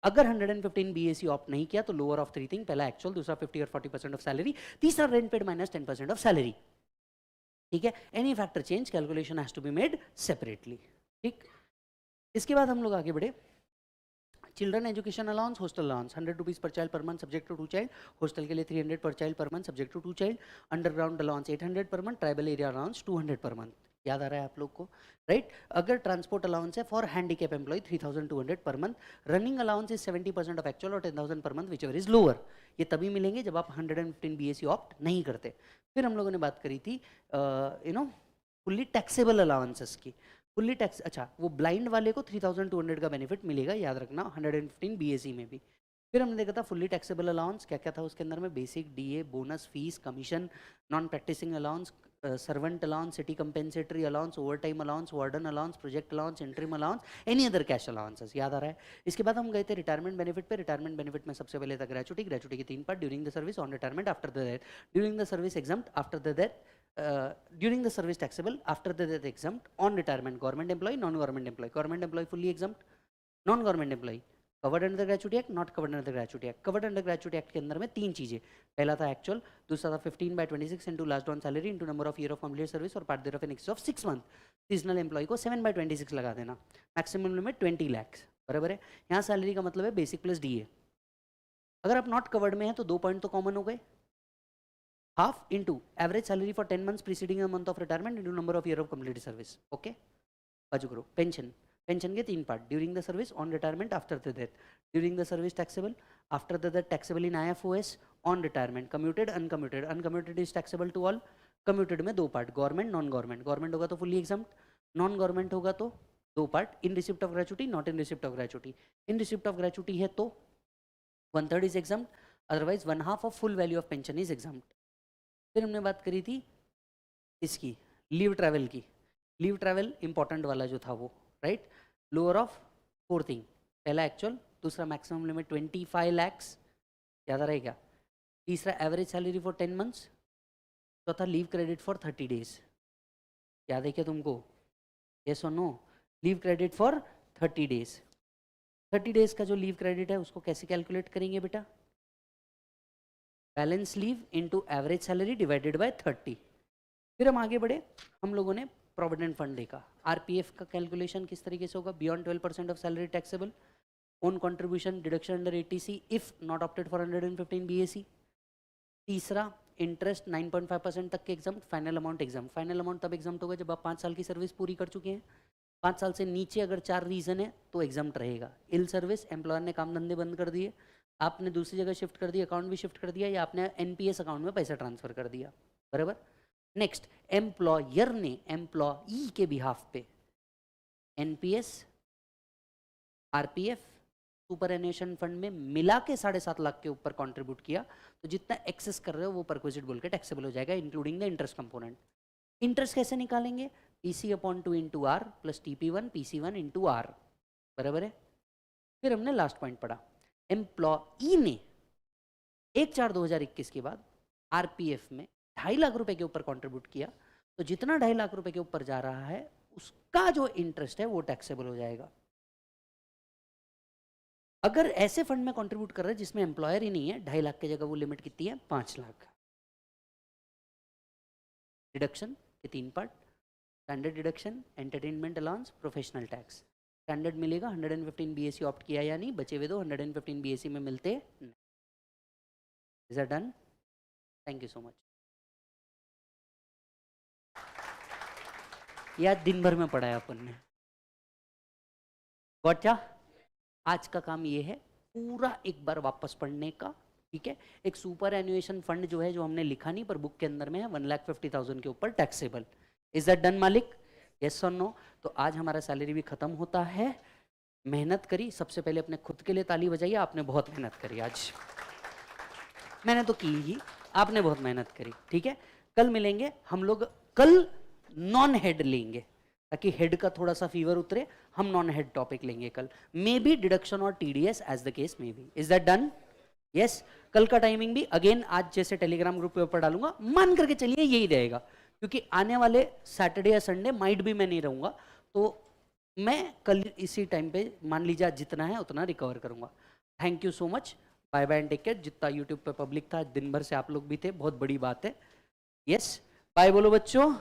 अगर 115 बीएसी ऑप्ट नहीं किया तो लोअर ऑफ 3 थिंग, पहला एक्चुअल, दूसरा 50 और 40% ऑफ सैलरी, तीसरा rent paid minus 10% of salary. ठीक है, any factor change calculation has to be made separately. ठीक, इसके बाद हम लोग आगे बढ़े। Children education allowance, hostel allowance 100 rupees per child per month subject to 2 child, hostel के लिए 300 per child per month subject to 2 child, underground allowance 800 per month, tribal area allowance 200 per month. याद आ रहा है आप लोग को, राइट। अगर ट्रांसपोर्ट अलाउंस है for handicap employee 3200 per month, running allowance is 70% of actual और 10,000 per month whichever is lower. ये तभी मिलेंगे जब आप 115 बीएसी ऑप्ट नहीं करते। फिर हम लोगों ने बात करी थी फुल्ली टैक्सेबल अलाउंसेस की। फुल्ली टैक्स, अच्छा, वो ब्लाइंड वाले को 3200 का बेनिफिट मिलेगा, याद रखना, 115 बीएसी में भी। फिर हमने देखा था फुल्ली टैक्सेबल अलाउंस क्या क्या था उसके अंदर में, basic, DA, bonus, fees, commission, non practising allowance, servant allowance, city compensatory allowance, overtime allowance, warden allowance, project allowance, interim allowance, any other cash allowances. याद आ रहा है। इसके बाद हम गए थे रिटायरमेंट बेनिफिट पे। रिटायरमेंट बेनिफिट में सबसे पहले था ग्रेचुटी, ग्रेचुटी के 3 part, during the service, on retirement, after the death. During the service exempt, after the death, during the service taxable, after the death exempt, on retirement government employee, non-government employee, government employee fully exempt, non-government employee covered under the gratuity act, not covered under the gratuity act। covered under gratuity act के अंदर में 3 चीजें, पहला था actual, दूसरा था 15/26 into last on salary into number of year of completed service और part thereof in excess of 6 month। Seasonal employee को 7/26 लगा देना, मैक्सिमम लिमिट 20 lakhs, बराबर है। यहाँ सैलरी का मतलब है बेसिक प्लस डीए। अगर आप नॉट कवर्ड में है तो 2 पॉइंट तो कॉमन हो गए, half into average salary for 10 months preceding a month of retirement into number of year of completed service। okay, बाजू करो। पेंशन, पेंशन के 3 part, during the service, on retirement, after the death. During the service taxable, after the death taxable in IFOS, on retirement commuted, uncommuted. Uncommuted is taxable to all, commuted में 2 part, government, non government. Government होगा तो fully exempt, non government होगा तो 2 part, in receipt of gratuity, not in receipt of gratuity. In receipt of gratuity है तो 1/3 is exempt, otherwise 1/2 of full value of pension is exempt. फिर हमने बात करी थी इसकी लीव ट्रैवल की। लीव ट्रैवल इंपॉर्टेंट वाला जो था वो, राइट। लोअर ऑफ 4 थिंग, पहला एक्चुअल, दूसरा मैक्सिमम लिमिट 25 lakhs, याद आ रहा है क्या। तीसरा एवरेज सैलरी फॉर 10 months, चौथा लीव क्रेडिट फॉर 30 days, याद है क्या तुमको, यस और no. Leave credit for 30 days। 30 days का जो लीव क्रेडिट है उसको कैसे कैलकुलेट करेंगे बेटा, balance leave into average salary divided by 30। फिर हम आगे बढ़े, हम लोगों ने प्रोविडेंट फंड देखा। आरपीएफ का कैलकुलेशन किस तरीके से होगा, beyond 12% of salary taxable, own contribution deduction under 80C if not opted for 115 BAC. तीसरा इंटरेस्ट 9.5% तक के exempt, final amount exempt. Final amount तब एग्जाम होगा जब आप 5 साल की सर्विस पूरी कर चुके हैं। 5 साल से नीचे अगर 4 रीजन है तो एग्जाम रहेगा। इल सर्विस, एम्प्लॉयर ने काम धंधे बंद कर दिए, आपने दूसरी जगह शिफ्ट कर दिया, अकाउंट भी शिफ्ट कर दिया, या आपने एनपीएस अकाउंट में पैसा ट्रांसफर कर दिया, बराबर। नेक्स्ट, एम्प्लॉयर ने एम्प्लॉई के बिहाफ पे एनपीएस, आरपीएफ, सुपर एन्युएशन फंड में मिला के 7.5 लाख के ऊपर कंट्रीब्यूट किया, तो जितना एक्सेस कर रहे हो वो परक्विजिट बोल के टैक्सेबल हो जाएगा, including the interest component. Interest कैसे निकालेंगे? PC/2 into R plus TP1 PC1 into R, बराबर है। फिर हमने लास्ट पॉइंट पढ़ा, एम्प्लॉई ने 1/4/2021 के बाद आरपीएफ में 2.5 लाख रुपए के ऊपर कंट्रीब्यूट किया, तो जितना 2.5 लाख रुपए के ऊपर जा रहा है उसका जो इंटरेस्ट है वो टैक्सेबल हो जाएगा। अगर ऐसे फंड में कंट्रीब्यूट कर रहे हैं जिसमें एम्प्लॉयर ही नहीं है, 2.5 लाख की जगह वो लिमिट कितनी है? 5 लाख। डिडक्शन के 3 part, standard deduction, entertainment allowance, professional tax. Standard मिलेगा 115 BAC ऑप्ट किया या नहीं, बचे हुए दो 115 BAC में मिलते नहीं। Is that done? Thank you so much. या दिन भर में पढ़ाया अपन ने, गॉटचा। आज का काम ये है पूरा एक बार वापस पढ़ने का, ठीक है। एक सुपर एन्युएशन फंड जो है, जो हमने लिखा नहीं पर बुक के अंदर में है, 1,50,000 के ऊपर टैक्सेबल। इज दैट डन मालिक? यस और नो? तो आज हमारा सैलरी भी खत्म होता है। मेहनत करी, सबसे पहले अपने खुद के लिए ताली बजाइए, आपने बहुत मेहनत करी आज। मैंने तो की ही, आपने बहुत मेहनत करी, ठीक है। कल मिलेंगे हम लोग, कल नॉन हेड लेंगे ताकि हेड का थोड़ा सा फीवर उतरे, हम नॉन हेड टॉपिक लेंगे कल, मे बी डिडक्शन और TDS as the case may be. Is that done? Yes. कल का टाइमिंग भी अगेन आज जैसे टेलीग्राम ग्रुप पे ऊपर डालूंगा, मान करके चलिए यही रहेगा, क्योंकि आने वाले सैटरडे या संडे माइट भी मैं नहीं रहूंगा, तो मैं कल इसी टाइम पे मान लीजिए जितना है उतना रिकवर करूंगा। Thank you so much, bye bye and take care. जितना यूट्यूब पे पब्लिक था दिन भर से आप लोग भी थे, बहुत बड़ी बात है। यस, बाय बोलो बच्चों।